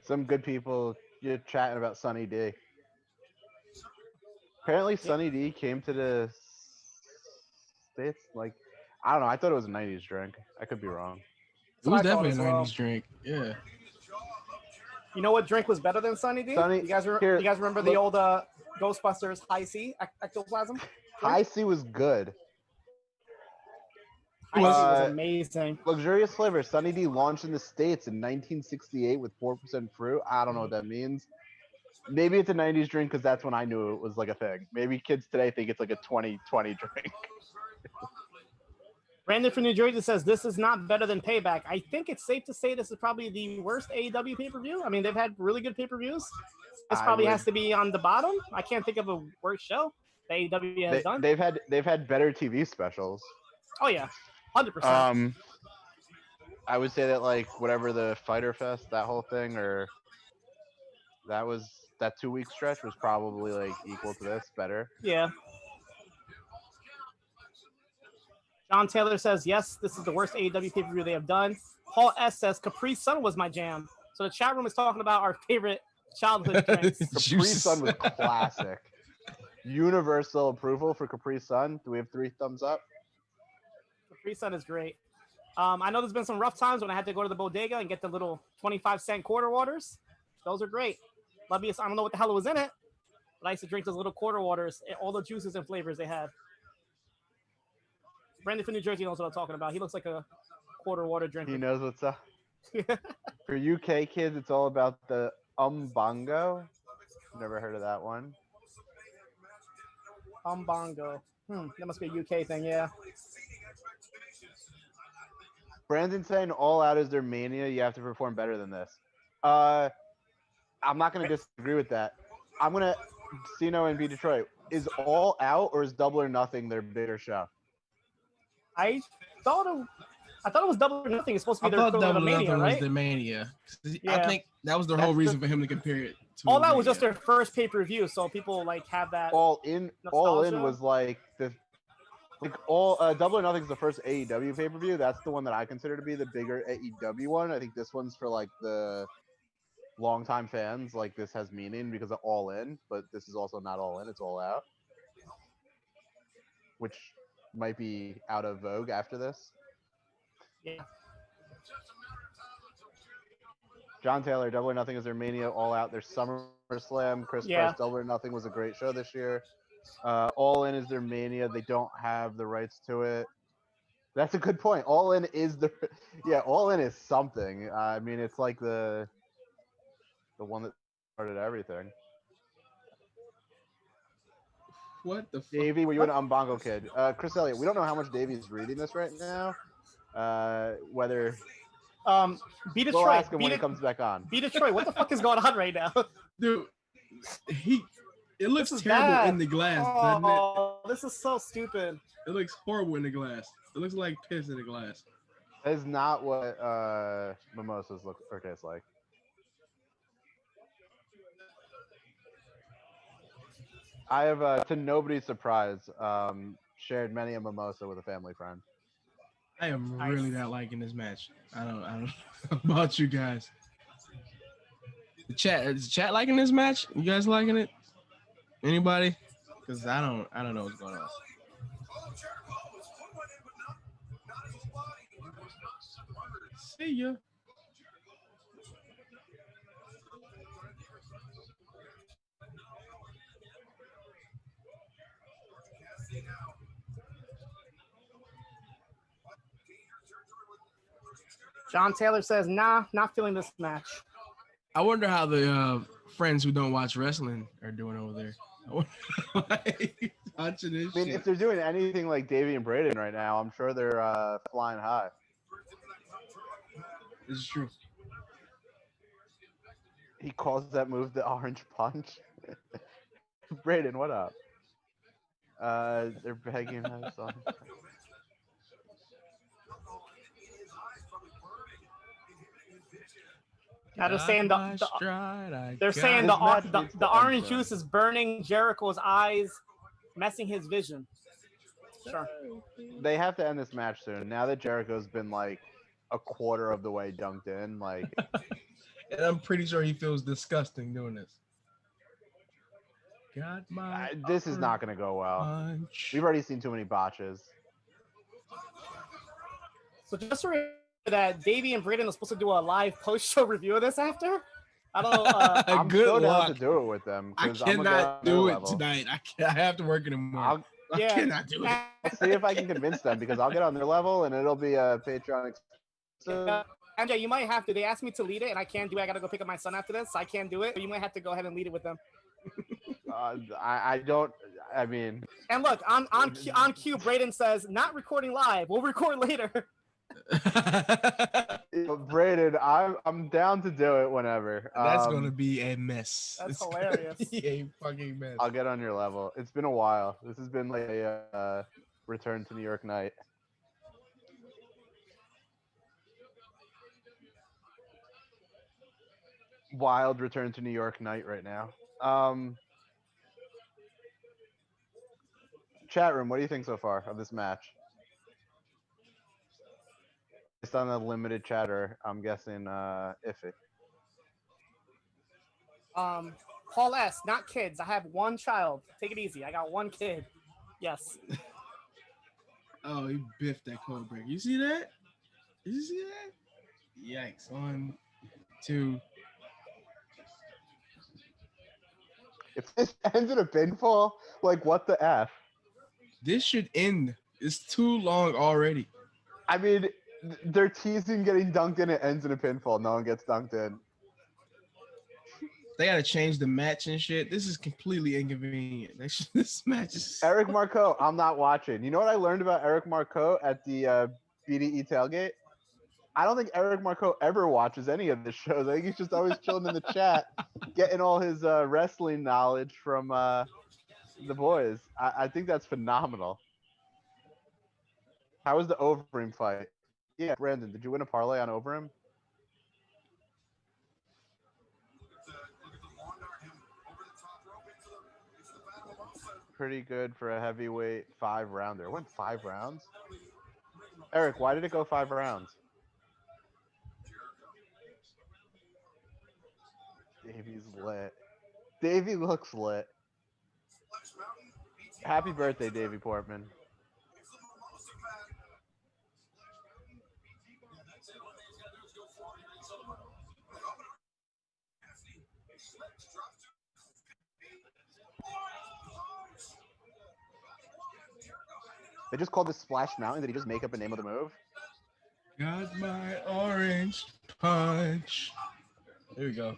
Some good people you're chatting about Sunny D. Apparently, Sunny D came to the States. Like, I don't know. I thought it was a '90s drink. I could be wrong. It was I thought definitely a as well. 90s drink. Yeah. You know what drink was better than Sunny D? Sunny- you guys here, you guys remember the look. old Ghostbusters High C ectoplasm? High C was good. High C was Uh, amazing. Luxurious flavor. Sunny D launched in the States in 1968 with 4% fruit. I don't know what that means. Maybe it's a 90s drink because that's when I knew it was like a thing. Maybe kids today think it's like a 2020 drink. Brandon from New Jersey says this is not better than Payback. I think it's safe to say this is probably the worst AEW pay-per-view. I mean, they've had really good pay-per-views. This probably has to be on the bottom. I can't think of a worse show that AEW has done. They've had better TV specials. Oh yeah, 100%. I would say that like whatever the Fighter Fest, that whole thing, or that 2-week stretch was probably like equal to this, better. Yeah. John Taylor says, yes, this is the worst AEW pay-per-view they have done. Paul S. says, Capri Sun was my jam. So the chat room is talking about our favorite childhood drinks. Capri Sun was classic. Universal approval for Capri Sun. Do we have 3 thumbs up? Capri Sun is great. I know there's been some rough times when I had to go to the bodega and get the little 25-cent quarter waters. Those are great. I don't know what the hell was in it, but I used to drink those little quarter waters, all the juices and flavors they had. Brandon from New Jersey knows what I'm talking about. He looks like a quarter water drinker. He knows what's up. For UK kids, it's all about the umbongo. Never heard of that one. Umbongo. That must be a UK thing, yeah. Brandon saying All Out is their mania. You have to perform better than this. I'm not going to disagree with that. I'm going to Cno and B Detroit. Is All Out or is Double or Nothing their bigger show? I thought it was Double or Nothing. It's supposed to I be their thought equivalent Double of or Mania, Nothing was right? the Mania. I Yeah. think that was their whole reason for him to compare it to. All Out was just Mania. their first pay-per-view, so people like have that. All In nostalgia. was like Double or Nothing is the first AEW pay-per-view. That's the one that I consider to be the bigger AEW one. I think this one's for like the longtime fans. Like this has meaning because of All In, but this is also not All In. It's All Out, which might be out of vogue after this. Yeah. John Taylor, Double or Nothing is their Mania. All Out, their SummerSlam. Chris Yeah. Price, Double or Nothing was a great show this year. All In is their Mania. They don't have the rights to it. That's a good point. All In is All In is something. I mean, it's like the one that started everything. What the fuck? Davie, were you an Umbongo kid? Chris Elliott, we don't know how much Davie's reading this right now. Whether B Detroit. we'll ask him when he comes back on. B Detroit, what the fuck is going on right now? Dude, it looks This is terrible bad. in the glass, doesn't it? Oh, this is so stupid. It looks horrible in the glass. It looks like piss in the glass. That is not what mimosas look or taste like. I have, to nobody's surprise, shared many a mimosa with a family friend. I am really not liking this match. I don't know about you guys. Is the chat liking this match? You guys liking it? Anybody? Because I don't know what's going on. See ya. John Taylor says, nah, not feeling this match. I wonder how the friends who don't watch wrestling are doing over there. I wonder watching this I mean, shit. if they're doing anything like Davie and Braden right now, I'm sure they're flying high. This is true. He calls that move the orange punch. Braden, what up? They're begging us on. Now they're saying the orange juice is burning Jericho's eyes, messing his vision. Sure. They have to end this match soon. Now that Jericho's been like a quarter of the way dunked in, like. And I'm pretty sure he feels disgusting doing this. This is not going to go well. Punch. We've already seen too many botches. So just to remember that Davie and Braden are supposed to do a live post-show review of this after. I don't know. I'm Good so luck. down to do it with them. I 'cause I'm gonna cannot go on do their it level. tonight. I have to work in the morning. I cannot do it. I'll see if I can convince them because I'll get on their level and it'll be a Patreon exclusive. MJ, you might have to. They asked me to lead it, and I can't do it. I gotta go pick up my son after this, so I can't do it. But you might have to go ahead and lead it with them. I don't. I mean. And look, on cue, Braden says, "Not recording live. We'll record later." Braden, I'm down to do it whenever. That's gonna be a mess. That's It's hilarious. gonna be a fucking mess. I'll get on your level. It's been a while. This has been like a return to New York night. Wild return to New York night right now. Chat room, what do you think so far of this match? Based on the limited chatter, I'm guessing iffy. Paul S, not kids. I have one child. Take it easy. I got one kid. Yes. Oh, he biffed that code break. You see that? Did you see that? Yikes. 1, 2. If this ends in a pinfall, like what the F? This should end. It's too long already. I mean, they're teasing getting dunked in. It ends in a pinfall. No one gets dunked in. They gotta change the match and shit. This is completely inconvenient. This match is Eric Marcoux, I'm not watching. You know what I learned about Eric Marcoux at the BDE tailgate? I don't think Eric Marcoux ever watches any of the shows. I think he's just always chilling in the chat, getting all his wrestling knowledge from the boys. I think that's phenomenal. How was the Overeem fight? Yeah, Brandon, did you win a parlay on Overeem? Pretty good for a heavyweight 5-rounder. It went 5 rounds? Eric, why did it go 5 rounds? Davie's lit. Davie looks lit. Happy birthday, Davie Portman. They just called this Splash Mountain. Did he just make up a name of the move? got my orange punch. There we go.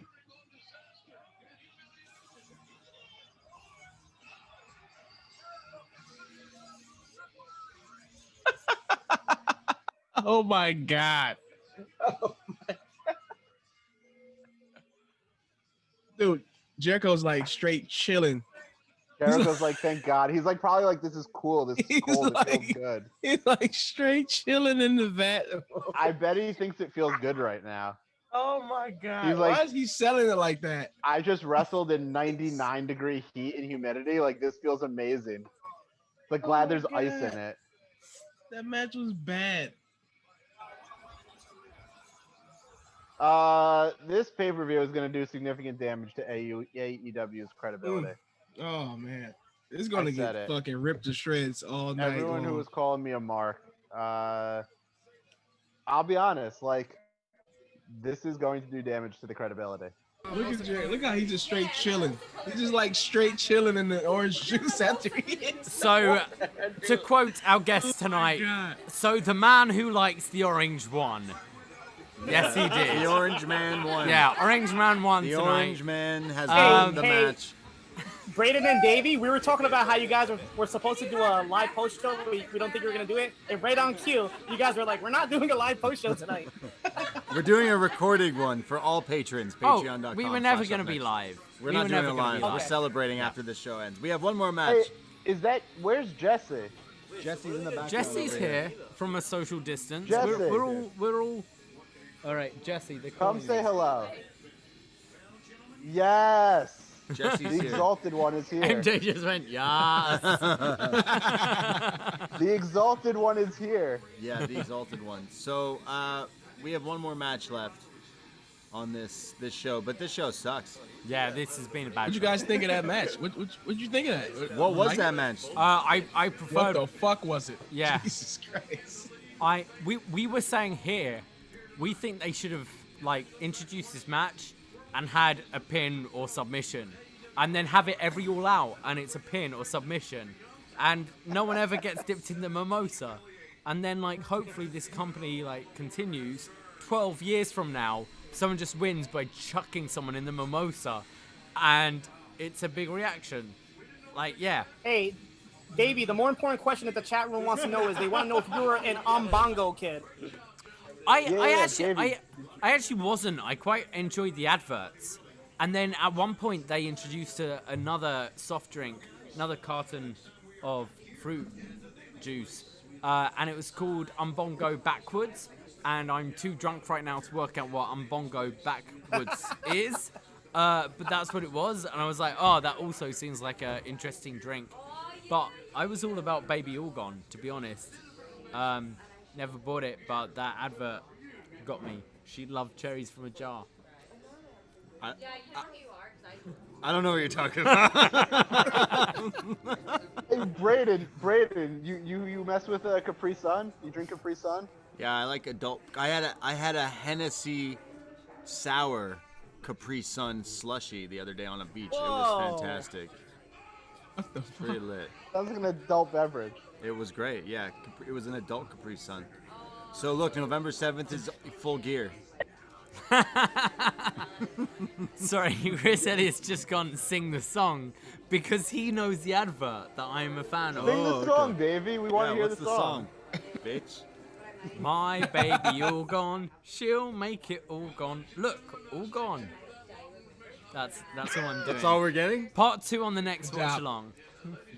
Oh my god. Oh my god. Dude, Jericho's like straight chilling. Jericho's like, thank God. He's like, probably like, this is cool. This is cold. Like, it feels good. He's like straight chilling in the vat. I bet he thinks it feels good right now. Oh my god. He's Why like, is he selling it like that? I just wrestled in 99-degree heat and humidity. Like, this feels amazing. But glad there's ice in it. That match was bad. This pay-per-view is going to do significant damage to AEW's credibility. Oh man, it's gonna get it. fucking ripped to shreds all night. Everyone long. who was calling me a mark, I'll be honest, like, this is going to do damage to the credibility. Look at Jerry. Look how he's just straight chilling. He's just like straight chilling in the orange juice after he hits. So, to quote our guest tonight, so the man who likes the orange won. Yes, he did. The Orange Man won. Yeah, Orange Man won the tonight. Orange Man has won the match. Braden and Davie, we were talking about how you guys were supposed to do a live post show. We don't think you were going to do it. And right on cue, you guys were like, we're not doing a live post show tonight. We're doing a recorded one for all patrons. Patreon.com. We were never going to be live. We're not doing it live. We're Okay. celebrating after this show ends. We have one more match. Hey, where's Jesse? Jesse's in the back. Jesse's here from a social distance. Jesse. We're all. All right, Jesse. Come say hello. Yes. Jesse's The here. Exalted One is here. MJ just went, yes. The Exalted One is here. Yeah, the Exalted One. So we have one more match left on this show, but this show sucks. Yeah, this has been a bad What'd you show. guys think of that match? What'd you think of that? What was Like that it? match? I What preferred. the fuck was it? Yeah. Jesus Christ. We were saying here, we think they should have like introduced this match and had a pin or submission, and then have it every All Out and it's a pin or submission, and no one ever gets dipped in the mimosa, and then like hopefully this company like continues. 12 years from now, someone just wins by chucking someone in the mimosa, and it's a big reaction. Like, yeah. Hey, Davie, the more important question that the chat room wants to know is they want to know if you were an Umbongo kid. I actually wasn't. I quite enjoyed the adverts. And then at one point they introduced another soft drink, another carton of fruit juice, and it was called Umbongo Backwards. And I'm too drunk right now to work out what Umbongo Backwards is, but that's what it was. And I was like, oh, that also seems like an interesting drink. But I was all about Baby All Gone, to be honest. Never bought it, but that advert got me. She loved cherries from a jar. Yeah, you know who you are, 'cause I don't know what you're talking about. Hey, Braden, you mess with Capri Sun? You drink Capri Sun? Yeah, I like adult. I had a Hennessy sour Capri Sun slushy the other day on a beach. Whoa. It was fantastic. What the fuck? Pretty lit. Sounds like an adult beverage. It was great. Yeah, it was an adult Capri Sun. So look, November 7th is full gear. Sorry, Chris Elliott's just gone sing the song because he knows the advert that I'm a fan of. Sing the Oh, song, okay. Davey. We want to hear what's the song. Bitch. My baby all gone, she'll make it all gone. Look, all gone. That's all I'm doing. That's all we're getting? Part 2 on the next Good watch job. along.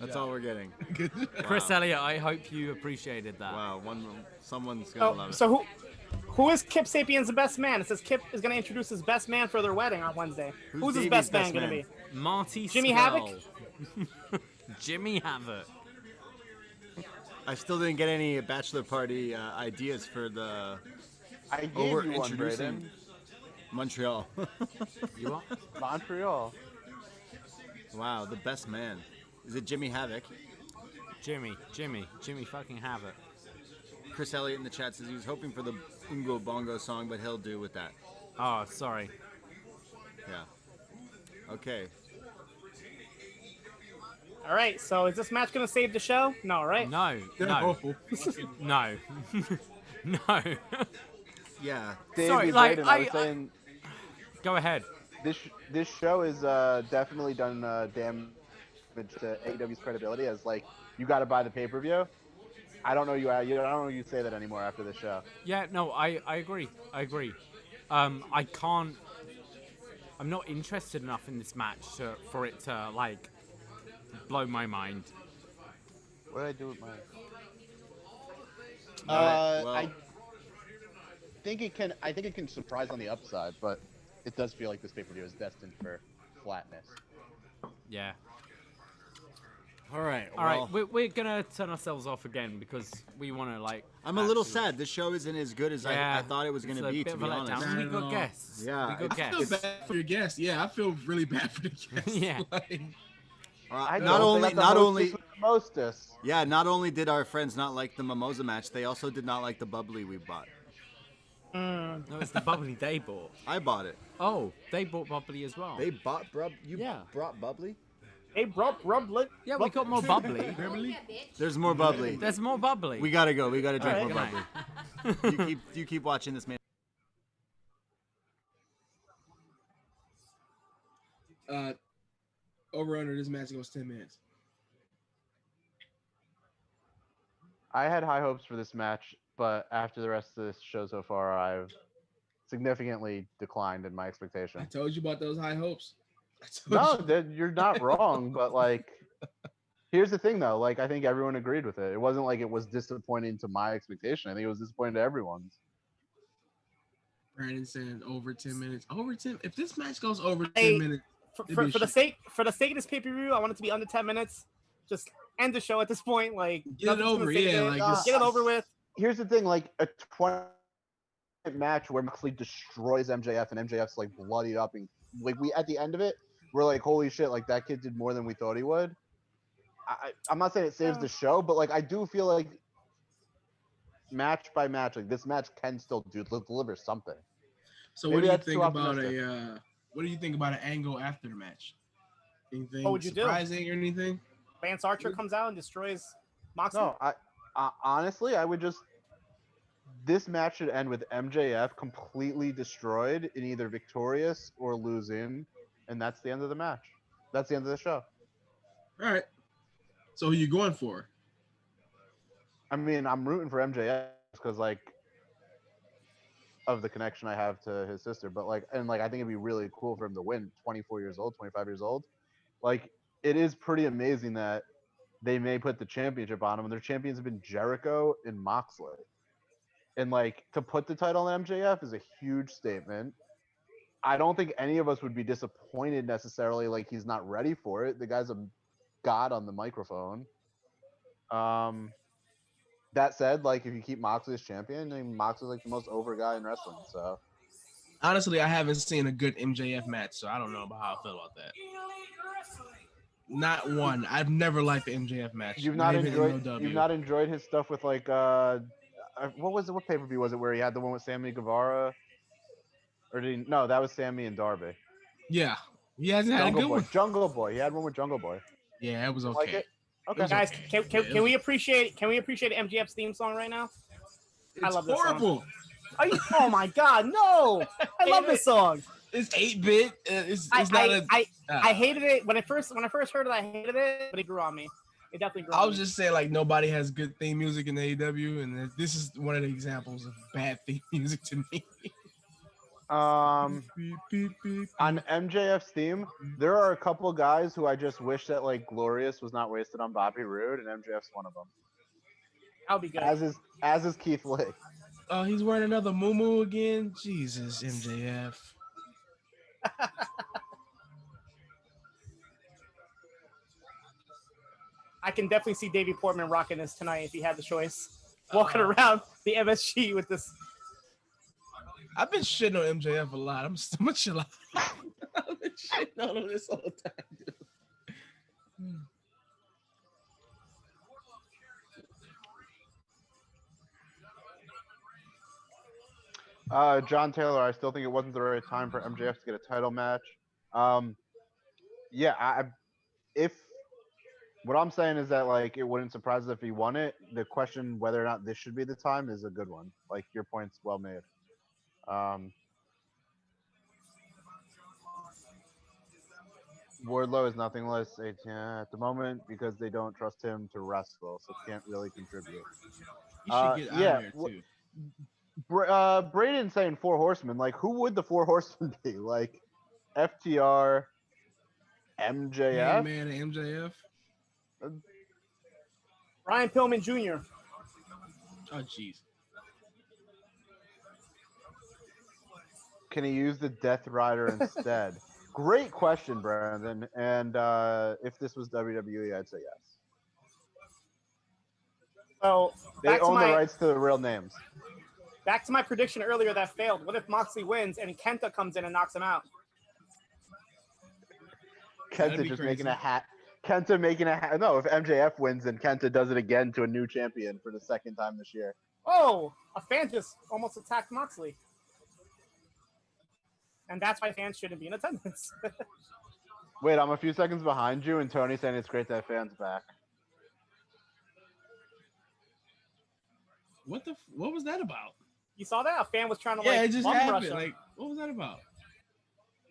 That's all we're getting. Chris Elliott, I hope you appreciated that. Wow, someone's gonna love it. So who is Kip Sapien's best man? It says Kip is going to introduce his best man for their wedding on Wednesday. Who's his Davey's best man best going to man? be? Marty Jimmy Skull. Havoc? Jimmy Havoc. I still didn't get any bachelor party ideas for the. I Oh, gave we're you one, introducing Braden. Montreal. You what? Montreal. Wow, the best man. Is it Jimmy Havoc? Jimmy fucking Havoc. Chris Elliott in the chat says he was hoping for the Ungo Bongo song, but he'll do with that. Oh, sorry. Yeah. Okay. All right, so is this match going to save the show? No, right? No. No. No. Yeah. Davey, Sorry, like, Braden, I was I- saying Go ahead. this show is definitely done damage to AEW's credibility as like you got to buy the pay-per-view. I don't know you. I don't know you say that anymore after the show. Yeah, no, I agree. I can't. I'm not interested enough in this match for it to like blow my mind. What did I do with mine? Well- I think it can. I think it can surprise on the upside, but it does feel like this pay-per-view is destined for flatness. Yeah. All right. All right, we're gonna turn ourselves off again because we want to like. I'm a little actually- sad. This show isn't as good as I thought it was going it's to a be, bit to of be a honest. letdown. We Not at got all. guests. Yeah, we got I feel guests. bad for your guests. Yeah, I feel really bad for the guests. Yeah. Like, I Not don't only, think that's not the only, hostess with the mostest. yeah, not only did our friends not like the mimosa match, they also did not like the bubbly we bought. No, it's the bubbly they bought. I bought it. Oh, they bought bubbly as well. They bought you Yeah. brought bubbly? Hey, rub, Yeah, we got more bubbly. Yeah, bitch. There's more bubbly. There's more bubbly. We gotta go. We gotta drink All more right, bubbly. You keep watching this, man. over under this match goes 10 minutes. I had high hopes for this match, but after the rest of this show so far, I've significantly declined in my I expectation. told you about those high hopes. No, you're not wrong, but like, here's the thing though. Like, I think everyone agreed with it. It wasn't like it was disappointing to my expectation. I think it was disappointing to everyone's. Brandon said over 10 minutes. Over 10. If this match goes over 10 Hey, minutes, For the sake of this pay-per-view, I want it to be under 10 minutes. Just end the show at this point. Like, Get it nothing's gonna over, save yeah, it. like, just- Get it over with. Here's the thing. Like a 20-minute match where Moxley destroys MJF and MJF's like bloodied up, and like we at the end of it, we're like, holy shit! Like that kid did more than we thought he would. I'm not saying it saves the show, but like I do feel like match by match, like this match can still deliver something. so maybe what do you that's think too about optimistic. what do you think about an angle after the match? Anything What would you do? surprising or anything? Lance Archer comes out and destroys Moxley. No, I honestly, I would just. This match should end with MJF completely destroyed and either victorious or losing, and that's the end of the match. That's the end of the show. All right. So who you going for? I mean, I'm rooting for MJF because like of the connection I have to his sister, but like, and like, I think it'd be really cool for him to win. 24 years old, 25 years old. Like, it is pretty amazing that they may put the championship on him, and their champions have been Jericho and Moxley. And like, to put the title on MJF is a huge statement. I don't think any of us would be disappointed necessarily. Like, he's not ready for it. The guy's a god on the microphone. That said, like, if you keep Moxley as champion, I mean, Moxley's like the most over guy in wrestling. So Honestly, I haven't seen a good MJF match, so I don't know about how I feel about that. Not one. I've never liked the MJF match. you've not even enjoyed NOW. you've not enjoyed his stuff with like what was it? What pay-per-view was it where he had the one with Sammy Guevara? Or did he, no, that was Sammy and Darby. Yeah, he hasn't had a Jungle good Boy. one. Jungle Boy. He had one with Jungle Boy. Yeah, it was okay. Like it? Okay. Guys, can Yeah, we appreciate MJF's theme song right now? I It's love this song. horrible. Oh my God, no! I love this song. It's 8-bit. It's not I hated it when I first heard it. I hated it, but it grew on me. It definitely grew. I was just saying, like, nobody has good theme music in AEW, and this is one of the examples of bad theme music to me. On MJF's theme, there are a couple guys who I just wish that like Glorious was not wasted on Bobby Roode, and MJF's one of them. That'll be good. As is Keith Lee. Oh, he's wearing another muumuu again. Jesus, MJF. I can definitely see Davie Portman rocking this tonight if he had the choice. Walking around the MSG with this. I've been shitting on MJF a lot. I'm so much alive. I've been shitting on him this whole time, dude. John Taylor, I still think it wasn't the right time for MJF to get a title match. Yeah, if what I'm saying is that like it wouldn't surprise us if he won it. The question whether or not this should be the time is a good one. Like your point's well made. Wardlow is nothing less at the moment because they don't trust him to wrestle, so can't really contribute. You should get out of here too. Braden saying 4 horsemen. Like, who would the 4 horsemen be? Like, FTR, MJF, Man, MJF. Ryan Pillman Jr. Oh, jeez. Can he use the Death Rider instead? Great question, Brandon. And if this was WWE, I'd say yes. So they own the rights to the real names. Back to my prediction earlier that failed. What if Moxley wins and Kenta comes in and knocks him out? Kenta just making a hat. Kenta making a hat. No, if MJF wins, then Kenta does it again to a new champion for the second time this year. Oh, a fan just almost attacked Moxley. And that's why fans shouldn't be in attendance. Wait, I'm a few seconds behind you, and Tony's saying it's great to have fans back. What was that about? You saw that? A fan was trying to it just bum happened. rush him. Like, what was that about?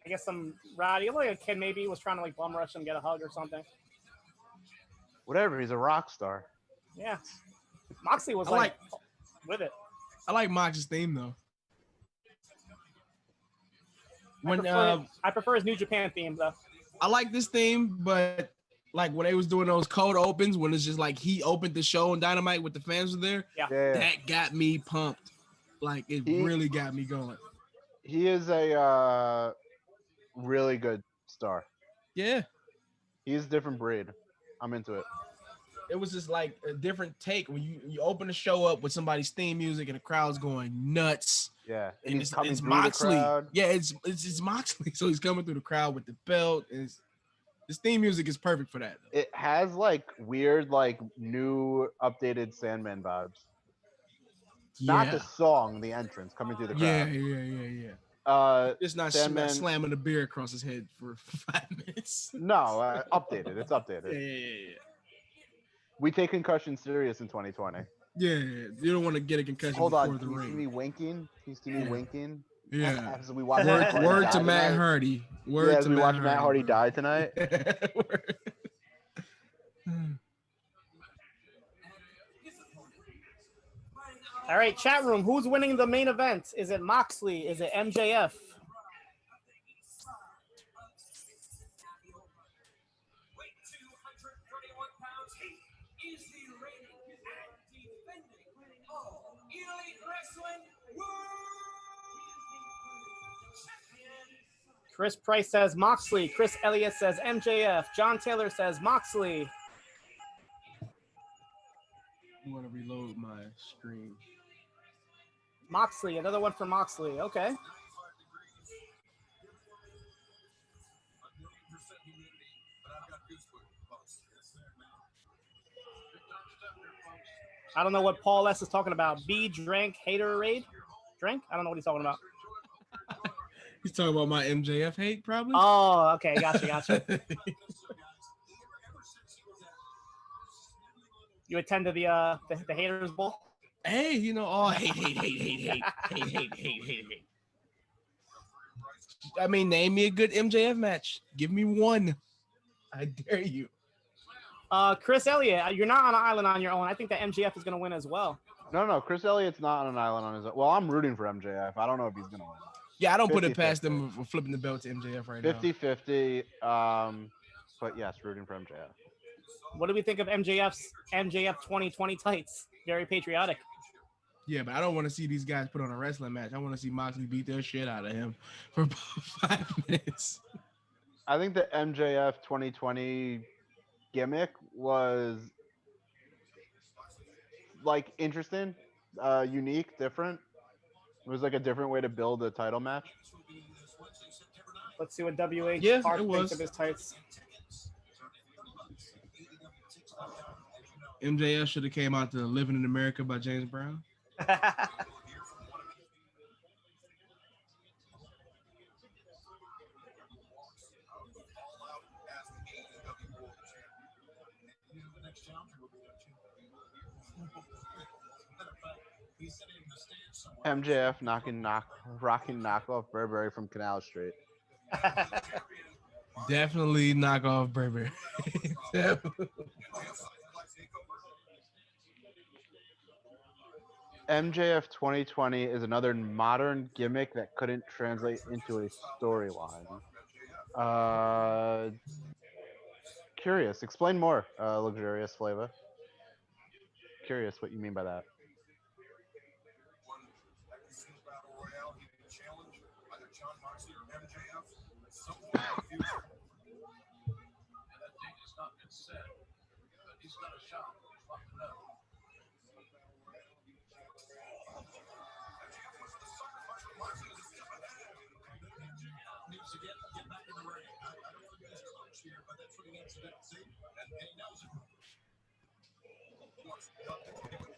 I guess some rowdy, like a kid maybe was trying to bum rush him, get a hug or something. Whatever, he's a rock star. Yeah. Moxley was with it. I like Mox's theme though. I prefer his New Japan theme though. I like this theme, but like when they was doing those cold opens, when it's just like he opened the show on Dynamite with the fans were there, that got me pumped. Like it really got me going. He is a really good star. Yeah. He's a different breed. I'm into it. It was just like a different take when you open the show up with somebody's theme music and the crowd's going nuts. Yeah, and it's Moxley. Yeah, it's Moxley. So he's coming through the crowd with the belt. His theme music is perfect for that. It has like weird, like new updated Sandman vibes. Yeah. Not the song, the entrance coming through the crowd. Yeah. It's not Sandman slamming a beer across his head for 5 minutes. No, updated. It's updated. Yeah. We take concussion serious in 2020. Yeah. You don't want to get a concussion before the ring. Can you see me winking? Can you see me winking? Yeah. As we watch word to Matt Hardy. As we watch Matt Hardy die tonight. All right, chat room. Who's winning the main event? Is it Moxley? Is it MJF? Chris Price says Moxley. Chris Elliott says MJF. John Taylor says Moxley. I want to reload my screen. Moxley, another one for Moxley. Okay. I don't know what Paul S is talking about. B drank hater raid. Drink? I don't know what he's talking about. He's talking about my MJF hate, probably. Oh, okay, gotcha. You attended the Haters Bowl? Hey, you know, all hate. I mean, name me a good MJF match. Give me one. I dare you. Chris Elliott, you're not on an island on your own. I think that MJF is going to win as well. No. Chris Elliott's not on an island on his own. Well, I'm rooting for MJF. I don't know if he's gonna win. Yeah, I don't put it 50-50. past them for flipping the belt to MJF right now. 50-50. But yes, rooting for MJF. What do we think of MJF 2020 tights? Very patriotic. Yeah, but I don't want to see these guys put on a wrestling match. I want to see Moxley beat their shit out of him for about 5 minutes. I think the MJF 2020 gimmick was like interesting, unique, different. It was like a different way to build a title match. Let's see what WH Yeah, Park it thinks was. of his tights. MJF should have came out to "Living in America" by James Brown. MJF rocking knockoff Burberry from Canal Street. Definitely knock off Burberry. MJF 2020 is another modern gimmick that couldn't translate into a storyline. Curious. Explain more, luxurious flavor. Curious what you mean by that.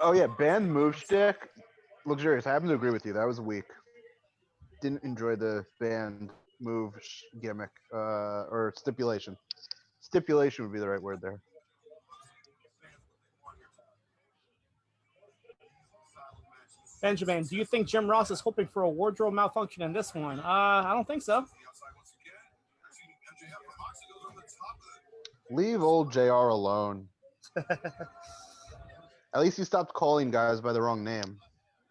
Oh yeah, band move stick. Luxurious. I happen to agree with you. That was weak. Didn't enjoy the band move gimmick or stipulation. Stipulation would be the right word there. Benjamin, do you think Jim Ross is hoping for a wardrobe malfunction in this one? I don't think so. Leave old JR alone. At least he stopped calling guys by the wrong name.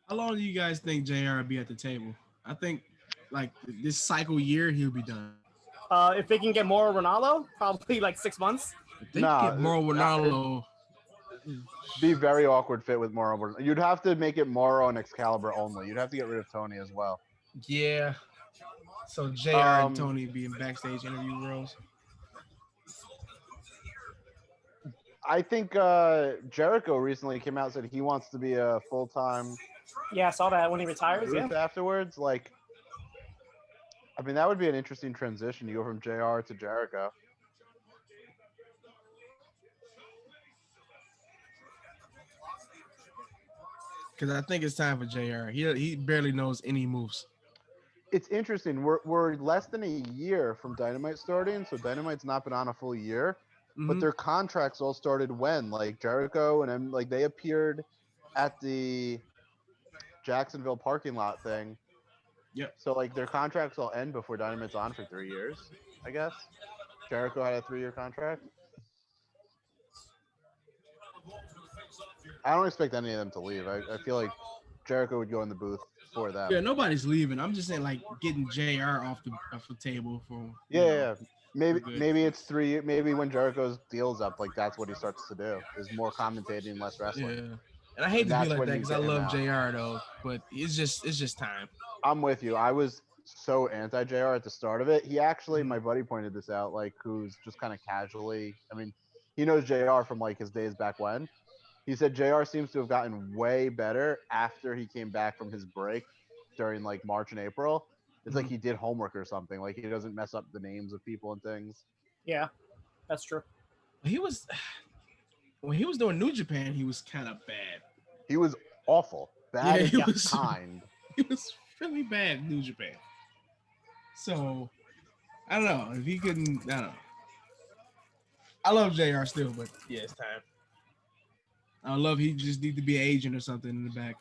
How long do you guys think JR will be at the table? I think like this cycle year he'll be done. If they can get more Ronaldo, probably like 6 months. If they get Moro Ronaldo, Be very awkward fit with Moro. You'd have to make it Moro and Excalibur only. You'd have to get rid of Tony as well. yeah. So JR and Tony being backstage interview roles. I think Jericho recently came out and said he wants to be a full-time Yeah, I saw that when he retires. Yeah. afterwards. Like, I mean, that would be an interesting transition. You go from JR to Jericho. Because I think it's time for JR. He barely knows any moves. It's interesting. We're less than a year from Dynamite starting, so Dynamite's not been on a full year. But their contracts all started when, like Jericho and them, like they appeared at the Jacksonville parking lot thing. Yep. So like their contracts all end before Dynamite's on for 3 years, I guess. Jericho had a 3-year contract. I don't expect any of them to leave. I feel like Jericho would go in the booth for them. Yeah, nobody's leaving. I'm just saying, like, getting JR off the table for. Yeah. Maybe it's 3 years. Maybe when Jericho's deal's up, like that's what he starts to do is more commentating, less wrestling. Yeah. And I hate to be that's like when that you because I get him love out. JR though, but it's just time. I'm with you. I was so anti JR at the start of it. He actually, my buddy pointed this out, like who's just kind of casually. I mean, he knows JR from like his days back when. He said JR seems to have gotten way better after he came back from his break during like March and April. It's like he did homework or something. Like he doesn't mess up the names of people and things. Yeah, that's true. He was when he was doing New Japan, he was kind of bad. He was awful. Bad Yeah, he and was kind. He was really bad in New Japan. So I don't know if he couldn't. I don't know. I love JR still, but yeah, it's time. I love he just need to be an agent or something in the back.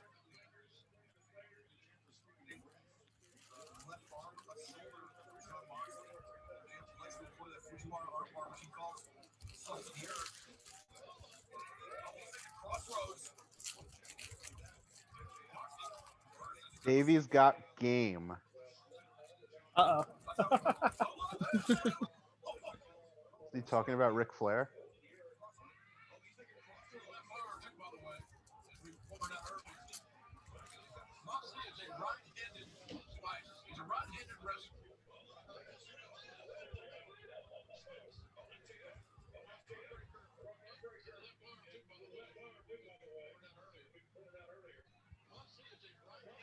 Davie's got game. Uh Is he talking about Ric Flair?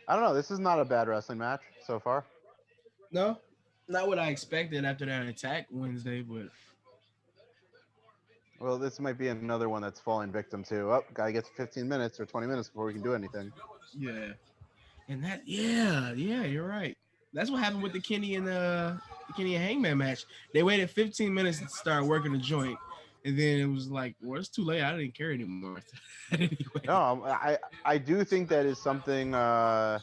I don't know. This is not a bad wrestling match so far. No, not what I expected after that attack Wednesday, but Well, this might be another one that's falling victim to. Oh, guy gets 15 minutes or 20 minutes before we can do anything. yeah. And that, yeah, you're right. That's what happened with the Kenny and Hangman match. They waited 15 minutes to start working the joint, and then it was like, well, it's too late. I didn't care anymore. Anyway. No, I do think that is something. I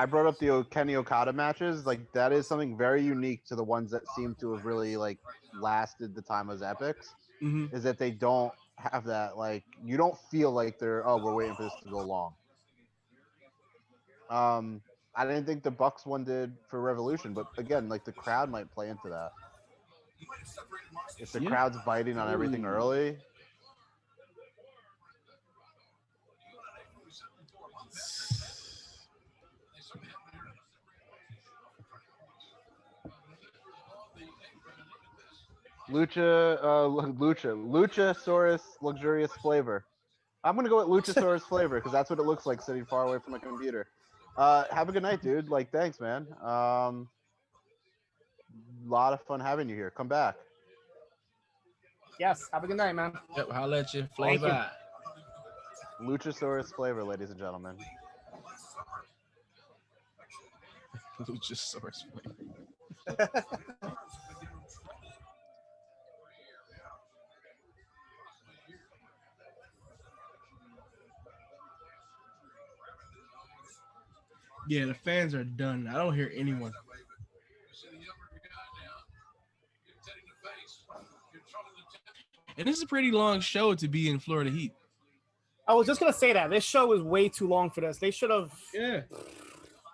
brought up the Kenny Okada matches. Like that is something very unique to the ones that seem to have really like lasted the time as epics. Mm-hmm. Is that they don't have that like you don't feel like they're we're waiting for this to go long. I didn't think the Bucks one did for Revolution, but again, like the crowd might play into that. If the crowd's biting on everything early. Luchasaurus luxurious flavor. I'm gonna go with Luchasaurus flavor because that's what it looks like sitting far away from my computer. Have a good night, dude. Like, thanks, man. Lot of fun having you here. Come back. yes. Have a good night, man. Yep, I'll let you Thank flavor. Luchasaurus flavor, ladies and gentlemen. Luchasaurus flavor. Yeah, the fans are done. I don't hear anyone. And this is a pretty long show to be in Florida Heat. I was just gonna say that this show is way too long for this. They should have Yeah.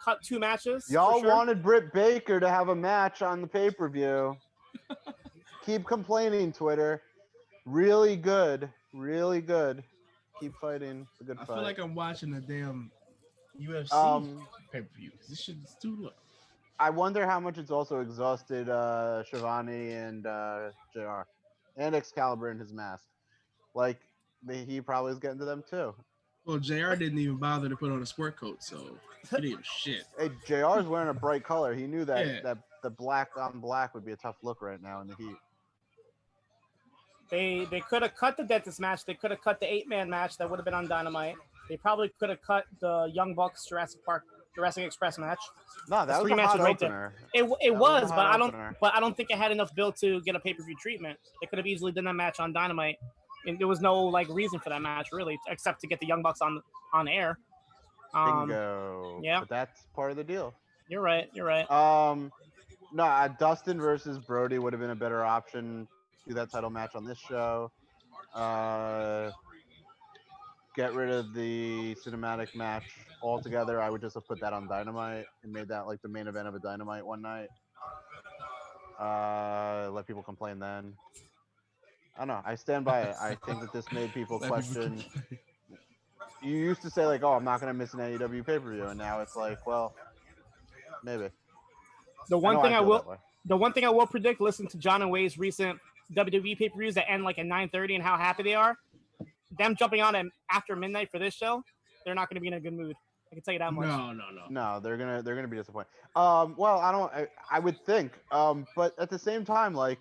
cut 2 matches. Y'all for sure. wanted Britt Baker to have a match on the pay-per-view. Keep complaining, Twitter. Really good. Really good. Keep fighting. It's a good I fight. feel like I'm watching the damn UFC pay-per-view. This shit is too long. I wonder how much it's also exhausted Shivani and JR and Excalibur in his mask. Like he probably is getting to them too. Well, JR didn't even bother to put on a sport coat, so he didn't give a shit. Hey, JR's wearing a bright color. He knew that Yeah. that the black on black would be a tough look right now in the heat. They could have cut the dentist match. They could have cut the 8-man match that would have been on Dynamite. They probably could have cut the Young Bucks Jurassic Express match. No, that That's was 3 a hot matches right opener. there. It That was, a but hot I don't. opener. But I don't think it had enough build to get a pay-per-view treatment. They could have easily done that match on Dynamite, and there was no like reason for that match really, except to get the Young Bucks on air. Bingo. Yeah. But that's part of the deal. You're right. No, Dustin versus Brody would have been a better option. Do that title match on this show. Get rid of the cinematic match altogether. I would just have put that on Dynamite and made that like the main event of a Dynamite one night. Let people complain then. I don't know. I stand by it. I think that this made people question. You used to say like, "Oh, I'm not gonna miss an AEW pay-per-view," and now it's like, well, maybe. The one thing I feel that way. The one thing I will predict, listen to John and Way's recent WWE pay-per-views that end like at 9:30 and how happy they are. Them jumping on after midnight for this show, they're not going to be in a good mood. I can tell you that much. No, they're gonna be disappointed. Well, I would think. But at the same time, like,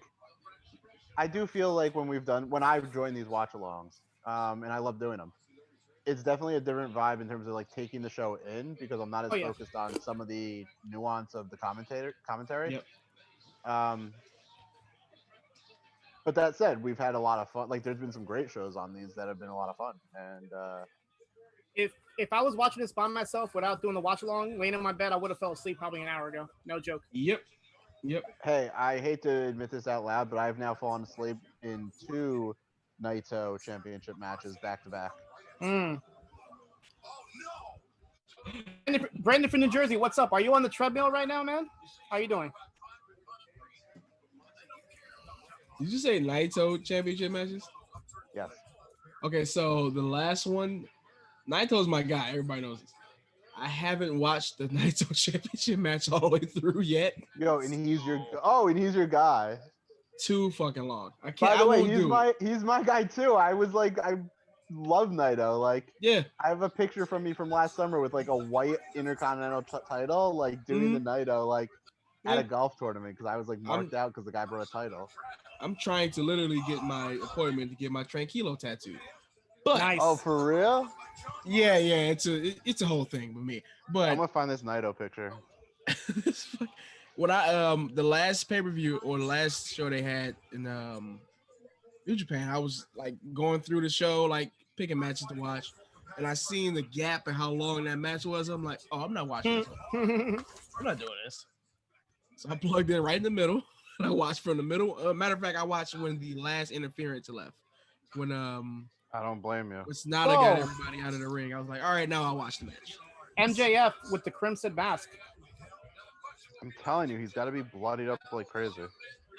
I do feel like when I've joined these watch-alongs, and I love doing them. It's definitely a different vibe in terms of like taking the show in because I'm not as focused on some of the nuance of the commentary. Yep. But that said, we've had a lot of fun. Like, there's been some great shows on these that have been a lot of fun. And If I was watching this by myself without doing the watch along, laying in my bed, I would have fell asleep probably an hour ago. No joke. Yep. hey, I hate to admit this out loud, but I've now fallen asleep in 2 Naito championship matches back to back. Mm. Brandon from New Jersey, what's up? Are you on the treadmill right now, man? How you doing? Did you say Naito championship matches? Yes. Okay, so the last one, Naito's my guy. Everybody knows this. I haven't watched the Naito championship match all the way through yet. Yo, and he's your guy. Too fucking long. I can't. By the I way, won't he's my guy too. I was like, I love Naito. Like, Yeah. I have a picture from me from last summer with like a white Intercontinental title, like doing the Naito like at a golf tournament because I was like marked out because the guy brought a title. I'm trying to literally get my appointment to get my Tranquilo tattoo. But Nice. Oh, for real? yeah, it's a whole thing with me. But I'm gonna find this Naito picture. when I the last pay-per-view or the last show they had in New Japan, I was like going through the show, like picking matches to watch, and I seen the gap and how long that match was. I'm like, oh, I'm not watching this. I'm not doing this. So I plugged in right in the middle, and I watched from the middle. Matter of fact, I watched when the last interference left. When I don't blame you. it's not got everybody out of the ring. I was like, all right, now I'll watch the match. MJF with the crimson mask. I'm telling you, he's got to be bloodied up like crazy.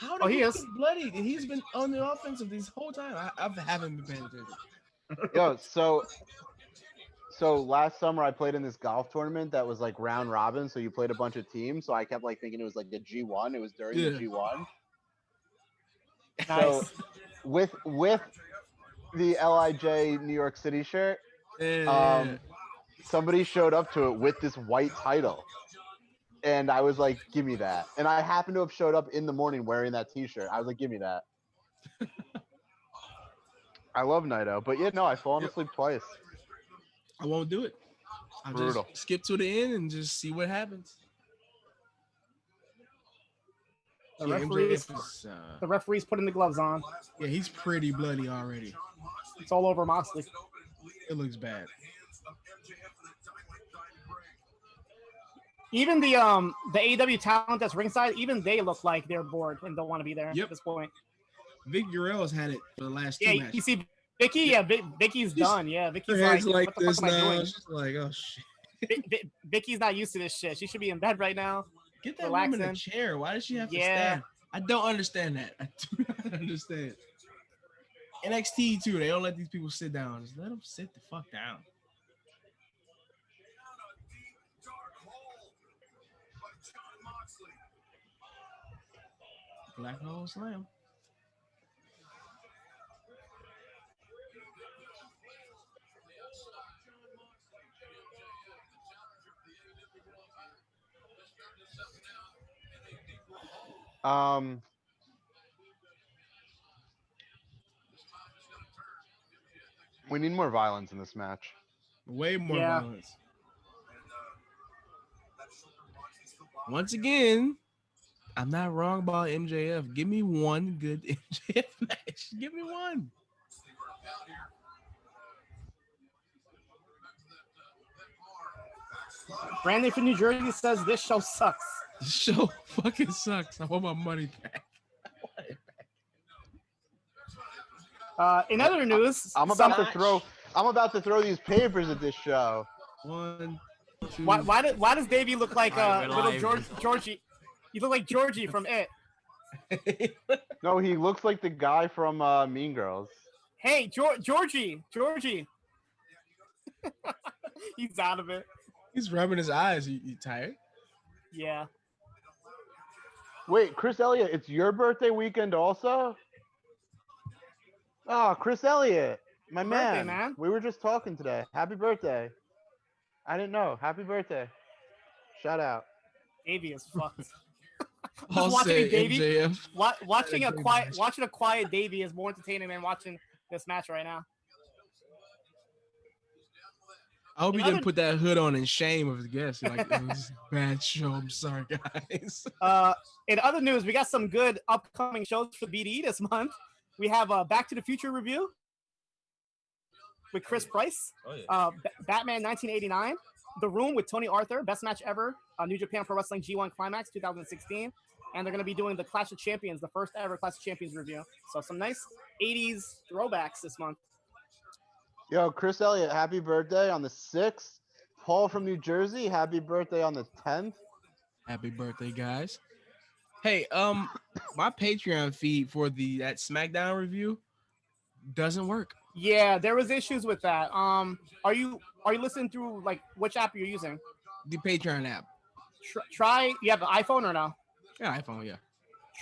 How Oh, did he he is. get bloodied? And he's been on the offensive this whole time. I haven't been paying attention. Yo, so last summer I played in this golf tournament that was like round robin, so you played a bunch of teams. So I kept like thinking it was like the G1. It was during the G1. Nice. So with the LIJ New York City shirt, somebody showed up to it with this white title. And I was like, give me that. And I happened to have showed up in the morning wearing that t-shirt. I was like, give me that. I love Naito. But yeah, no, I've fallen asleep twice. I won't do it. I'll Brutal. just skip to the end and just see what happens. The Yeah, referees, MJF is, the referees putting the gloves on. yeah, he's pretty bloody already. It's all over Moxley. It looks bad. Even the AEW talent that's ringside, even they look like they're bored and don't want to be there at this point. Vic Guerrero's had it for the last 2 Yeah, matches. you see Vicky? Yeah, Vicky's done. Yeah, Vicky's like, like what the this fuck am I now. doing? She's like, oh shit. Vicky's not used to this shit. She should be in bed right now. Get that relaxing. woman a chair. Why does she have to Yeah. stand? I don't understand that. I do not understand. NXT too. They don't let these people sit down. Just let them sit the fuck down. Black Hole Slam. We need more violence in this match. Way more Yeah. violence. Once again, I'm not wrong about MJF. Give me one good MJF match. Give me one. Brandon from New Jersey says this show sucks. This show fucking sucks. I want my money back. In other news, I'm about to throw these papers at this show. 1, 2. why does Davie look like Alright, we're little live. Georgie? You look like Georgie from It. No, he looks like the guy from Mean Girls. Hey, Georgie. He's out of it. He's rubbing his eyes. You tired? Yeah. Wait, Chris Elliott, it's your birthday weekend also? Oh, Chris Elliott, my Birthday, man. man. We were just talking today. Happy birthday. I didn't know. Happy birthday. Shout out. Davie is fucked. I'll watching say Davey. MJF. Watching a Great quiet match. watching a quiet Davie is more entertaining than watching this match right now. I hope he Another- didn't put that hood on in shame of his guests. Like, it was a bad show. I'm sorry, guys. In other news, we got some good upcoming shows for BDE this month. We have a Back to the Future review with Chris Price. Oh, yeah. Batman 1989. The Room with Tony Arthur. Best match ever. New Japan Pro Wrestling G1 Climax 2016. And they're going to be doing the Clash of Champions, the first ever Clash of Champions review. So some nice 80s throwbacks this month. Yo, Chris Elliott, happy birthday on the 6th. Paul from New Jersey, happy birthday on the 10th. Happy birthday, guys. Hey, my Patreon feed for that SmackDown review doesn't work. Yeah, there was issues with that. Are you listening through like which app you're using? The Patreon app. Try. You have an iPhone or no? Yeah, iPhone. Yeah.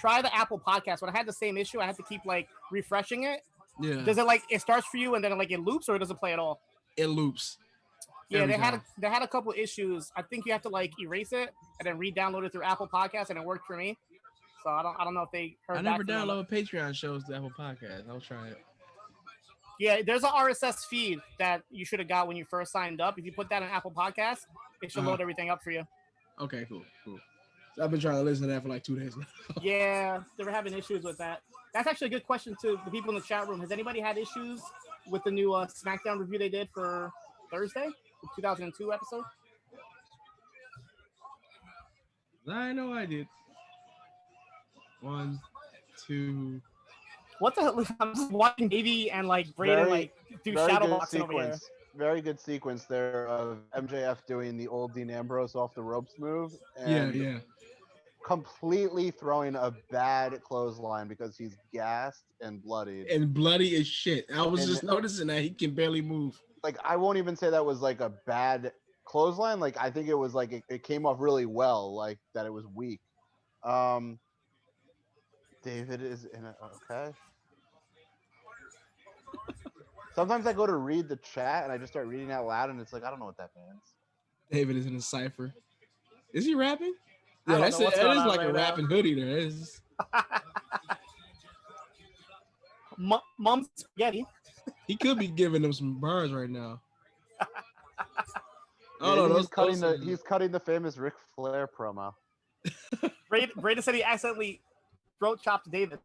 Try the Apple Podcast. When I had the same issue, I had to keep like refreshing it. Yeah. Does it like it starts for you and then like it loops, or it doesn't play at all? It loops. Yeah, they had a couple issues. I think you have to like erase it and then re-download it through Apple Podcasts, and it worked for me. So I don't know if they heard. I never download Patreon shows to Apple Podcasts. I'll try it. Yeah, there's an RSS feed that you should have got when you first signed up. If you put that in Apple Podcasts, it should load everything up for you. Okay, cool. So I've been trying to listen to that for like 2 days now. Yeah, they were having issues with that. That's actually a good question to the people in the chat room. Has anybody had issues with the new SmackDown review they did for Thursday, the 2002 episode? I know I did. 1, 2. What the hell? I'm just watching Davie and like Braden do shadow boxing over here. Very good sequence there of MJF doing the old Dean Ambrose off the ropes move. And Yeah. Completely throwing a bad clothesline because he's gassed and bloodied. And bloody as shit. I was just noticing that he can barely move. Like, I won't even say that was like a bad clothesline. Like, I think it was like it came off really well, like that it was weak. David is in it. Okay. Sometimes I go to read the chat and I just start reading out loud and it's like, I don't know what that means. David is in a cipher. Is he rapping? I Yeah, don't know what's that going is on like right a now. rapping hoodie there. It's... Mom's spaghetti. He could be giving them some bars right now. He's cutting the famous Ric Flair promo. Braden said he accidentally throat chopped David.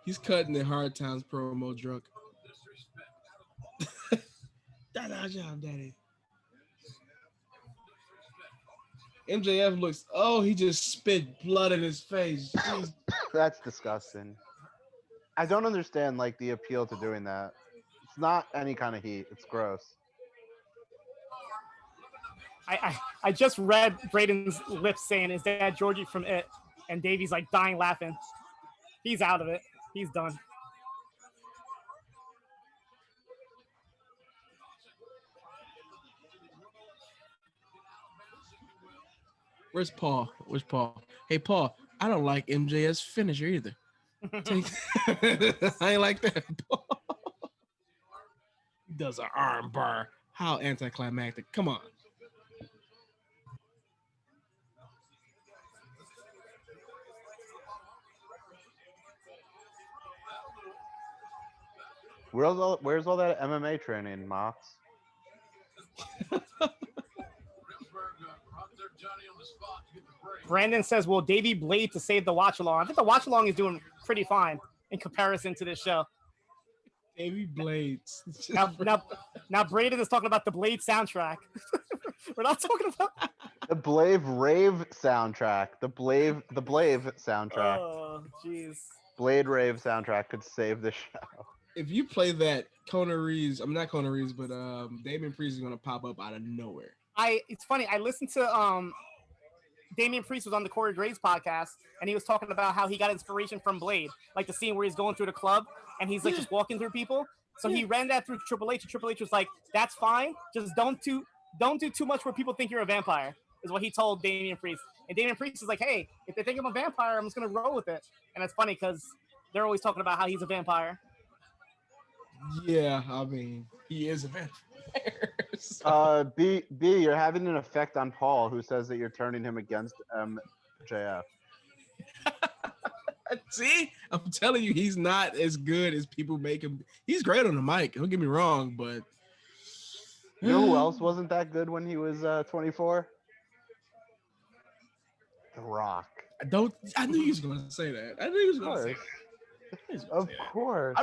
He's cutting the Hard Times promo drunk. That's our job, Daddy. MJF looks. Oh, he just spit blood in his face. Jeez. That's disgusting. I don't understand like the appeal to doing that. It's not any kind of heat. It's gross. I just read Braden's lips saying, "Is that Georgie from It?" And Davey's like dying laughing. He's out of it. He's done. Where's Paul? Hey, Paul, I don't like MJF's finisher either. I ain't like that, Paul. He does an arm bar. How anticlimactic. Come on. Where's all that MMA training, Mox? Brandon says, "Will Davey blade to save the watch along?" I think the watch along is doing pretty fine in comparison to this show. Davey blades. Now Braden is talking about the Blade soundtrack. We're not talking about The Blave Rave soundtrack. The Blave soundtrack. Oh, jeez. Blade Rave soundtrack could save the show. If you play that, Kona Reeves, I'm not Kona Reeves, but Damian Priest is gonna pop up out of nowhere. It's funny. I listened to Damian Priest was on the Corey Graves podcast, and he was talking about how he got inspiration from Blade, like the scene where he's going through the club and he's like just walking through people. So he ran that through Triple H, and Triple H was like, "That's fine. Just don't do too much where people think you're a vampire." Is what he told Damian Priest. And Damian Priest is like, "Hey, if they think I'm a vampire, I'm just gonna roll with it." And it's funny because they're always talking about how he's a vampire. Yeah, I mean, he is a vampire. B, you're having an effect on Paul, who says that you're turning him against MJF. See, I'm telling you, he's not as good as people make him. He's great on the mic. Don't get me wrong, but You know who else wasn't that good when he was 24? The Rock. I knew he was going to say that. I knew he was going to say that. Of course.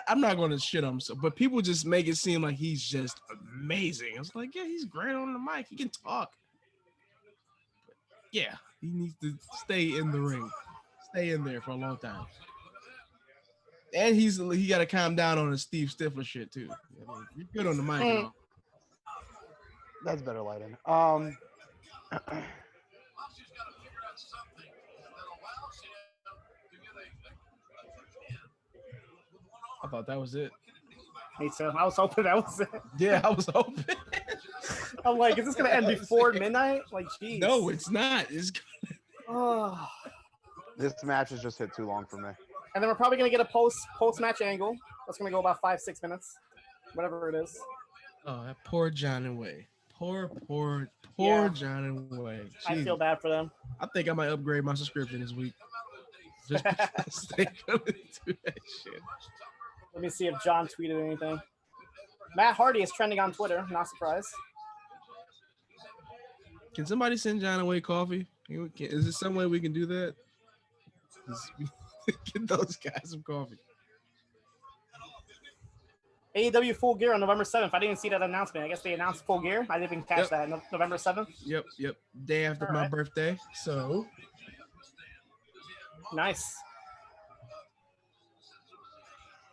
I'm not going to shit on him, but people just make it seem like he's just amazing. It's like, yeah, he's great on the mic. He can talk. But yeah, he needs to stay in the ring, stay in there for a long time. And he got to calm down on the Steve Stifler shit too. I mean, you're good on the mic. And all. That's better lighting. I thought that was it. Me too. I was hoping that was it. Yeah, I was hoping. I'm like, is this gonna end before midnight? Like, geez. No, it's not. It's Oh. This match has just hit too long for me. And then we're probably gonna get a post match angle. That's gonna go about 5-6 minutes, whatever it is. Oh, that poor John and Way. Poor Yeah. John and Way. I feel bad for them. I think I might upgrade my subscription this week. Just because they come and do that shit. Let me see if John tweeted anything. Matt Hardy is trending on Twitter. Not surprised. Can somebody send John away coffee? Is there some way we can do that? Get those guys some coffee. AEW Full Gear on November 7th. I didn't even see that announcement. I guess they announced Full Gear. I didn't even catch that. November 7th? Yep. Day after my birthday. So nice.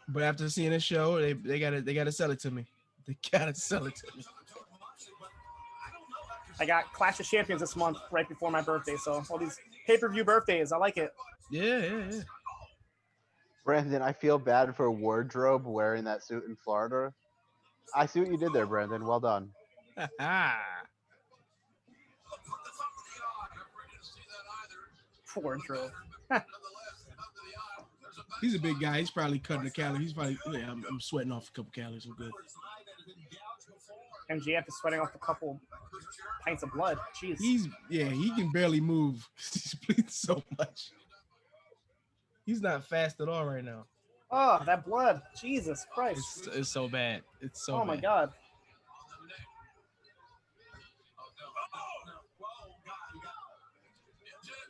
But after seeing this show, they gotta sell it to me. They gotta sell it to me. I got Clash of Champions this month, right before my birthday. So all these pay-per-view birthdays, I like it. Yeah. Brandon, I feel bad for Wardrobe wearing that suit in Florida. I see what you did there, Brandon. Well done. Wardrobe. He's a big guy. He's probably cutting a calorie. He's probably, yeah, I'm sweating off a couple calories. I'm good. MJF is sweating off a couple pints of blood. Jeez. He can barely move. He's bleeding so much. He's not fast at all right now. Oh, that blood. Jesus Christ. It's so bad. It's so bad. Oh my God.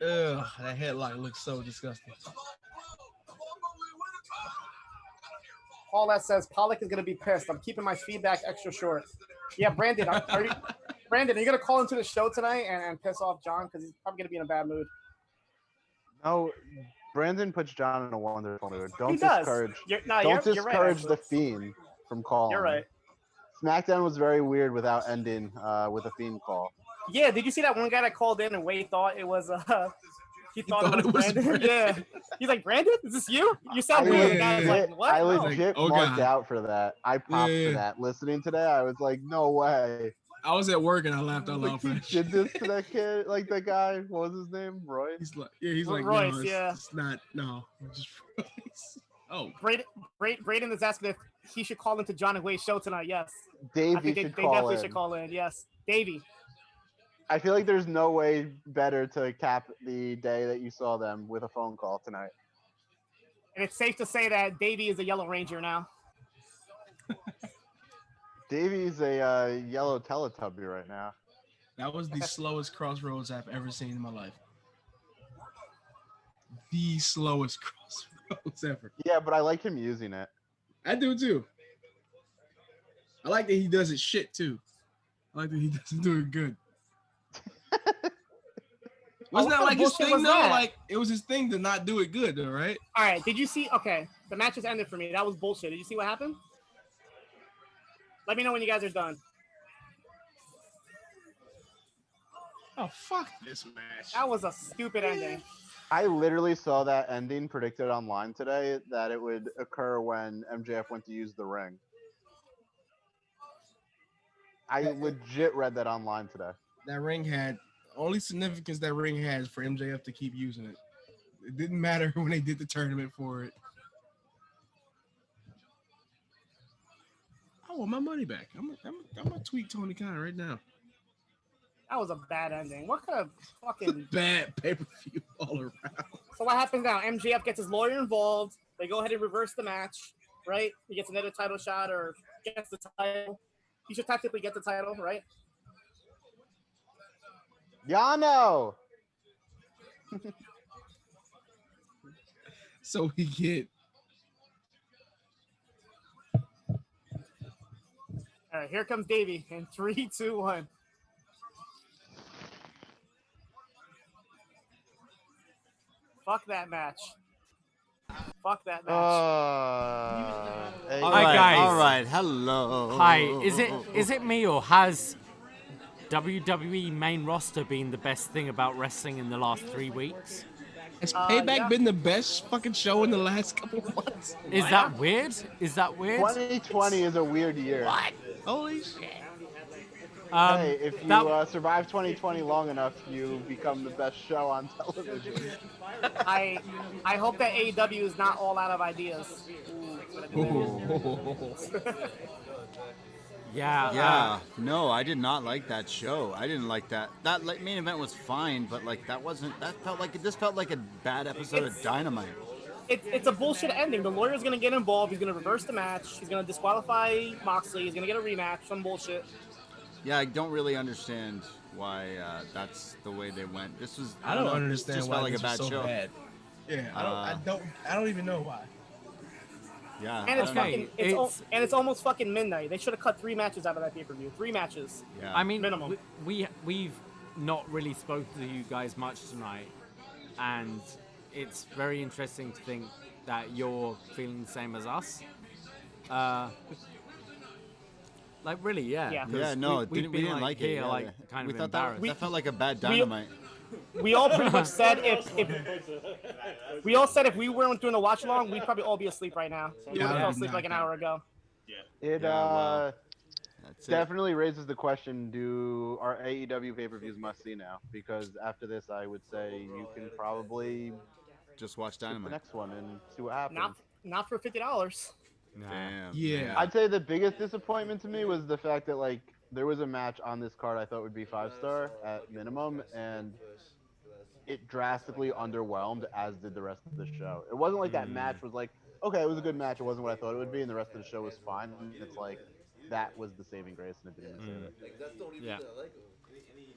Ugh, that headlock looks so disgusting. Paul that says Pollock is gonna be pissed. I'm keeping my feedback extra short. Yeah, Brandon, are you gonna call into the show tonight and piss off John because he's probably gonna be in a bad mood? No, Brandon puts John in a wonderful mood. Don't He does. discourage. You're discourage right, the Fiend from calling. You're right. SmackDown was very weird without ending with a Fiend call. Yeah, did you see that one guy that called in and Wade thought it was he thought it was Brandon? Yeah. He's like, Brandon, is this you? You sound weird. The guy's like, what? I No. legit marked out for that. I popped for that. Listening today, I was like, no way. I was at work and I laughed out loud for that. Did this to that kid? Like that guy? What was his name? Roy? He's like, Royce, no, it's not. No, just Royce. Oh, Braden is asking if he should call into John and Wade's show tonight. Yes. Davie I think they definitely should call in. Yes. Davie. I feel like there's no way better to cap the day that you saw them with a phone call tonight. And it's safe to say that Davie is a Yellow Ranger now. Davie's a yellow Teletubby right now. That was the slowest crossroads I've ever seen in my life. The slowest crossroads ever. Yeah, but I like him using it. I do too. I like that he does it shit too. I like that he doesn't do it good. Wasn't that like his thing though? Like it was his thing to not do it good though, right? All right. Did you see? Okay, the match just ended for me. That was bullshit. Did you see what happened? Let me know when you guys are done. Oh fuck this match. That was a stupid ending. I literally saw that ending predicted online today that it would occur when MJF went to use the ring. I legit read that online today. That ring had only significance that ring has for MJF to keep using it. It didn't matter when they did the tournament for it. I want my money back. I'm gonna tweet Tony Khan right now. That was a bad ending. What kind of fucking bad pay-per-view all around? So what happens now? MJF gets his lawyer involved. They go ahead and reverse the match, right? He gets another title shot or gets the title. He should tactically get the title, right? Yano! So we get All right, here comes Davie in 3, 2, 1. Fuck that match. Fuck that match. Hey, All Hi, right, guys. all right. Hello. Hi, is it me or has WWE main roster been the best thing about wrestling in the last 3 weeks? Has Payback yeah. been the best fucking show in the last couple of months? Is that weird? Is that weird? 2020 is a weird year. What? Holy shit. Hey, if you that- survive 2020 long enough, you become the best show on television. I hope that AEW is not all out of ideas. Yeah. Yeah, no, I did not like that show. I didn't like that. That main event was fine, but like that wasn't. That felt like this felt like a bad episode of Dynamite. It's a bullshit ending. The lawyer's gonna get involved. He's gonna reverse the match. He's gonna disqualify Moxley. He's gonna get a rematch. Some bullshit. Yeah, I don't really understand why that's the way they went. This was. I don't know, understand just why felt like this a bad was so show. bad. Yeah, I don't even know why. Yeah, And it's I don't know. fucking it's almost fucking midnight. They should have cut 3 matches out of that pay-per-view. 3 matches. Yeah. I mean, Minimum. we've not really spoken to you guys much tonight, and it's very interesting to think that you're feeling the same as us. Like really, yeah. Yeah. 'cause Yeah, no, we've we been, didn't like it. here, Yeah, like kind we of thought embarrassed. that felt like a bad Dynamite. We all pretty much said if we weren't doing the watch along, we'd probably all be asleep right now. We would have fell asleep like an hour ago. It Yeah, well, That's it. definitely raises the question: are AEW pay-per-views must see now? Because after this, I would say you can probably Just watch skip the Dynamite. next one and see what happens. Not for $50. Damn. Yeah. man. I'd say the biggest disappointment to me was the fact that like there was a match on this card I thought would be 5-star at minimum, and it drastically underwhelmed, as did the rest of the show. It wasn't like that match was like, okay, it was a good match. It wasn't what I thought it would be, and the rest of the show was fine. And it's like that was the saving grace, and it didn't save it. Yeah.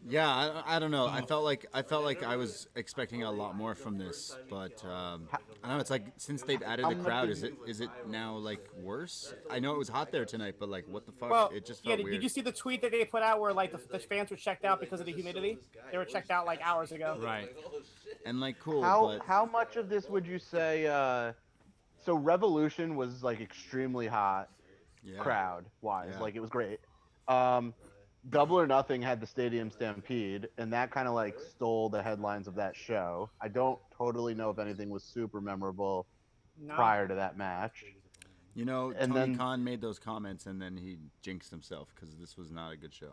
Yeah, I don't know. I felt like I was expecting a lot more from this, but I don't know. It's like since they've added the crowd, is it now like worse? I know it was hot there tonight, but like what the fuck? Well, It just yeah. felt weird. Did you see the tweet that they put out where like the fans were checked out because of the humidity? They were checked out like hours ago. Right. And like cool, but How much of this would you say? So Revolution was like extremely hot, yeah. crowd wise, Yeah. like it was great. Double or Nothing had the Stadium Stampede, and that kind of like stole the headlines of that show. I don't totally know if anything was super memorable No. prior to that match. You know, And Tony then- Khan made those comments, and then he jinxed himself because this was not a good show.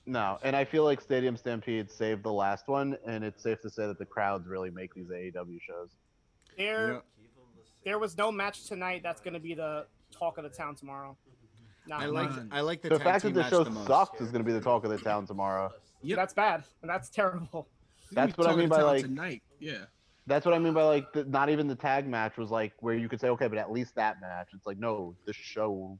No, and I feel like Stadium Stampede saved the last one, and it's safe to say that the crowds really make these AEW shows. There was no match tonight that's going to be the talk of the town tomorrow. No, I like the The tag fact team that the match show the most. sucks is going to be the talk of the town tomorrow. Yep. that's bad. That's terrible. That's what I mean by Talking like. tonight. Yeah. That's what I mean by like not even the tag match was like where you could say okay, but at least that match. It's like no, the show.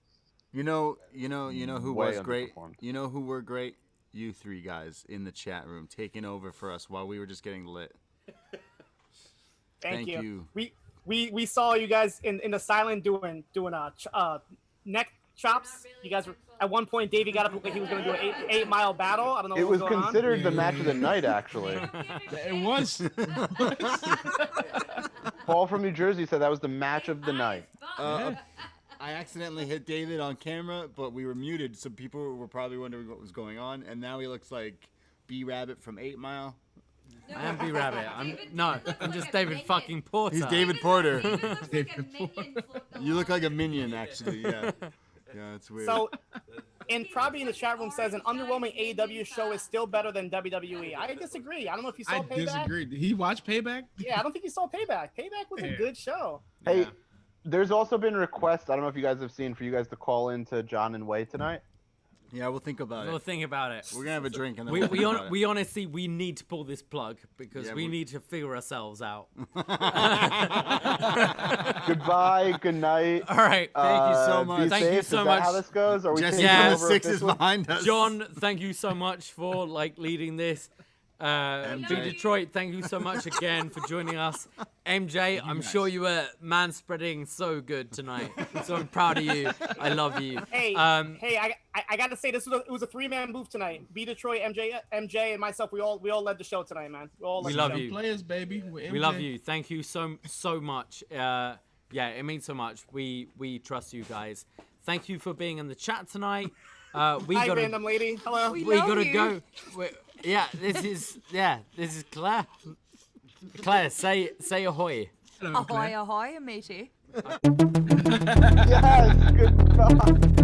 You know who Way was great. underperformed. You know who were great. You three guys in the chat room taking over for us while we were just getting lit. Thank Thank you. you. We saw you guys in the silent doing neck chops. You guys were at one point. Davey got up like he was going to do an 8-mile battle. I don't know. It what was going considered the Yeah. match of the night actually. It was. Paul from New Jersey said that was the match of the night. I accidentally hit David on camera, but we were muted, so people were probably wondering what was going on. And now he looks like B Rabbit from 8 Mile. I am B Rabbit. I'm just David fucking Porter. He's David Porter. You look like a minion. minion, actually. Yeah, yeah, it's weird. on. So, and probably in the chat room says an underwhelming AEW show is still better than WWE. I disagree. I don't know if you saw I Payback. disagree. Did he watch Payback? Yeah, I don't think you saw Payback. Payback was a Yeah. good show. Hey, Yeah. there's also been requests. I don't know if you guys have seen for you guys to call into John and Way tonight. Yeah, we'll think about We'll it. think about it. We're gonna have a drink and then We we'll think about it. we honestly we need to pull this plug because Yeah, we we- need to figure ourselves out. Goodbye. Good night. All right. Thank you so Be much. Thank safe. you Is so that much. how this goes? Are we Jesse taking Yeah. over 6 is officially? behind us. John, thank you so much for like leading this. B Detroit, thank you so much again for joining us. MJ, I'm sure you were man spreading so good tonight. So I'm proud of you. I love you. Hey, I gotta say it was a 3-man move tonight. B Detroit, MJ, and myself. We all led the show tonight, man. We love you. Players, baby. We love you. Thank you so much. Yeah, it means so much. We trust you guys. Thank you for being in the chat tonight. Hi, random lady. Hello. We gotta go. This is Claire. Claire, say ahoy. Hello, Claire. Ahoy, ahoy, matey. Yes, good job.